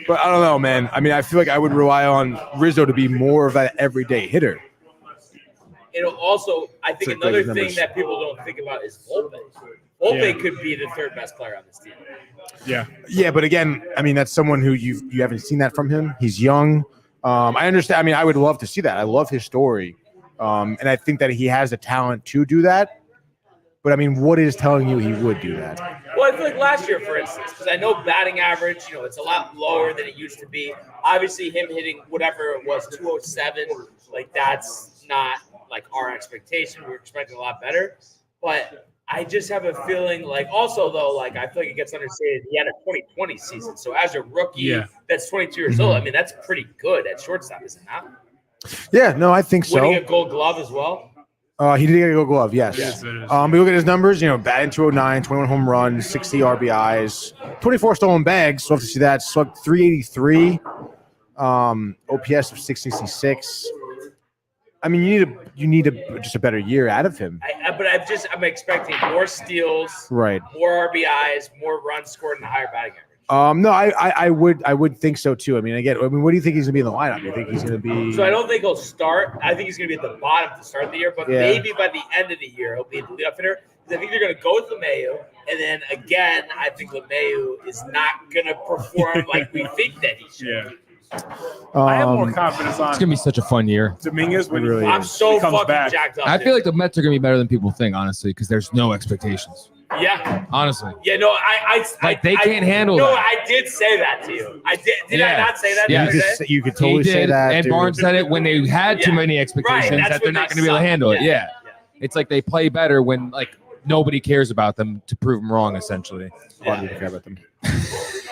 but I don't know, man. I mean, I feel like I would rely on Rizzo to be more of an everyday hitter. Also, I think another thing that people don't think about is Volpe. Volpe could be the third best player on this team. Yeah, but again, I mean, that's someone who you haven't seen that from him. He's young. I understand. I mean, I would love to see that. I love his story, and I think that he has the talent to do that. But I mean, what is telling you he would do that? Well, I feel like last year, for instance, because I know batting average, it's a lot lower than it used to be. Obviously, him hitting whatever it was, 207, like that's not like our expectation. We were expecting a lot better. But I just have a feeling like also though, like I feel like it gets understated. He had a 2020 season. So as a rookie that's 22 years old, I mean, that's pretty good at shortstop, is it not? Yeah, no, I think so. Winning a Gold Glove as well. He did get a Gold Glove, yes. But look at his numbers, batting 209, 21 home runs, 60 RBIs, 24 stolen bags. So have to see that. Slugged 383, OPS of 666. I mean, you need just a better year out of him. But I'm expecting more steals, right? More RBIs, more runs scored, and a higher batting average. No, I would think so too. I mean, what do you think he's gonna be in the lineup? Do you think he's gonna be? So I don't think he'll start. I think he's gonna be at the bottom to start the year, but maybe by the end of the year he'll be the leadoff hitter. I think they're gonna go with LeMahieu, and then again, I think LeMahieu is not gonna perform like we think that he should. Yeah. I have more confidence on. It's gonna be such a fun year. Dominguez when really I'm so comes fucking back. jacked up. I feel like the Mets are gonna be better than people think, honestly, because there's no expectations. Yeah. Honestly. Yeah. No. They can't handle. No, that. I did say that to you. I did. Did I not say that? Yeah. The other day? You could totally say that. And dude. Barnes said it when they had too many expectations that they're not going to be able to handle it. Yeah. It's like they play better when like nobody cares about them to prove them wrong. Essentially. A lot of people care about them.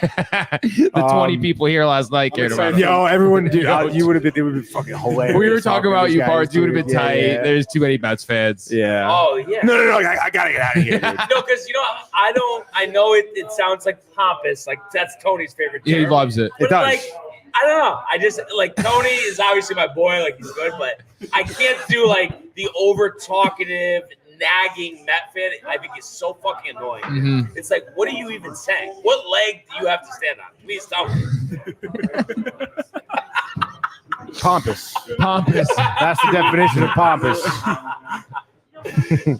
The 20 people here last night cared about them. Yo, everyone, dude, you would have been. It would have been fucking hilarious. We were talking about you, Barnes. You would have been tight. Yeah. There's too many Mets fans. Yeah. Oh yeah. No. I gotta get out of here. Dude. No, because I know it sounds like pompous, like that's Tony's favorite term. Yeah, he loves it. But It does. like, I don't know. I just like Tony is obviously my boy, like he's good, but I can't do like the over talkative, nagging Met fan. I think it's so fucking annoying. Mm-hmm. It's like, what are you even saying? What leg do you have to stand on? Please tell me. Pompous. Pompous. That's the definition of pompous.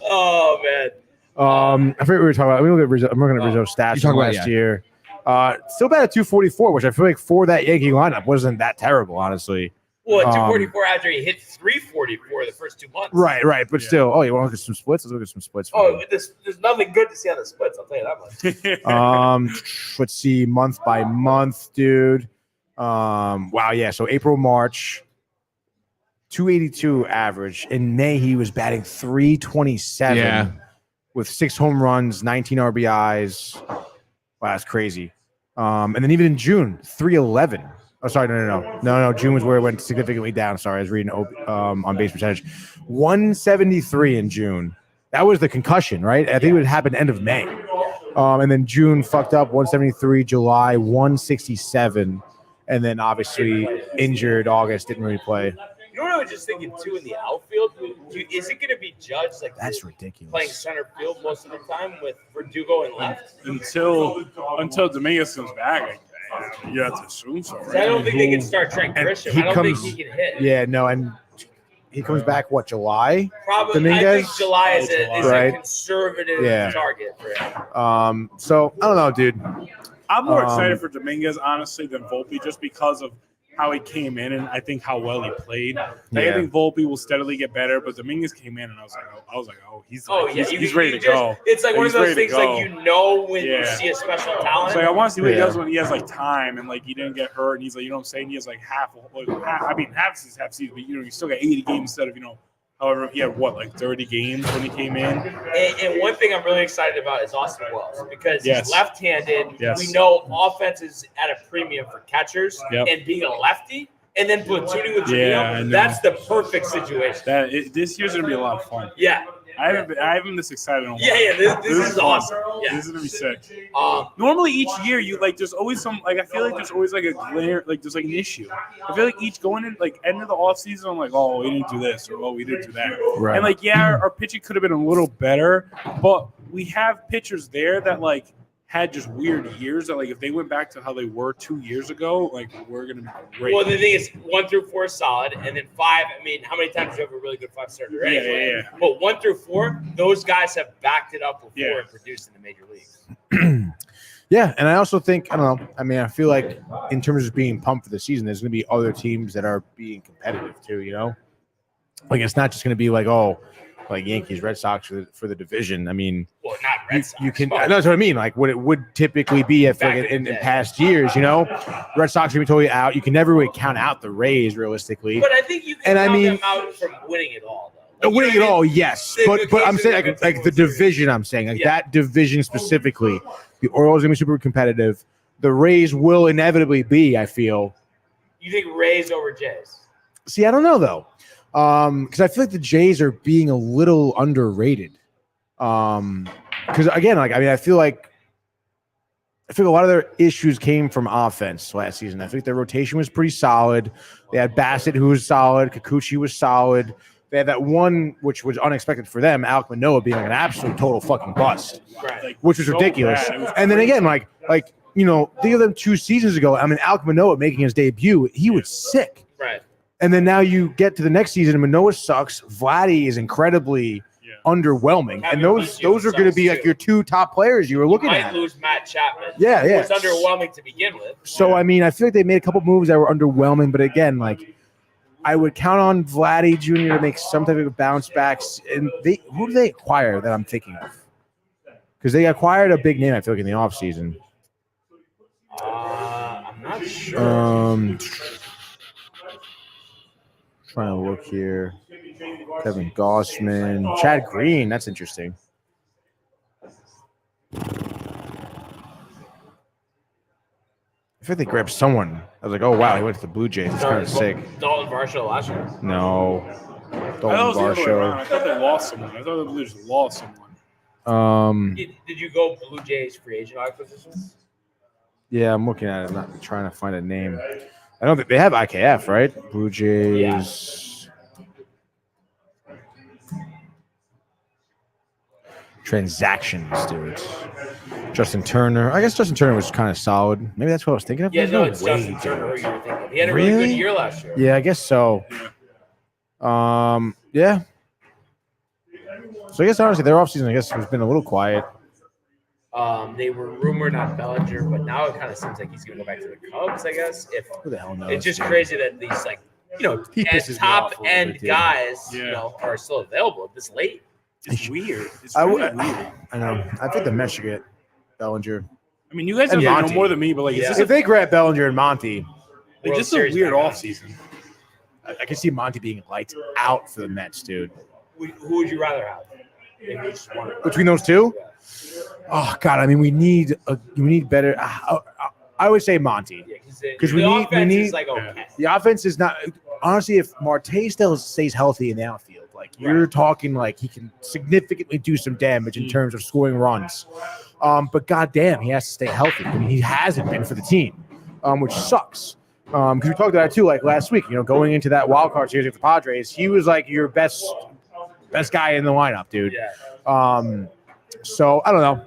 Oh man. I forget what we were talking about. We look at Rizzo. I'm looking at Rizzo stats from about, last year. Still bad at 244, which I feel like for that Yankee lineup wasn't that terrible, honestly. Well, 244 after he hit 344 the first 2 months. Right. But still, you want to look at some splits? Let's look at some splits. There's nothing good to see on the splits. I'll tell you that much. Let's see, month by month, dude. Wow, yeah. So April, March, 282 average. In May, he was batting 327 with 6 home runs, 19 RBIs. Wow, that's crazy. And then even in June, 311. Oh, sorry, no. June was where it went significantly down. Sorry, I was reading on base percentage. 173 in June. That was the concussion, right? I think it would happen end of May. And then June fucked up, 173. July, 167. And then obviously injured August, didn't really play. You know what I was just thinking too in the outfield? Is it going to be judged like that's ridiculous playing center field most of the time with Verdugo and left? Until Dominguez comes back, you have to assume so. Right? I don't think they can start Trent Grisham. I don't think he can hit. Yeah, no, and he comes back July? Probably. Dominguez? I think July is a conservative target for him. So I don't know, dude. I'm more excited for Dominguez, honestly, than Volpe, just because of how he came in and I think how well he played. I think Volpe will steadily get better, but Dominguez came in and I was like, he's ready to go. It's like one of those things like when you see a special talent. So I want to see what he does when he has like time and like he didn't get hurt and he's like, you know what I'm saying? He has like half season, but you still got 80 games instead of however, he had 30 games when he came in. And one thing I'm really excited about is Austin Wells because he's left-handed. Yes. We know offense is at a premium for catchers, and being a lefty and then platooning with Trevino, that's the perfect situation. This year's gonna be a lot of fun. Yeah. I haven't been this excited in a while. This is awesome. Yeah. This is gonna be sick. Normally each year there's always some I feel like there's always like a glare, like there's like an issue. I feel like each going in end of the off season, I'm like, oh, we didn't do this or we didn't do that. Right. And our pitching could have been a little better, but we have pitchers there that had just weird years that if they went back to how they were 2 years ago, we're gonna be great. Well, the thing is 1 through 4 is solid, and then 5. I mean, how many times do you have a really good 5-starter? Anyway? Yeah. But 1 through 4, those guys have backed it up before and produced in the major leagues. Yeah, and I also think I don't know. I mean, I feel like in terms of being pumped for the season, there's going to be other teams that are being competitive too. It's not just going to be Yankees, Red Sox for the division. I mean, well, not Red Sox. You can. That's what I mean. What it would typically be if in past years, Red Sox are totally out. You can never really count out the Rays realistically. But I think you can count them out from winning it all, though. Winning it all, yes. But I'm saying like the division. I'm saying that division specifically. The Orioles are going to be super competitive. The Rays will inevitably be. I feel. You think Rays over Jays? See, I don't know though. Because I feel like the Jays are being a little underrated. Because again, I feel like a lot of their issues came from offense last season. I think their rotation was pretty solid. They had Bassett, who was solid. Kikuchi was solid. They had that one, which was unexpected for them, Alek Manoah being an absolute total fucking bust, which was ridiculous. And then again, think of them 2 seasons ago. I mean, Alek Manoah making his debut, he was sick. Right. And then now you get to the next season, and Manoah sucks. Vladdy is incredibly underwhelming, and those are going to be your 2 top players you were looking at. Might lose Matt Chapman. Yeah. It was underwhelming to begin with. So I mean, I feel like they made a couple moves that were underwhelming, but again, I would count on Vladdy Jr. to make some type of bounce backs. And who do they acquire that I'm thinking of? Because they acquired a big name, I feel like, in the offseason. I'm not sure. Trying to look here. Kevin Gossman. Chad Green. That's interesting. I think they grabbed someone. I was like, oh, wow, he went to the Blue Jays. It's kind of sick. Dalton Varsho last year? No. Dalton Varsho. I thought they lost someone. I thought the Blue Jays lost someone. Did you go Blue Jays free agent acquisitions? Yeah, I'm looking at it. I'm not trying to find a name. I don't think they have IKF, right? Blue Jays. transactions, dude. Justin Turner. I guess Justin Turner was kind of solid. Maybe that's what I was thinking of. Yeah, There's no, no it's way, Justin Turner. dude. You were thinking. He had a really Really? good year last year. Yeah, I guess so. Yeah. So I guess honestly, their offseason, I guess, has been a little quiet. They were rumored on Bellinger, but now it kind of seems like he's going to go back to the Cubs. I guess. Who the hell knows? It's just crazy that these He pisses me top off a little end bit, dude. guys, Yeah. are still available this late. It's weird. It's I really would. weird. I know. I think the Mets should get Bellinger. I mean, you guys And know Monty. more than me, but like, Yeah. it's If they grab Bellinger and Monty, World just a Series weird back on. offseason. I can see Monty being lights out for the Mets, dude. Who would you rather have? Maybe just one. Between those two, Yeah. oh god, I mean, we need better. I would say Monty. Yeah, Because the we need- offense we is need- like okay. The offense is not honestly. If Marte still stays healthy in the outfield, like you're talking, like he can significantly do some damage in terms of scoring runs. But goddamn, he has to stay healthy. I mean, he hasn't been for the team, which sucks. Because we talked about that too, like last week. Going into that wild card series with the Padres, he was like your best guy in the lineup, dude. Yeah. So I don't know.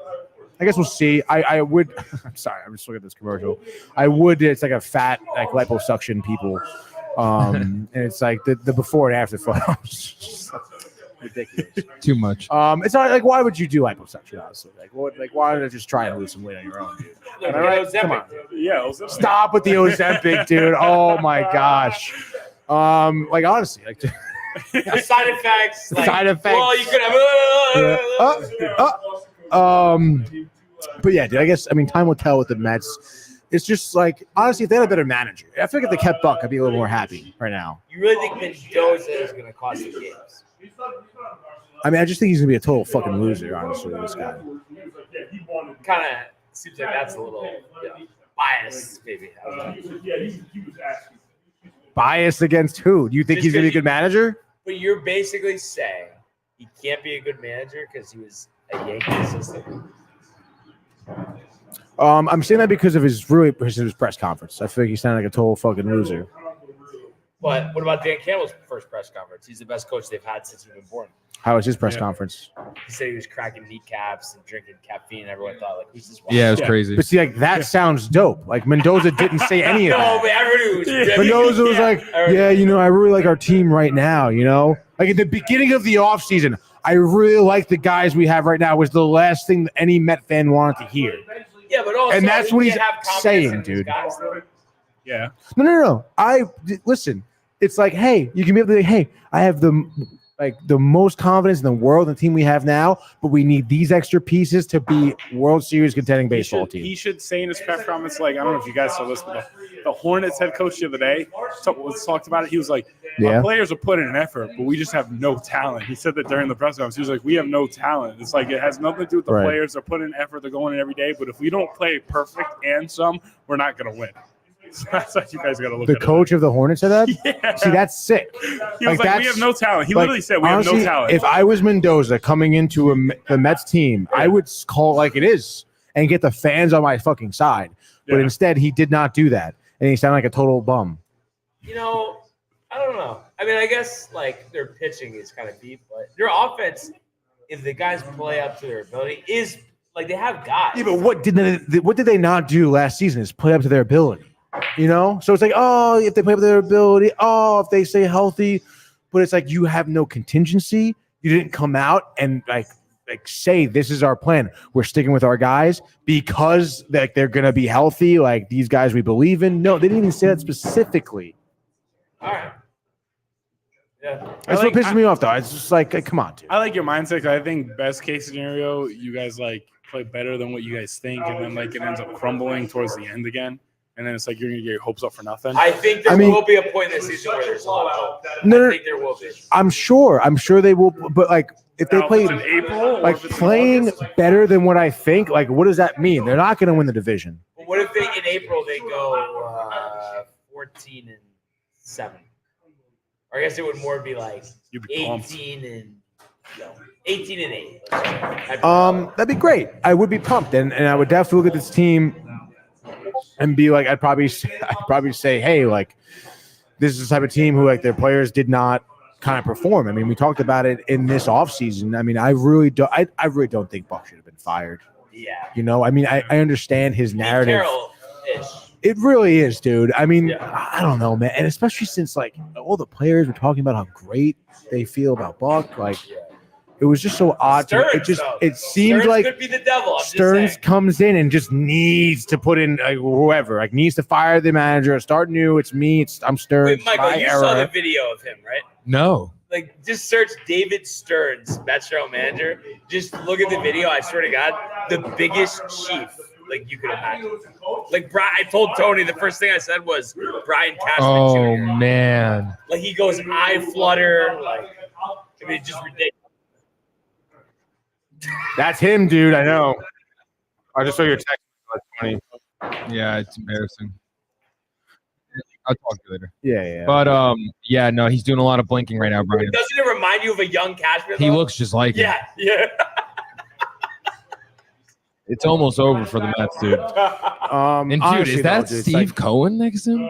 I guess we'll see. I would. I'm sorry. I'm just looking at this commercial. I would. It's like a fat like liposuction people, and it's like the before and after photos. Ridiculous. Too much. It's not like why would you do liposuction? Honestly, why don't you just try and lose some weight on your own, dude? Look, All right, Ozempic. come on. Yeah, it was Stop with the Ozempic, dude. Oh my gosh. Like honestly, like. The side effects. Like, Side effects. Well, you could have. But yeah, dude, I guess time will tell with the Mets. It's just like honestly, if they had a better manager, I feel like if they kept Buck, I'd be a little more happy right now. You really think Mendoza is going to cost the games? I mean, I just think he's gonna be a total fucking loser, honestly, this guy. Kind of seems like that's a little biased, maybe. Biased against who? Do you think Just he's gonna be a 'cause good manager? But you're basically saying he can't be a good manager because he was a Yankee assistant. I'm saying that because of his press conference. I feel like he sounded like a total fucking loser. But what about Dan Campbell's first press conference? He's the best coach they've had since we've been born. How was his press conference? He said he was cracking kneecaps and drinking caffeine. Everyone thought, like, who's this? Yeah, it was crazy. But see, like that sounds dope. Like Mendoza didn't say any of No, that. but everybody was. Mendoza was like, yeah, I really like our team right now, Like at the beginning of the offseason, I really like the guys we have right now was the last thing that any Met fan wanted to hear. Yeah, but also, And that's you what he's can't have confidence saying, in these dude. guys, though. Yeah. No. Listen, it's like, hey, you can be able to say, hey, I have the most confidence in the world in the team we have now, but we need these extra pieces to be World Series contending baseball team. He should say in his press comments, like, I don't know if you guys saw this, but the Hornets head coach the other day talked about it. He was like, our players are putting in effort, but we just have no talent. He said that during the press conference. He was like, we have no talent. It's like it has nothing to do with the players. They're putting in effort. They're going in every day. But if we don't play perfect and some, we're not going to win. So that's what you guys got to look at. The coach of the Hornets said that? Yeah. See, that's sick. He was like, we have no talent. He literally said, we honestly, have no talent. If I was Mendoza coming into the Mets team, I would call it like it is and get the fans on my fucking side. But instead, he did not do that. And he sounded like a total bum. I don't know. I mean, I guess like their pitching is kind of deep, but their offense, if the guys play up to their ability, is like they have guys. Yeah, but what did they not do last season is play up to their ability? So it's like, oh, if they play up to their ability, oh, if they stay healthy, but it's like you have no contingency. You didn't come out and like say this is our plan. We're sticking with our guys because they're gonna be healthy. Like these guys we believe in. No, they didn't even say that specifically. All right. Yeah. That's what pisses me off, though. It's just like, come on, dude. I like your mindset. I think best case scenario, you guys like play better than what you guys think, and then like it ends up crumbling towards the end again, and then it's like you're gonna get your hopes up for nothing. I think there will be a point in the season where there's a lot of hope. I think there will be. I'm sure they will, but like if they play in April, like playing better than what I think, like what does that mean? They're not gonna win the division. But what if in April they go 14-7? Or I guess it would more be like 18 and 8. That'd be great. I would be pumped, and I would definitely look at this team and be like, I'd probably say, hey, like this is the type of team who like their players did not kind of perform. I mean, we talked about it in this offseason. I mean, I really don't think Buck should have been fired. Yeah. You know, I mean, I understand his narrative. Carroll-ish. It really is, dude. I mean, Yeah. I don't know, man. And especially since like all the players were talking about how great they feel about Buck. Like, it was just so odd. It seemed Stearns like could be the devil. I'm Stearns just saying. comes in and just needs to put in whoever, like needs to fire the manager, start new. It's me. I'm Stearns. Wait, Michael, my you era. saw the video of him, right? No. Like, just search David Stearns, Mets general manager. Just look at the video. I swear to God, the biggest chief like you could imagine. Like, I told Tony the first thing I said was Brian Cashman Oh, Jr. man. Like, he goes eye flutter. Like, I mean, it's just ridiculous. That's him, dude. I know. I just saw your text. That's funny. Yeah, it's embarrassing. I'll talk to you later. Yeah. But yeah, no, he's doing a lot of blinking right now, Brian. Doesn't it remind you of a young Cashman? He though? looks just like him. Yeah. It's almost over for the Mets, dude. And dude, Honestly, is that though, dude, it's Steve Cohen next to him?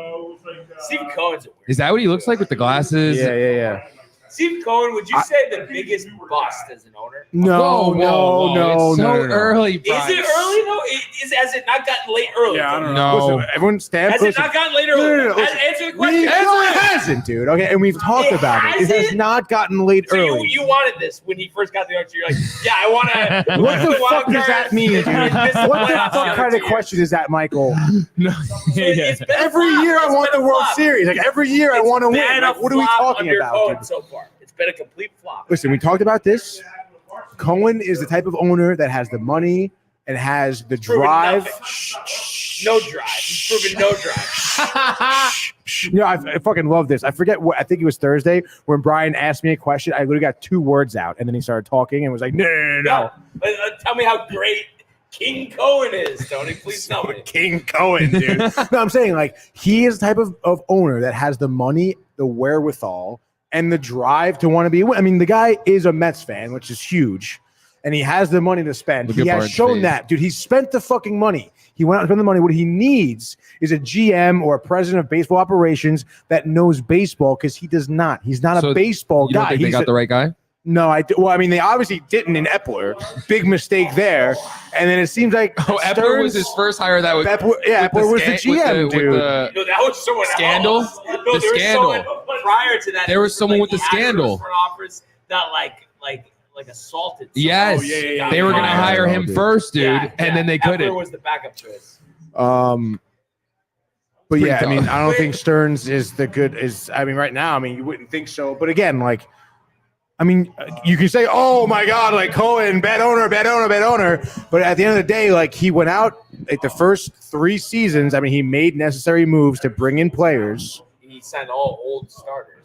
Steve Cohen's a weird. Is that what he looks like with the glasses? Yeah. Steve Cohen, would you say the biggest bust as an owner? No. It's so early, Is Brian. it early though? Has it not gotten late early? Yeah, I don't know. No. Listen, everyone stand. Has it not gotten late early? No. Answer the question. No, it hasn't, dude. Okay, and we've talked It about it. It has hasn't? not gotten late So early. you wanted this when he first got the ownership. You're like, yeah, I want to. What the fuck does that mean, dude? What the fuck kind of question is that, Michael? No. Every year I want the World Series. Like every year I want to win. Like, what are we talking about, dude? So far, it's been a complete flop. Listen, we talked about this. Cohen is the type of owner that has the money and has the Proven drive. nothing. No drive. He's proven no drive. No, I fucking love this. I forget what, I think it was Thursday when Brian asked me a question. I literally got 2 words out and then he started talking and was like, no. Tell me how great King Cohen is, Tony. Please tell me. King Cohen, dude. No, I'm saying like he is the type of owner that has the money, the wherewithal, and the drive to want to be. I mean, the guy is a Mets fan, which is huge, and he has the money to spend. He has shown that, dude. He spent the fucking money. He went out and spent the money. What he needs is a GM or a president of baseball operations that knows baseball, because he does not. He's not a baseball You don't guy. think they got the right guy? No, well, I mean, they obviously didn't in Epler. Big mistake there. And then it seems like Epler was his first hire. That was Epler was the GM, dude. No, that was someone Scandal? else. No, The there was scandal. someone prior to that. There was someone with the he had scandal. front office that like assaulted. someone. Yes. Oh, yeah. They were going to hire him dude. first, dude, Yeah, and then they couldn't. Epler was the backup choice. But yeah, I tough. mean, I don't think Stearns is the good. I mean, right now, I mean, you wouldn't think so. But again, like, I mean, you can say, "Oh my God, like Cohen, bad owner." But at the end of the day, like he went out like the first 3 seasons. I mean, he made necessary moves to bring in players. He signed all old starters.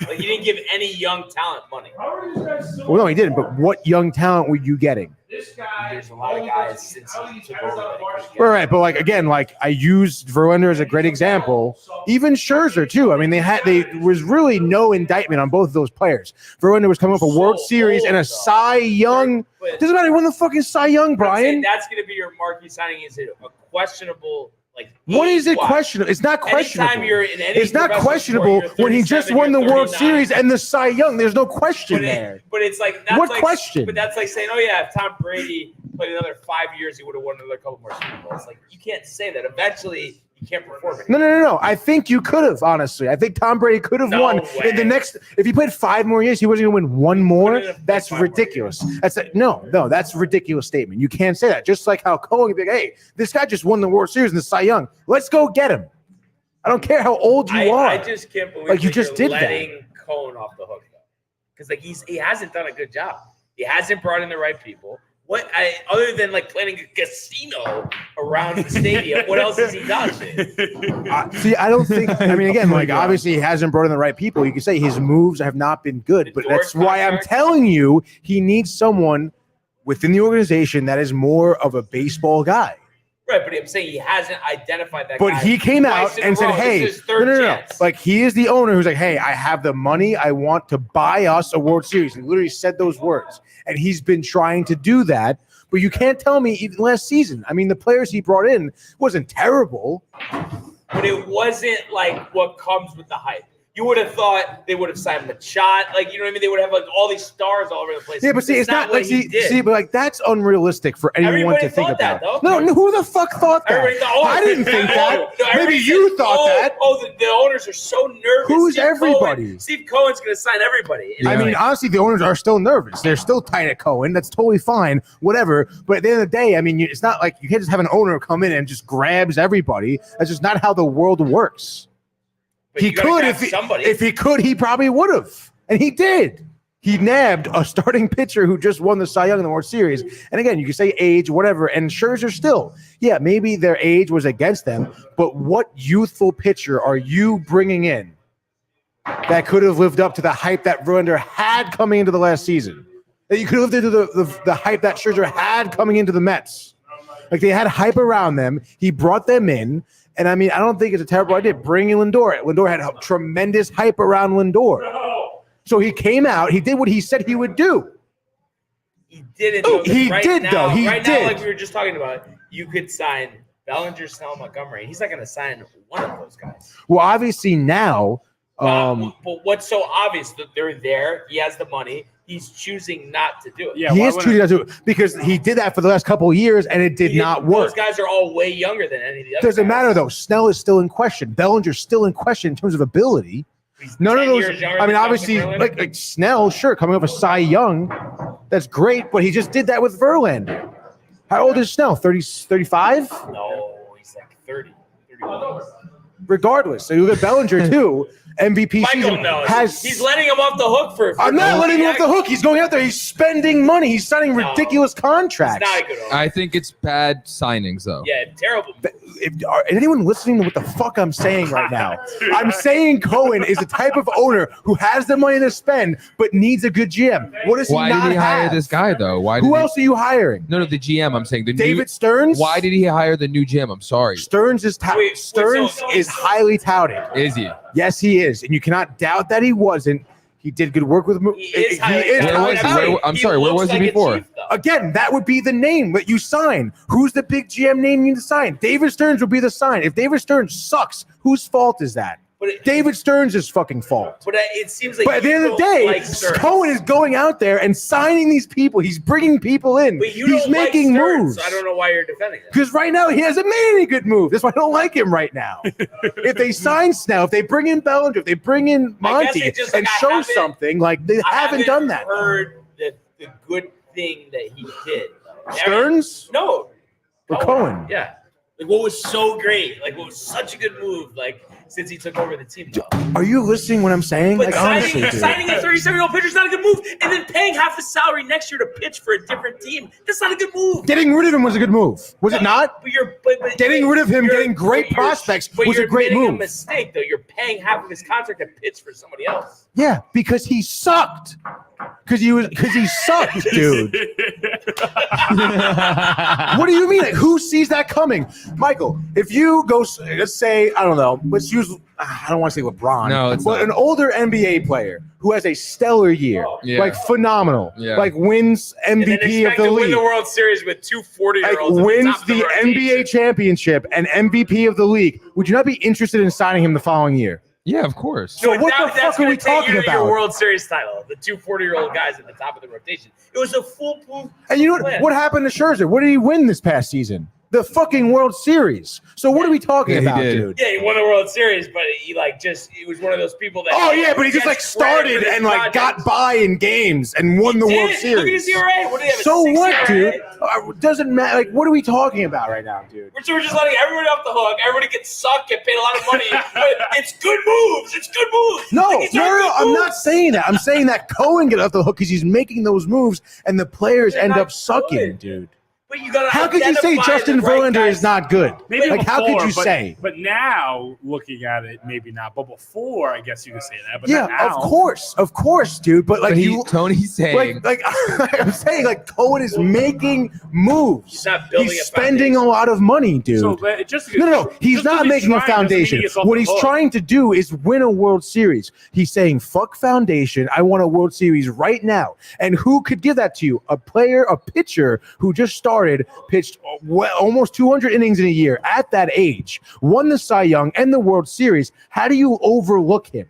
Like he didn't give any young talent money. Well, no, he didn't. But what young talent were you getting? There's a lot of guys since he took over. Right, but like again, like I used Verlander as a great example. Even Scherzer too. I mean, there was really no indictment on both of those players. Verlander was coming up a World Series and a Cy Young. Doesn't matter. He won the fucking Cy Young, Brian. That's going to be your marquee signing. Is it a questionable? Like What is it age-wise? questionable? It's not questionable. Anytime you're in any It's not professional questionable sport, you're when he just 37, won the you're World 39. Series and the Cy Young. There's no question there. But it's like that's What like, question? But that's like saying, oh yeah, if Tom Brady played another 5 years, he would have won another couple more Super Bowls. Like you can't say that. Eventually, you can't perform it. No. I think you could have, honestly. I think Tom Brady could have won in the next. If he played 5 more years, he wasn't going to win 1 more. That's ridiculous. That's a ridiculous statement. You can't say that. Just like how Cohen would be like, hey, this guy just won the World Series and the Cy Young. Let's go get him. I don't care how old you are. I just can't believe Like, you that just you're did that. letting Cohen off the hook though, because like he hasn't done a good job. He hasn't brought in the right people. Other than like planning a casino around the stadium, what else has he done? See, I don't think. I mean, again, like obviously he hasn't brought in the right people. You can say his moves have not been good, but that's why I'm telling you he needs someone within the organization that is more of a baseball guy. Right, but I'm saying he hasn't identified that. But guy he came twice out in a and said, row. "Hey, This is his third no. chance. Like he is the owner who's like, hey, I have the money. I want to buy us a World Series." He literally said those words, and he's been trying to do that. But you can't tell me even last season. I mean, the players he brought in wasn't terrible. But it wasn't like what comes with the hype. You would have thought they would have signed Machado, like, you know what I mean? They would have like all these stars all over the place. Yeah, but see, it's not like but like that's unrealistic for anyone Everybody to think thought that, about. though. No, who the fuck thought that? Everybody thought, I didn't think that. Maybe you thought that. The owners are so nervous. Who's everybody? Steve Cohen's going to sign everybody. I mean, honestly, the owners are still nervous. They're still tight at Cohen. That's totally fine. Whatever. But at the end of the day, I mean, it's not like you can't just have an owner come in and just grabs everybody. That's just not how the world works. He could if he could, he probably would have. And he did. He nabbed a starting pitcher who just won the Cy Young in the World Series. And again, you can say age, whatever. And Scherzer still, yeah, maybe their age was against them. But what youthful pitcher are you bringing in that could have lived up to the hype that Verlander had coming into the last season? That you could have lived into the hype that Scherzer had coming into the Mets. Like they had hype around them. He brought them in. And I mean, I don't think it's a terrible idea. Bring in Lindor. Lindor had tremendous hype around Lindor. So he came out. He did what he said he would do. He didn't. Right now, like we were just talking about, you could sign Bellinger, Snell, Montgomery. He's not going to sign one of those guys. Well, obviously now. But what's so obvious that they're there? He has the money. He's choosing not to do it. Yeah, he is choosing not to do it because he did that for the last couple of years and it did not work. Those guys are all way younger than any of the other Doesn't guys. matter though. Snell is still in question. Bellinger's still in question in terms of ability. None of those. I mean, obviously, like Snell, sure, coming off a Cy Young, that's great. But he just did that with Verlander. How old is Snell? 35? No, he's like 30, 31. Regardless, so you look at Bellinger too. MVP season he's letting him off the hook for I'm not letting him off the hook. He's going out there. He's spending money. He's signing ridiculous contracts. It's not a good owner. I think it's bad signings, though. Yeah, terrible. Is anyone listening to what the fuck I'm saying right now? I'm saying Cohen is the type of owner who has the money to spend but needs a good GM. What does he not have? Why did he hire this guy, though? Who else are you hiring? No, the GM. I'm saying David Stearns. Why did he hire the new GM? I'm sorry. Stearns is highly touted. Is he? Yes, he is, and you cannot doubt that he wasn't. He did good work with. I'm sorry. Where was he before? Again, that would be the name that you sign. Who's the big GM name you need to sign? David Stearns would be the sign. If David Stearns sucks, whose fault is that? David Stearns' fucking fault. But it seems like. But at the end of the day, Cohen is going out there and signing these people. He's bringing people in. But you He's don't making moves. So I don't know why you're defending him. Because right now he hasn't made any good moves. That's why I don't like him right now. If they sign Snell, if they bring in Bellinger, if they bring in Monty and show something, like they haven't done that. I heard the good thing that he did. Stearns? No. Or Cohen? Yeah. Like what was so great? Like what was such a good move? Like since he took over the team. Are you listening to what I'm saying? But like honestly, signing a 37-year-old pitcher is not a good move, and then paying half the salary next year to pitch for a different team. That's not a good move. Getting rid of him was a good move. Was it not? But getting rid of him, getting great prospects was a great move. A mistake though. You're paying half of his contract to pitch for somebody else. Yeah, because he sucked. Because he sucked, dude. What do you mean? Like, who sees that coming? Michael, if you go, let's say, I don't know, let's use, I don't want to say LeBron. No, it's but not. An older NBA player who has a stellar year, like phenomenal, like wins MVP of the league. Win the World Series with two 40-year-olds. Like wins the NBA championship and MVP of the league. Would you not be interested in signing him the following year? Yeah, of course. So what the fuck are we talking about? Your World Series title, the two 40-year-old guys at the top of the rotation. It was a foolproof. And you know what happened to Scherzer? What did he win this past season? The fucking World Series. So what are we talking about, dude? Yeah, he won the World Series, but he he was one of those people that. Oh yeah, but he just started and got by in games and won the World Series. Look at his ERA. What do you have? So what, dude? Doesn't matter. Like, what are we talking about right now, dude? We're just letting everybody off the hook. Everybody gets sucked, get paid a lot of money. But it's good moves. It's good moves. No. I'm not saying that. I'm saying that Cohen get off the hook because he's making those moves, and the players end up sucking, dude. But you gotta how could you say Justin Verlander is not good? Maybe like, before, how could you say? But now, looking at it, maybe not. But before, I guess you could say that. But yeah, now, of course, dude. But like Tony's saying, like I'm saying, like Cohen is making moves. He's not building. He's spending a lot of money, dude. So, No. He's not making a foundation. What he's trying to do is win a World Series. He's saying, "Fuck foundation. I want a World Series right now." And who could give that to you? A pitcher who just started. Pitched almost 200 innings in a year at that age, won the Cy Young and the World Series. How do you overlook him?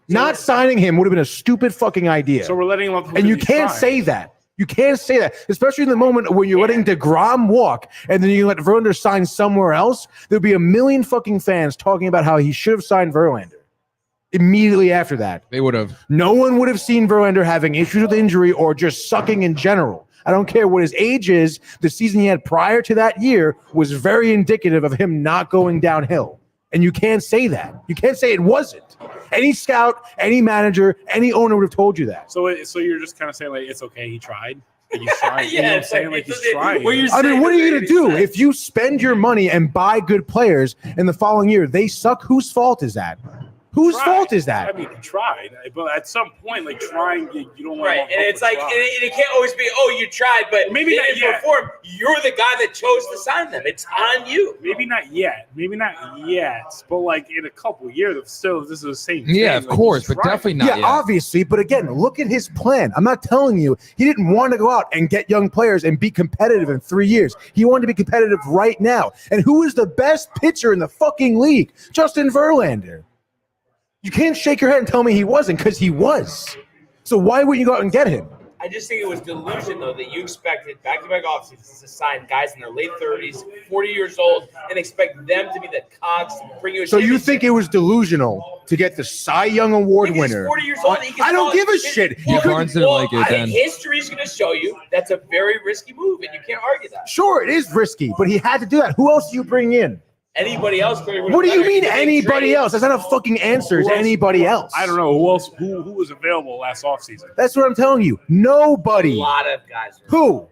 Not signing him would have been a stupid fucking idea. So we're letting him up. And you can't say that. You can't say that, especially in the moment when you're letting DeGrom walk and then you let Verlander sign somewhere else. There'd be a million fucking fans talking about how he should have signed Verlander immediately after that. They would have. No one would have seen Verlander having issues with injury or just sucking in general. I don't care what his age is. The season he had prior to that year was very indicative of him not going downhill. And you can't say that. You can't say it wasn't. Any scout, any manager, any owner would have told you that. So you're just kind of saying like it's okay, he tried. Like, he's trying. Yeah, You know what I'm it's saying? like, Like he's trying. I mean, what are you going to do if you spend your money and buy good players and the following year they suck? Whose fault is that? Whose fault is that? I mean, he tried, but at some point, like trying, you don't want Right, and it's like, and it can't always be, oh, you tried, but Maybe they not didn't yet. perform. You're the guy that chose to sign them. It's on you. Maybe not yet, but like in a couple years, still, this is the same thing. Yeah, of Like, course, he's but trying. definitely not Yeah, yet. obviously. But again, look at his plan. I'm not telling you he didn't want to go out and get young players and be competitive in 3 years. He wanted to be competitive right now. And who is the best pitcher in the fucking league? Justin Verlander. You can't shake your head and tell me he wasn't, because he was. So why wouldn't you go out and get him? I just think it was delusion, though, that you expected back-to-back offseasons to sign guys in their late 30s, 40 years old, and expect them to be the cogs to bring you a So you championship. think it was delusional to get the Cy Young Award Because he's winner? 40 years old, he can I don't call give a it- shit. Yeah, Barnes didn't like it I think then. history's going to show you that's a very risky move, and you can't argue that. Sure, it is risky, but he had to do that. Who else do you bring in? Anybody else? Could have What do you better. mean They anybody traded- else? That's not a fucking answer to anybody else. I don't know who else. Who was available last offseason? That's what I'm telling you. A Nobody. lot of guys. Who?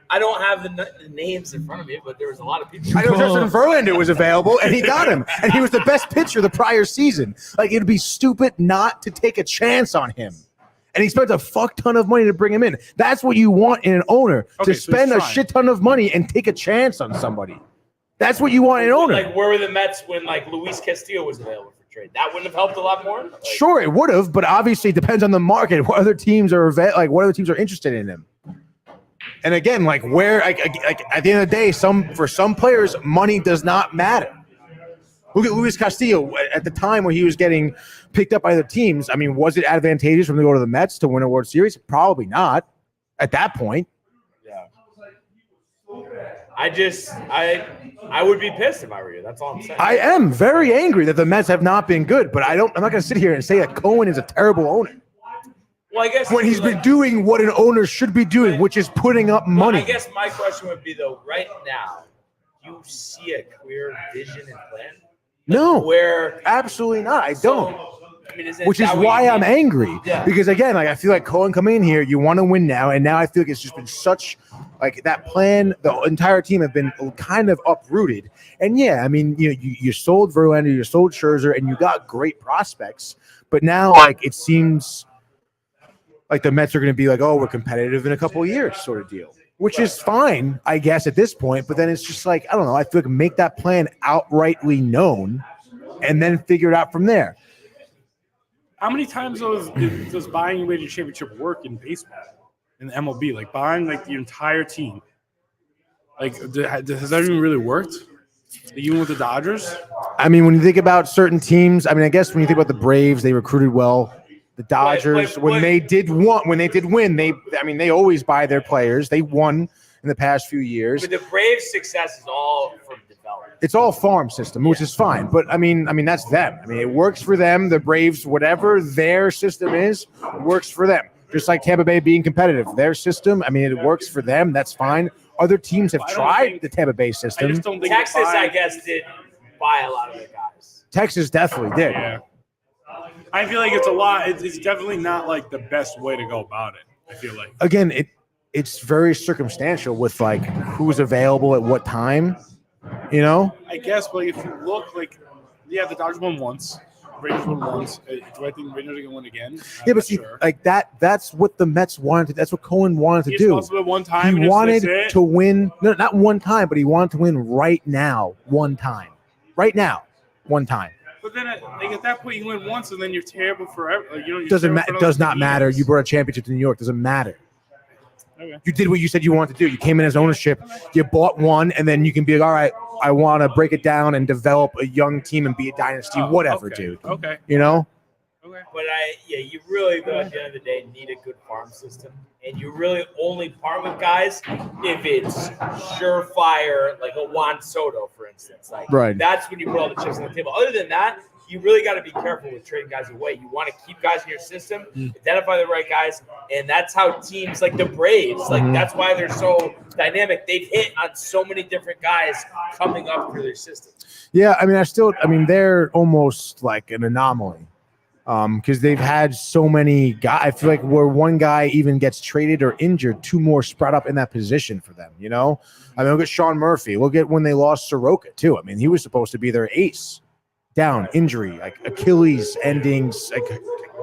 I don't have the names in front of me, but there was a lot of people. I know Justin Verlander was available, and he got him, and he was the best pitcher the prior season. Like, it'd be stupid not to take a chance on him. And he spent a fuck ton of money to bring him in. That's what you want in an owner, Okay, to so he's spend a trying. shit ton of money and take a chance on somebody. That's what you want in an owner. Like, where were the Mets when like Luis Castillo was available for trade? That wouldn't have helped a lot more. Like, Sure, it would have, but obviously it depends on the market. What other teams are what other teams are interested in him? And again, like where, like at the end of the day, for some players, money does not matter. Look at Luis Castillo at the time when he was getting picked up by the teams. I mean, was it advantageous for him to go to the Mets to win a World Series? Probably not at that point. Yeah. I would be pissed if I were you. That's all I'm saying. I am very angry that the Mets have not been good, but I'm not going to sit here and say that Cohen is a terrible owner Well, I guess when he's been doing what an owner should be doing, which is putting up money. I guess my question would be though, right now, do you see a clear vision and plan? No, Where absolutely not. I don't. I mean, Which is that what why you I'm mean? angry. Yeah. Because again, like I feel like Cohen coming in here, you want to win now, and now I feel like it's just been such like that plan. The entire team have been kind of uprooted. And yeah, I mean, you sold Verlander, you sold Scherzer, and you got great prospects. But now, like it seems like the Mets are going to be like, oh, we're competitive in a couple of years, sort of deal. Which is fine, I guess, at this point. But then it's just like, I don't know. I feel like make that plan outrightly known and then figure it out from there. How many times does buying your way to championship work in baseball, in the MLB? Like buying like the entire team. Like, has that even really worked? Even with the Dodgers? I mean, when you think about certain teams, I mean, I guess when you think about the Braves, they recruited well. The Dodgers, when they did win, they always buy their players. They won in the past few years. But the Braves' success is all from development. It's all farm system, which is fine. But I mean, that's them. I mean, it works for them. The Braves, whatever their system is, works for them. Just like Tampa Bay being competitive, their system. I mean, it works for them. That's fine. Other teams have tried the Tampa Bay I system. just don't think Texas, I guess, did buy a lot of the guys. Texas definitely did. Yeah. I feel like it's a lot. It's definitely not like the best way to go about it. I feel like. Again, it's very circumstantial with like who's available at what time. You know. I guess, but if you look like, yeah, the Dodgers won once. Rangers won once. Do I think Rangers are going to win again? Yeah, but see, like that's what the Mets wanted to, that's what Cohen wanted to He's do. supposed to win one time. He and wanted that's it. to win, no, not one time, but he wanted to win right now, one time. Right now, one time. But then, like at that point, you win once, and then you're terrible forever. Like, you're Does not matter. You brought a championship to New York. Doesn't matter. Okay. You did what you said you wanted to do. You came in as ownership. You bought one, and then you can be like, all right, I want to break it down and develop a young team and be a dynasty, whatever, okay. dude. Okay. You know? But you really, though, at the end of the day, need a good farm system. And you really only part with guys if it's surefire, like a Juan Soto, for instance. Like, right. That's when you put all the chips on the table. Other than that, you really got to be careful with trading guys away. You want to keep guys in your system, identify the right guys, and that's how teams like the Braves, that's why they're so dynamic. They've hit on so many different guys coming up through their system. Yeah, I mean, they're almost like an anomaly because they've had so many guys. I feel like where one guy even gets traded or injured, two more spread up in that position for them, I mean, look at Sean Murphy. Look at when they lost Soroka, too. I mean, he was supposed to be their ace. Down, injury, like Achilles endings, like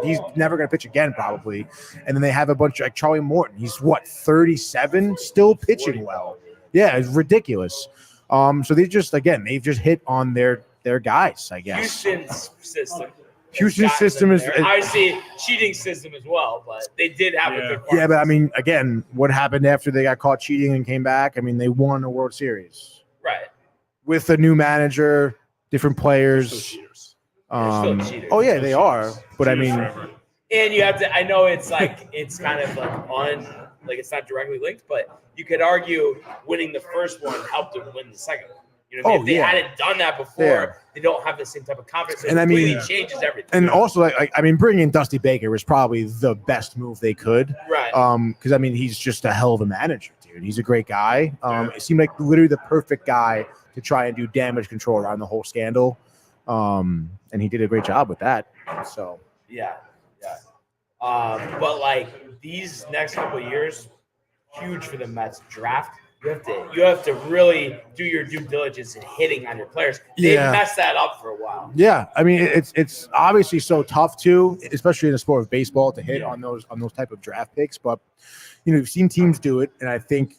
he's never going to pitch again probably. And then they have a bunch of like Charlie Morton. He's 37, still pitching well. Yeah, it's ridiculous. So they've just hit on their guys, I guess. Houston's system. Houston's system is obviously cheating system as well, but they did have a good. Yeah, but I mean, again, what happened after they got caught cheating and came back? I mean, they won a World Series, right? With a new manager. Different players. Oh yeah, they are. But I mean, and you have to. I know it's like it's kind of like it's not directly linked, but you could argue winning the first one helped them win the second one. You know, if they hadn't done that before, they don't have the same type of confidence. So it completely changes everything. And also, bringing in Dusty Baker was probably the best move they could. Right. Because I mean, he's just a hell of a manager, dude. He's a great guy. It seemed like literally the perfect guy to try and do damage control around the whole scandal. And he did a great job with that. So yeah. But like these next couple of years, huge for the Mets draft. You have to really do your due diligence in hitting on your players. They messed that up for a while. Yeah, I mean it's obviously so tough too, especially in the sport of baseball, to hit on those type of draft picks. But you've seen teams do it, and I think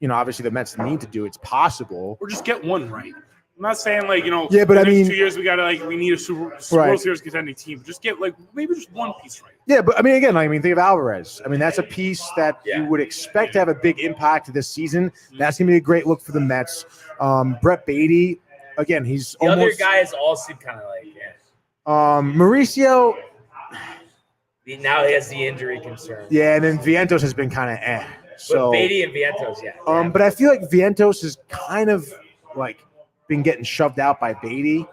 obviously the Mets need to do it. It's possible, or just get one right. I'm not saying Yeah, but I mean, 2 years we need a World Series contending team. Just get maybe just one piece right. Yeah, but I mean, again, think of Alvarez. I mean, that's a piece that you would expect to have a big impact this season. That's gonna be a great look for the Mets. Brett Beatty, again, he's the almost. Other guys all seem kind of like Mauricio. Now he has the injury concern. Yeah, and then Vientos has been kind of So but Beatty and Vientos, but I feel like Vientos is kind of been getting shoved out by Beatty. We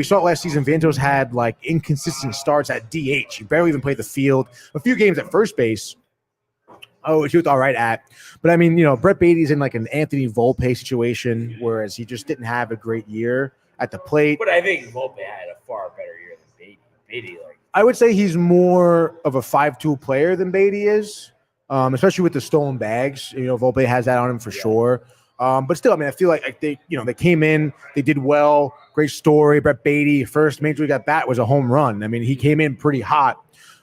saw it last season. Vientos had inconsistent starts at DH. He barely even played the field. A few games at first base. Which he was all right at. But I mean, Brett Beatty's in an Anthony Volpe situation, whereas he just didn't have a great year at the plate. But I think Volpe had a far better year than Beatty. Beatty, I would say he's more of a 5-tool player than Beatty is, especially with the stolen bags. Volpe has that on him for sure. But still, I mean, I feel like they came in, they did well. Great story. Brett Beatty, first major league at bat was a home run. I mean, he came in pretty hot,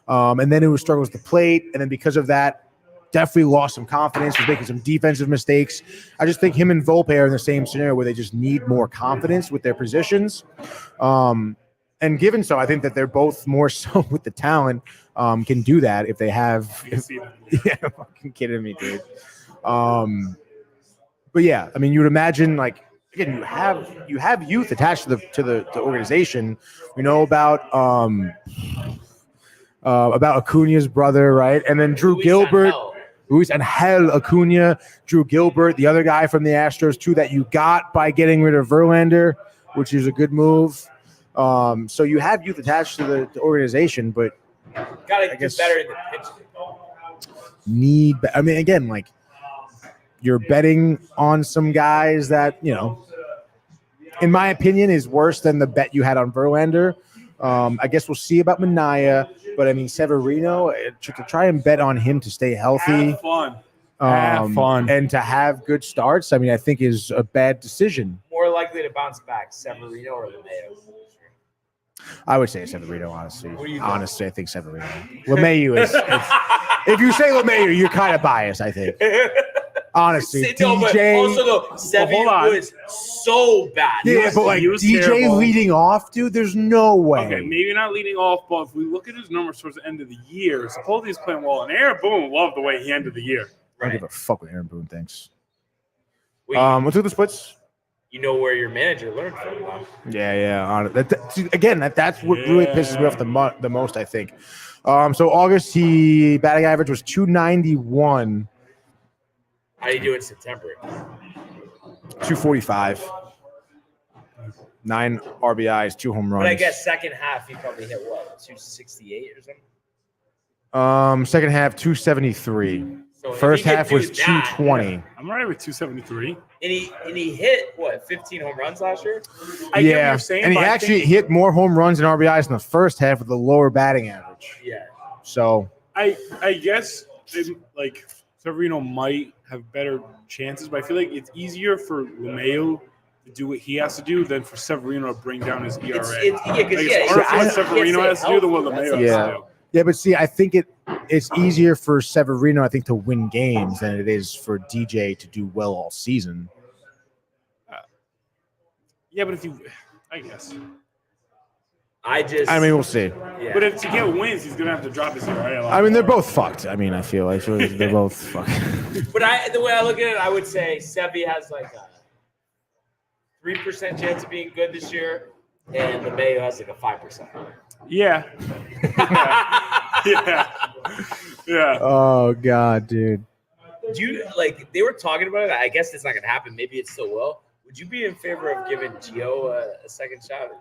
and then it was struggles to plate, and then because of that, definitely lost some confidence. Was making some defensive mistakes. I just think him and Volpe are in the same scenario where they just need more confidence with their positions. And given so, I think that they're both more so with the talent can do that if they have. Yeah, fucking kidding me, dude. But yeah, I mean, you would imagine again, you have youth attached to the organization. We know about Acuna's brother, right? And then Drew Gilbert, Luis Angel Acuna, Drew Gilbert, the other guy from the Astros too that you got by getting rid of Verlander, which is a good move. So you have youth attached to the organization, but gotta get better in the pitching. I mean, again, you're betting on some guys that, in my opinion, is worse than the bet you had on Verlander. I guess we'll see about Minaya, but I mean, Severino, to try and bet on him to stay healthy. Have fun. And to have good starts, I mean, I think is a bad decision. More likely to bounce back, Severino or LeMahieu? I would say Severino, honestly. Honestly, I think Severino. LeMahieu is. If you say LeMahieu, you're kind of biased, I think. Honestly, no, DJ. But also, though, Seven was so bad. Yeah, but DJ terrible. Leading off, dude, there's no way. Okay, maybe not leading off, but if we look at his numbers towards the end of the year, supposedly he's playing well. And Aaron Boone loved the way he ended the year. I don't give a fuck what Aaron Boone thinks. Let's do the splits. you know where your manager learned from. Though. Yeah. That's what really pisses me off the most, I think. So August, he batting average was 291. How do you do in September? 245. 9 RBIs, 2 home runs. But I guess second half he probably hit what, 268 or something? Second half 273. So first half was 220. I'm right with 273. And he hit what, 15 home runs last year? I get what you're saying, and he but actually hit more home runs and RBIs in the first half with a lower batting average. Yeah. So I guess like Severino might have better chances, but I feel like it's easier for LeMahieu to do what he has to do than for Severino to bring down his ERA. It's harder for what Severino has to do than what LeMahieu has to do. Yeah, but see, I think it's easier for Severino, I think, to win games than it is for DJ to do well all season. Yeah, but I guess. I mean, we'll see. Yeah. But if to get wins, he's gonna have to drop his ERA a lot. I mean, they're both fucked. I mean, I feel like they're both fucked. But the way I look at it, I would say Sevy has like a 3% chance of being good this year, and LeMahieu has like a 5%. Yeah. Yeah. Oh God, dude. Do you they were talking about it? I guess it's not gonna happen. Maybe it still will. Would you be in favor of giving Gio a second shot?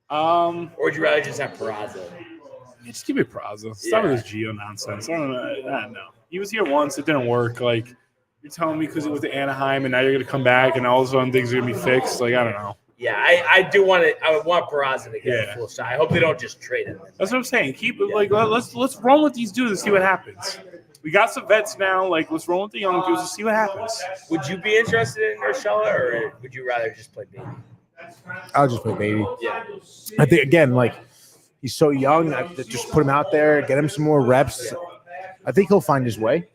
Or would you rather just have Peraza? Just give me Peraza. Stop with this Gio nonsense. I don't know. He was here once. It didn't work. Like, you're telling me because he was to Anaheim and now you're going to come back and all of a sudden things are going to be fixed? Like, I don't know. Yeah, I do want it. I would want Peraza to get a full shot. I hope they don't just trade him. That's what I'm saying. Let's run with these dudes and see what happens. We got some vets now. Like, let's roll with the young dudes and see what happens. Would you be interested in Urshela, or would you rather just play Baby? I'll just play Baby. Yeah. I think, again, like, he's so young. Just put him out there, get him some more reps. I think he'll find his way.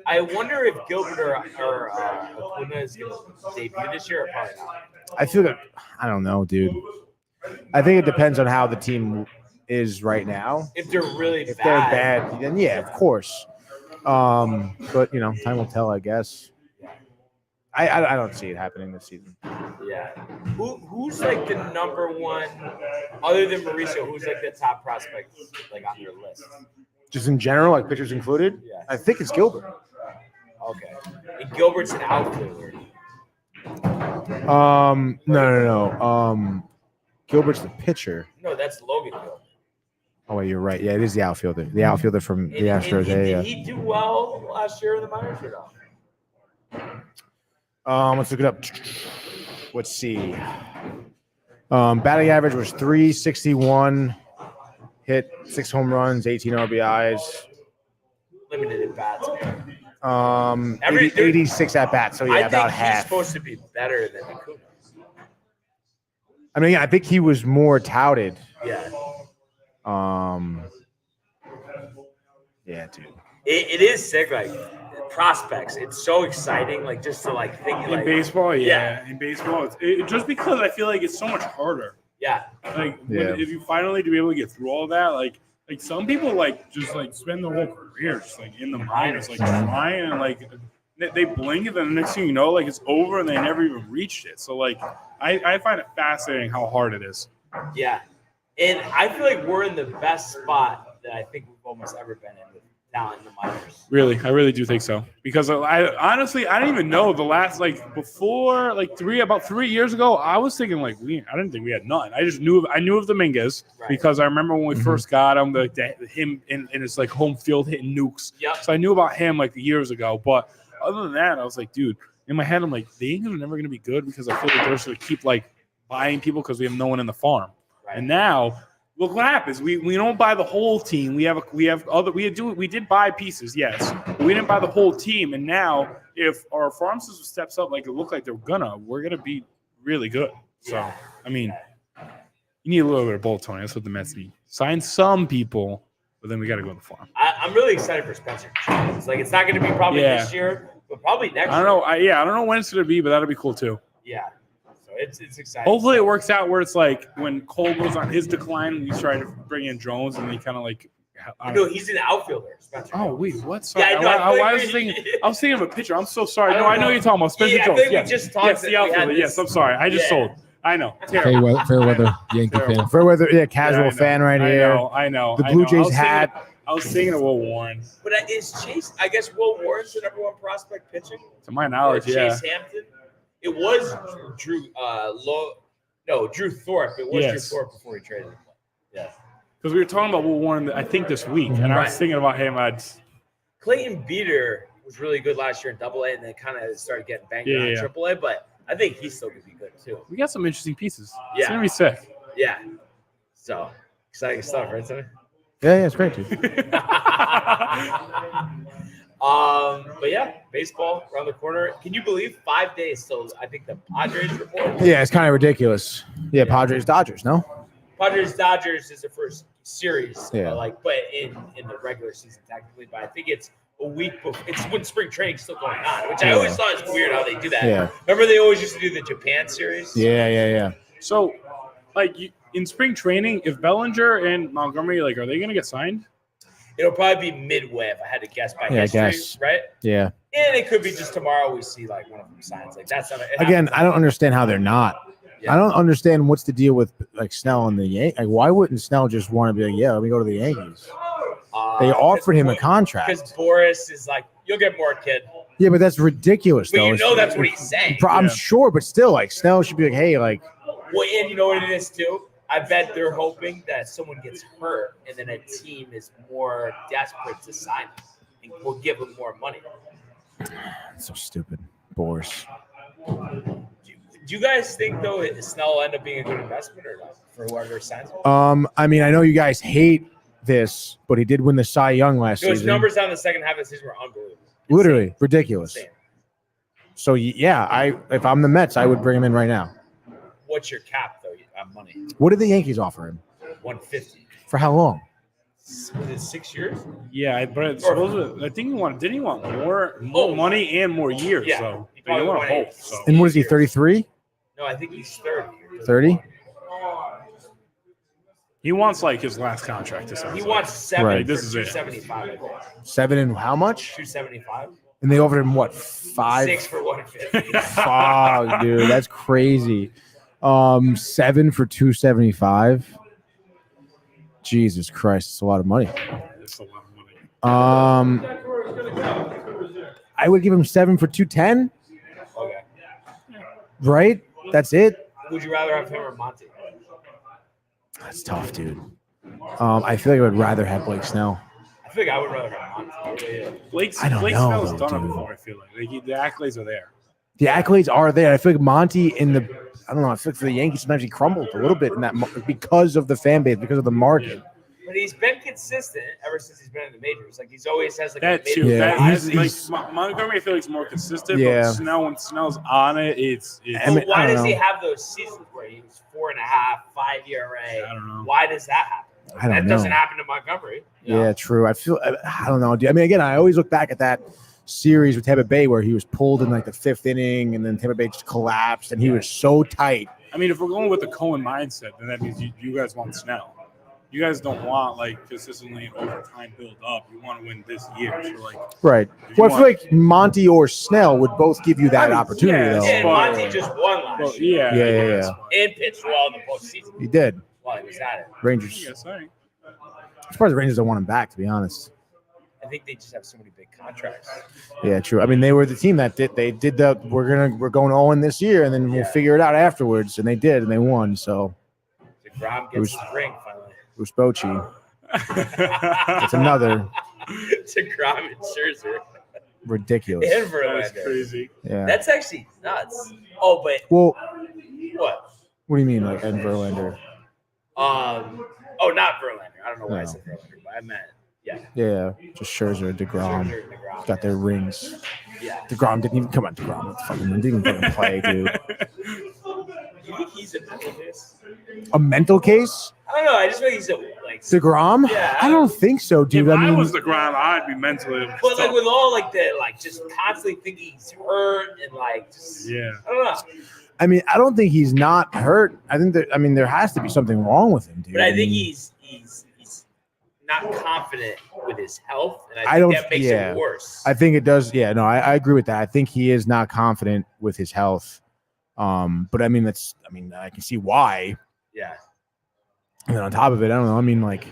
I wonder if Gilbert or Acuna is going to debut this year or probably not. I feel like, I don't know, dude. I think it depends on how the team is right now. If they're really If they're bad, then yeah, of course. But, time will tell, I guess. I don't see it happening this season. Yeah. Who's like the number one, other than Mauricio, who's like the top prospect like on your list? Just in general, like pitchers included? Yeah. I think it's Gilbert. Okay. And Gilbert's an outfielder. No. Gilbert's the pitcher. No, that's Logan Gilbert. Oh, wait, you're right. Yeah, it is the outfielder. The outfielder from the Astros. Did he do well last year in the minors or no? Let's look it up. Let's see. Batting average was 361. Hit 6 home runs, 18 RBIs. Limited at bats. 86 at bats. So yeah, about half. He's supposed to be better than Acuna. I mean, I think he was more touted. Yeah. Yeah, dude. It is sick, like prospects. It's so exciting, like just to like think in baseball. Yeah. In baseball, just because I feel like it's so much harder. Yeah. If you finally to be able to get through all that, like some people just spend their whole career just in the minors, trying and they blink and then the next thing you know, it's over and they never even reached it. So I find it fascinating how hard it is. Yeah. And I feel like we're in the best spot that I think we've almost ever been in with talent in the minors. Really, I really do think so. Because I honestly, I didn't even know the last before about 3 years ago, I was thinking I didn't think we had none. I just knew of Dominguez because I remember when we first got him, him in his home field hitting nukes. Yep. So I knew about him years ago. But other than that, I was like, dude, in my head, I'm like, the Yankees are never going to be good because I feel like they're just going to keep buying people because we have no one in the farm. Right. And now, look what happens. We don't buy the whole team. We did buy pieces, yes, but we didn't buy the whole team. And now, if our farm system steps up like it looked like we're gonna be really good. So, I mean, you need a little bit of both, Tony. That's what the Mets need. Sign some people, but then we got to go to the farm. I'm really excited for Spencer. It's not going to be probably this year, but probably next year. I don't know. I don't know when it's going to be, but that'll be cool too. Yeah. It's exciting. Hopefully it works out where it's when Cole goes on his decline and you try to bring in Jones and they kind of No, he's an outfielder. Spencer. Oh wait, what? Sorry. Yeah, no, I was thinking of a pitcher. I'm so sorry. No, I know you're talking about Spencer Yeah, I Jones. think we Yes, just talked yes, that the we had outfielder. this- Yes, I'm sorry. I just Yeah. sold. I know. Terrible. Fair weather Yankee Terrible. fan. Fairweather, yeah, Yeah, casual I know. fan right here. I know. The I Blue know. Jays hat. I was thinking of Will Warren. But is Chase? I guess Will Warren's the number one prospect pitching. To my Or knowledge, yeah. Chase Hampton. It was Drew. Drew Thorpe. It was Yes. Drew Thorpe before he traded him. Yes. Because we were talking about Will Warren, I think, this week, and I Right. was thinking about him. Clayton Beater was really good last year in Double-A, and then kind of started getting banged Yeah, on yeah. Triple-A. But I think he still could be good too. We got some interesting pieces. Yeah. It's gonna be sick. Yeah. So exciting stuff, right, Sonny? Yeah, it's great, dude. But yeah, baseball around the corner. Can you believe 5 days till I think the Padres report? Yeah, it's kind of ridiculous. Yeah, Padres, Dodgers, no? Padres Dodgers is the first series. Yeah. But in the regular season technically, but I think it's a week before. It's when spring training's still going on, which I always thought was weird how they do that. Yeah. Remember they always used to do the Japan series? Yeah. So, in spring training, if Bellinger and Montgomery, are they gonna get signed? It'll probably be midway if I had to guess by Yeah, I history, guess. right? Yeah. And it could be just tomorrow we see one of them signs. That's not Again, I don't understand how they're not. Yeah. I don't understand what's the deal with Snell and the Yankees. Why wouldn't Snell just want to be let me go to the Yankees? They offered him a contract. Because Boris is you'll get more, kid. Yeah, but that's ridiculous, But though. you know that's what he's saying. I'm Yeah. sure, but still, Snell should be hey, Well, and you know what it is too? I bet they're hoping that someone gets hurt and then a team is more desperate to sign him and will give him more money. That's so stupid, Boris. Do you guys think though Snell will end up being a good investment or not for whoever signs him? I mean, I know you guys hate this, but he did win the Cy Young last His season. numbers down the second half of the season were unbelievable. Literally ridiculous. Insane. So yeah, if I'm the Mets, I would bring him in right now. What's your cap though on money? What did the Yankees offer him? 150. For how long? Was it 6 years? Yeah, but I think he want more money and more years. Yeah. So He but you probably want to wanted hope. So And what is he? 33? No, I think he's 30. 30? he wants his last contract. To He wants 7 Right. for This is it. 275. I think. 7 and how much? 275. And they offered him what? 5? 6 for 150. Fuck, dude, that's crazy. 7 for 275. Jesus Christ, it's a lot of money. It's a lot of money. I would give him 7 for 210. Okay. Right? That's it. Would you rather have him or Monty? That's tough, dude. I feel like I would rather have Blake Snell. I think I would rather have Monty. Yeah. Blake I don't know, Snell's though, done it dude. before. I feel the accolades are there. The accolades are there. I feel like Monty I don't know. I feel like for the Yankees sometimes he crumbled a little bit in that because of the fan base, because of the market. But he's been consistent ever since he's been in the majors. He's always has That a too. major. Yeah, he's- Montgomery, I feel like, is more consistent. Yeah. But when Snell's on it, it's I mean, Why I don't does he know. have those seasons where he was 4.5, 5 ERA? I don't know. Why does that happen? I don't That know. doesn't happen to Montgomery. you know? Yeah, true. I don't know. I mean, again, I always look back at that series with Tampa Bay where he was pulled in the 5th inning and then Tampa Bay just collapsed and he was so tight. I mean, if we're going with the Cohen mindset, then that means you guys want Snell. You guys don't want consistently over time build up. You want to win this year. So Right. Well, I feel like Monty or Snell would both give you that opportunity, yeah, though. Yeah, and But- Monty just won last well, year yeah, Yeah. and pitched well in the postseason He did. while he was at it. Rangers. Yes, all right. I'm surprised the Rangers don't want him back, to be honest. I think they just have so many big contracts. Yeah, true. I mean, they were the team that did the we're going all in this year and then we'll figure it out afterwards, and they did, and they won. So DeGrom was- gets the ring finally. Bruce Bochy. It's another DeGrom and Scherzer ridiculous. and That's Verlander. crazy. Yeah. That's actually nuts. Oh, but Well, what? what do you mean, like Ed Verlander? Oh, not Verlander. I don't know why I No. said Verlander, but I meant Yeah, just Scherzer, DeGrom Scherzer and DeGrom. got their rings. Yeah. DeGrom didn't even come on. DeGrom didn't even fucking play, dude. You think he's a mental case? A mental case? I don't know. I just feel he's a DeGrom? Yeah. I don't think so, dude. If I I mean, was the ground, I'd be mentally. But with all just constantly thinking he's hurt and just Yeah. I don't know. I don't think he's not hurt. I think there has to be something wrong with him, dude. But I think he's not confident with his health, and I think that makes it worse. I think it does. Yeah, no, I agree with that. I think he is not confident with his health. But I mean, I can see why. Yeah. And then on top of it, I don't know. I mean, like,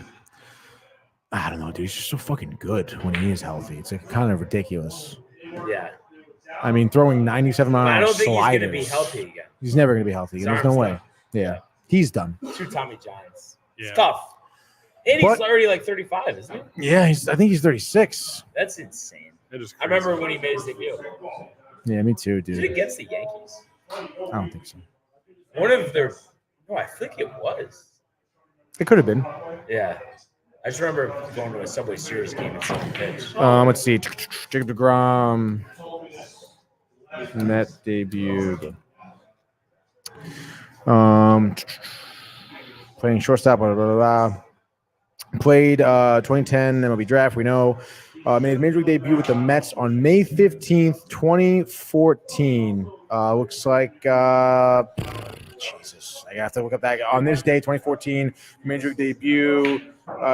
I don't know, dude. He's just so fucking good when he is healthy. It's like kind of ridiculous. Yeah. I mean, throwing 97 mile I don't think sliders. he's going to be healthy again. He's never going to be healthy. There's no way. Yeah. He's done. 2 Tommy Johns. Yeah. It's tough. And he's already like 35, isn't he? Yeah, I think he's 36. That's insane. That is crazy. I remember when he made his debut. Yeah, me too, dude. Was it against the Yankees? I don't think so. One of their – no, I think it was. It could have been. Yeah. I just remember going to a Subway Series game and seeing the pitch. Let's see. Jacob DeGrom. Net debut. Playing shortstop. Blah, blah, blah, blah. Played 2010 MLB draft. We know. Made his major league debut with the Mets on May 15th, 2014. Looks like Jesus. I have to look up that. On this day, 2014, major league debut.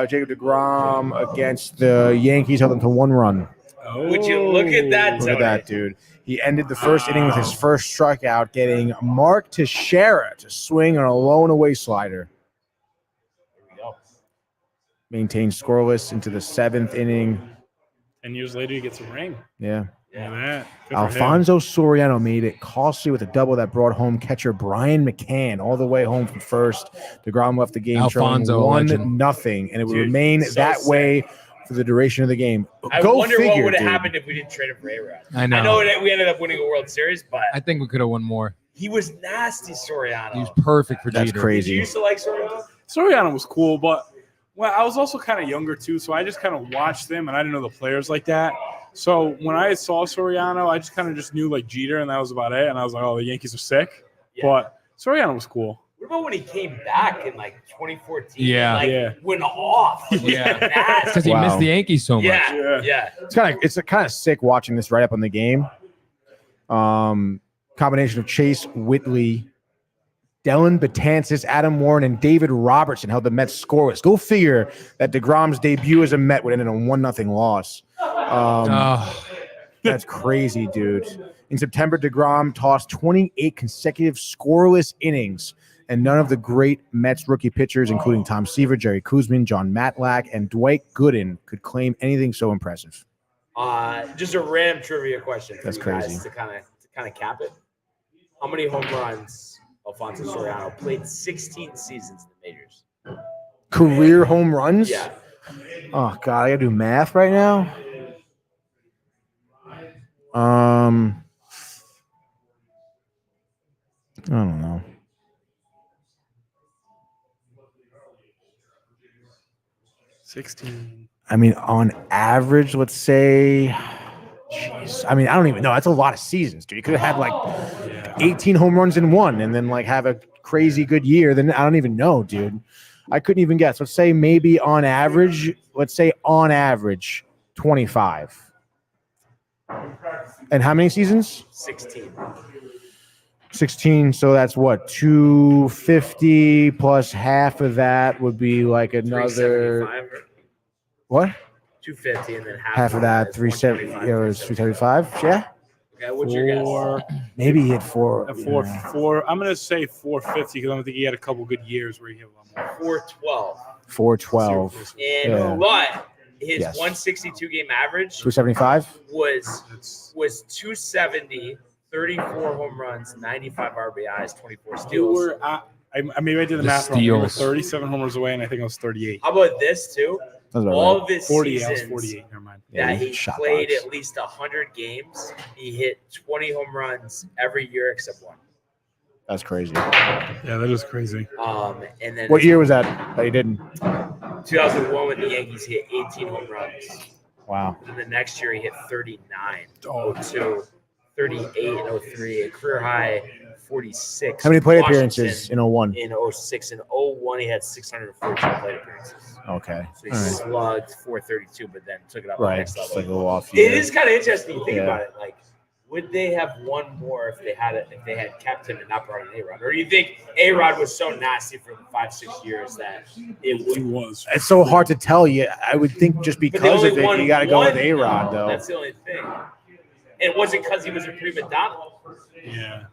Jacob DeGrom against the Yankees held them to 1 run. Oh, would you look at that? Look at that, dude. He ended the first inning with his first strikeout, getting Mark Teixeira to swing on a lone away slider. There we go. Maintained scoreless into the 7th inning. 10 years later, he gets a ring. Yeah. Yeah. Alfonso Soriano made it costly with a double that brought home catcher Brian McCann all the way home from first. DeGrom left the game Alfonso, trailing 1-0, legend. and it would remain that way for the duration of the game. I wonder what would have happened if we didn't trade him for A-Rod. I know. I know that we ended up winning a World Series, but I think we could have won more. he was nasty, Soriano. He was perfect for That's Jeter. crazy. Did you used to like Soriano? Soriano was cool, but I was also kind of younger too, so I just kind of watched them, and I didn't know the players like that. So when I saw Soriano, I just kind of just knew like Jeter, and that was about it. And I was like, oh, the Yankees are sick. Yeah. But Soriano was cool. What about when he came back in like 2014? Yeah. And, went off. Yeah. Because he missed the Yankees so much. Yeah. It's kind of sick watching this right up on the game. Combination of Chase Whitley, Dellin Betances, Adam Warren, and David Robertson held the Mets scoreless. Go figure that DeGrom's debut as a Met would end in a 1-0 loss. That's crazy, dude. In September, DeGrom tossed 28 consecutive scoreless innings, and none of the great Mets rookie pitchers, including Tom Seaver, Jerry Kuzman, John Matlack, and Dwight Gooden, could claim anything so impressive. Just a random trivia question for That's you crazy. guys to kind of cap it. How many home runs Alfonso Soriano played 16 seasons in the majors? Career home runs? Yeah. Oh, God, I got to do math right now. I don't know. $16. I mean, on average, let's say, jeez. I mean, I don't even know. That's a lot of seasons, dude. You could have had like 18 home runs in one and then like have a crazy good year. Then I don't even know, dude. I couldn't even guess. Let's say maybe on average, 25. And how many seasons? 16. So that's what, 250 plus half of that would be like another. What? 250 and then half of that, 370. It was 375. Yeah. Okay, what's your guess? Maybe he hit 4. Four. I'm gonna say 450 because I don't think he had a couple good years where he hit a lot more. 412. 412. And but his 162 game average 275 was 270, 34 home runs, 95 RBIs, 24 steals. Maybe I did the math wrong. We were 37 homers away, and I think I was 38. How about this too? All of his 40. I was seasons 48. Never mind. that he played at least 100 games, he hit 20 home runs every year except one. That's crazy. Yeah, that is crazy. And then what year was that he didn't? 2001 with the Yankees, he hit 18 home runs. Wow. And the next year he hit 39, 02, 38, and 03, a career high 46. How many plate appearances in 01? In 06 and 01, he had 614 plate appearances. Okay. So he slugged 432, but then took it up to the next level. Like a little off it is kind of interesting to think about it. Like, would they have won more if they had kept him and not brought in A-Rod? Or do you think A-Rod was so nasty for the 5-6 years that it would? He was. It's so hard to tell you. I would think just because of it, you got to go with A-Rod, though. That's the only thing. And was it because he was a prima donna? Yeah.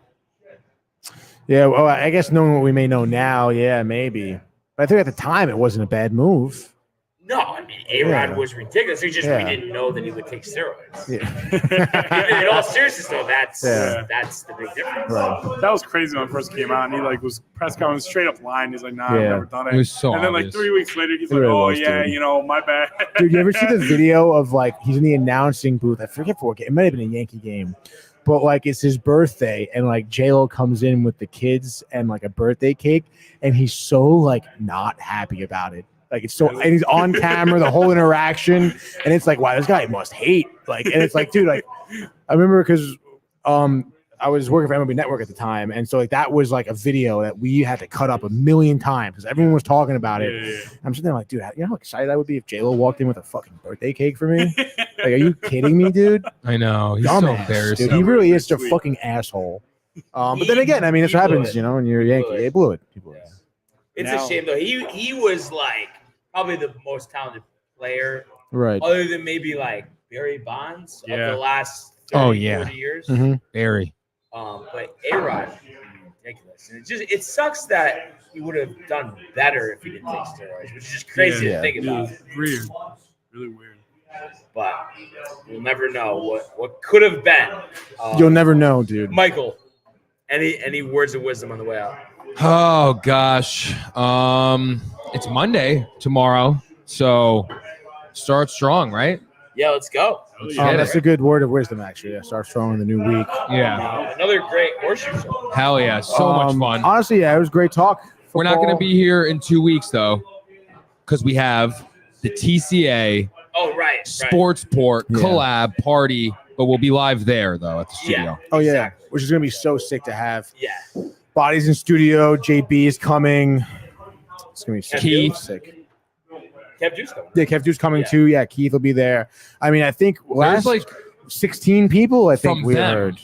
Yeah, well, I guess knowing what we may know now, yeah, maybe. But I think at the time it wasn't a bad move. No, I mean, A-Rod was ridiculous. It's just we didn't know that he would take steroids. Yeah. In all seriousness, though, that's the big difference. Right. That was crazy when it first came out. And he was press conference straight up lying. He's like, nah, I've never done it. It was so and then obvious. 3 weeks later, he's It like, really oh, was, yeah, dude. my bad. Dude, you ever see the video of he's in the announcing booth? I forget for what game. It might have been a Yankee game. But it's his birthday, and J-Lo comes in with the kids and a birthday cake, and he's so not happy about it. It's so, and he's on camera, the whole interaction, and it's wow, this guy must hate. And it's dude, I remember because I was working for MLB Network at the time, and so that was a video that we had to cut up 1,000,000 times because everyone was talking about it. Yeah. I'm sitting there dude, you know how excited I would be if J-Lo walked in with a fucking birthday cake for me? Are you kidding me, dude? I know. He's so Dumbass, embarrassing. dude. He really is a fucking asshole. But then again, I mean, this happens, when you're a Yankee. He blew it. It's a shame, though. He was probably the most talented player, Right. other than maybe Barry Bonds of the last 40 years. Mm-hmm. Very. But A-Rod, ridiculous. And it sucks that he would have done better if he didn't take steroids, which is just crazy to think about. Weird. Really weird. But we'll never know what could have been. You'll never know, dude. Michael, any words of wisdom on the way out? Oh gosh. It's Monday tomorrow, so start strong, right? Yeah, let's go. That's a good word of wisdom, actually. Yeah, start strong in the new week. Yeah. Another great horseshoe show. Hell yeah. So much fun. Honestly, yeah, it was great talk. We're not going to be here in 2 weeks, though, because we have the TCA Sportsport collab party, but we'll be live there, though, at the studio. Yeah, Oh, yeah. exactly. Which is going to be so sick to have. Yeah. Bodies in studio. JB is coming. It's going to be Keith. sick. Kev Juice coming. Yeah, Kev Juice coming too. Yeah, Keith will be there. I mean, I think last There's 16 people, I think from we them heard.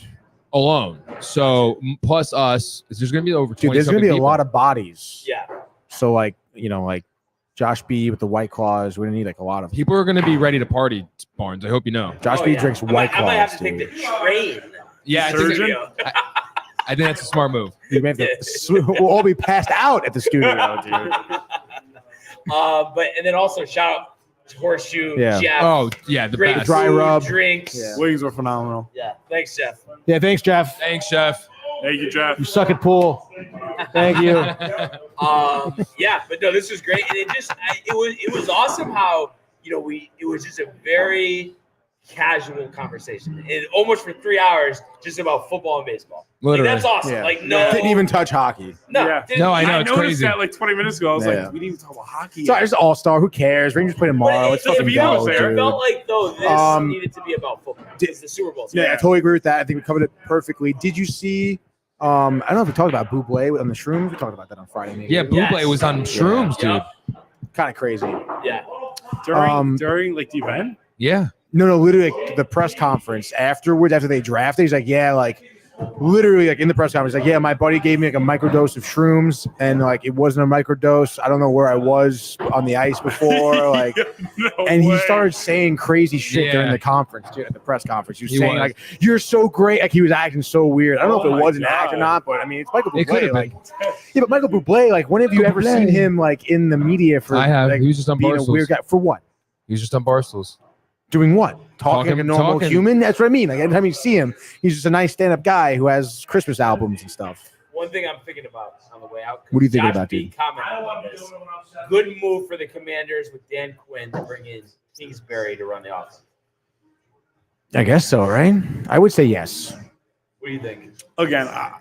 alone. So plus us, there's going to be over 20 Dude, there's going to be people. a lot of bodies. Yeah. So, Josh B with the White Claws, we're going to need a lot of People are going to be ready to party, Barnes. I hope you know. Josh B drinks White I might have Claws, to take dude. the train. Yeah, I think, Surgeon? I think that's a smart move. We may have to, we'll all be passed out at the studio, dude. And then also shout out to Horseshoe, Yeah. Jeff. Oh, yeah, the Great best. Dry food, rub. drinks. Yeah. Wings were phenomenal. Yeah. Thanks, Jeff. Yeah, thanks, Jeff. Thanks, Chef. Thank you, Jeff. You suck at pool. Thank you. Yeah, but no, this was great, and it was awesome how it was just a very casual conversation, and almost for 3 hours, just about football and baseball. Literally. That's awesome. Yeah. Didn't even touch hockey. No, No, I know. I It's noticed crazy. that 20 minutes ago. I was Yeah. like, we didn't even talk about hockey. Sorry, it's All-Star. Who cares? Rangers play tomorrow. Let's fucking go, It dude. felt like though this needed to be about football. It's the Super Bowl. Yeah, I totally agree with that. I think we covered it perfectly. Did you see? I don't know if we talked about Bublé on the shrooms. We talked about that on Friday. Maybe. Yeah, Bublé Yes. was on shrooms, dude. Yeah. Kind of crazy. Yeah. During the event? Yeah. No, literally the press conference afterwards, after they drafted, he's literally in the press conference, my buddy gave me a microdose of shrooms, and it wasn't a microdose. I don't know where I was on the ice before, and he started saying crazy shit during the conference, dude, at the press conference. He was saying "You're so great," he was acting so weird. I don't know if it was an act or not, but I mean, it's Michael Bublé. It could have been. Yeah, but Michael Bublé, when have you ever seen him in the media for? I have. He was just on being a Barstools. weird guy. For what? He was just on Barstools. Doing what? Talking like a normal talking. human? That's what I mean. Every time you see him, he's just a nice stand-up guy who has Christmas albums and stuff. One thing I'm thinking about on the way out. What are you thinking Josh about, B dude? commented on this. Good move for the Commanders with Dan Quinn to bring in Kingsbury to run the offense. I guess so, right? I would say yes. What do you think? Again, I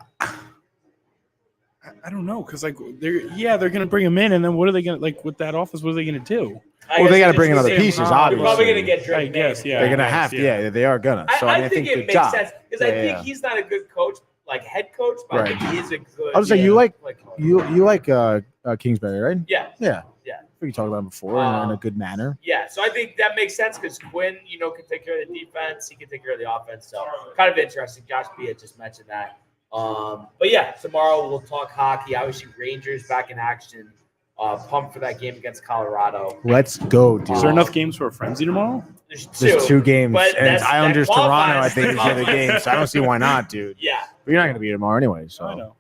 don't know, because they're gonna bring him in, and then what are they gonna with that office? What are they gonna do? Well, they got to bring in other pieces, They're obviously. probably going to get Drake. I guess, yeah. They're gonna have to. Yeah, they are gonna. So I think it good makes job. sense because I think he's not a good coach, head coach, but I think he is a good. I was saying you like coach. you like Kingsbury, right? Yeah. Yeah. Yeah. We talked about it before in a good manner. Yeah, so I think that makes sense because Quinn, can take care of the defense. He can take care of the offense. So kind of interesting. Josh B had just mentioned that. But yeah, tomorrow we'll talk hockey. Obviously, Rangers back in action. Pumped for that game against Colorado. Let's go, dude. Is there enough games for a frenzy tomorrow? There's 2 games. But And Islanders Toronto, I qualifies. think, is the other game. So I don't see why not, dude. Yeah. But you're not going to be here tomorrow anyway. So I know.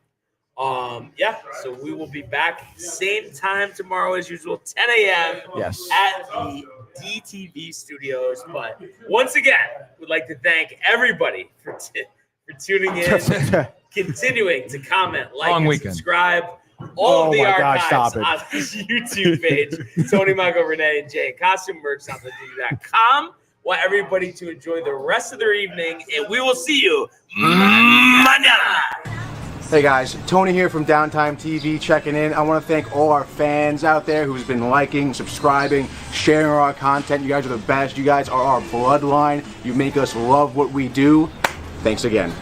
Yeah, so we will be back same time tomorrow as usual, 10 a.m. Yes. At the DTV studios. But once again, we'd like to thank everybody for tuning in, continuing to comment, like, Long and weekend. subscribe. All of the my gosh, archives stop it. on this YouTube page. Tony, Michael, Renee, and Jay. Costume merch, something.com. Want everybody to enjoy the rest of their evening, and we will see you mañana. Hey guys, Tony here from Downtime TV checking in. I want to thank all our fans out there who's been liking, subscribing, sharing our content. You guys are the best. You guys are our bloodline. You make us love what we do. Thanks again.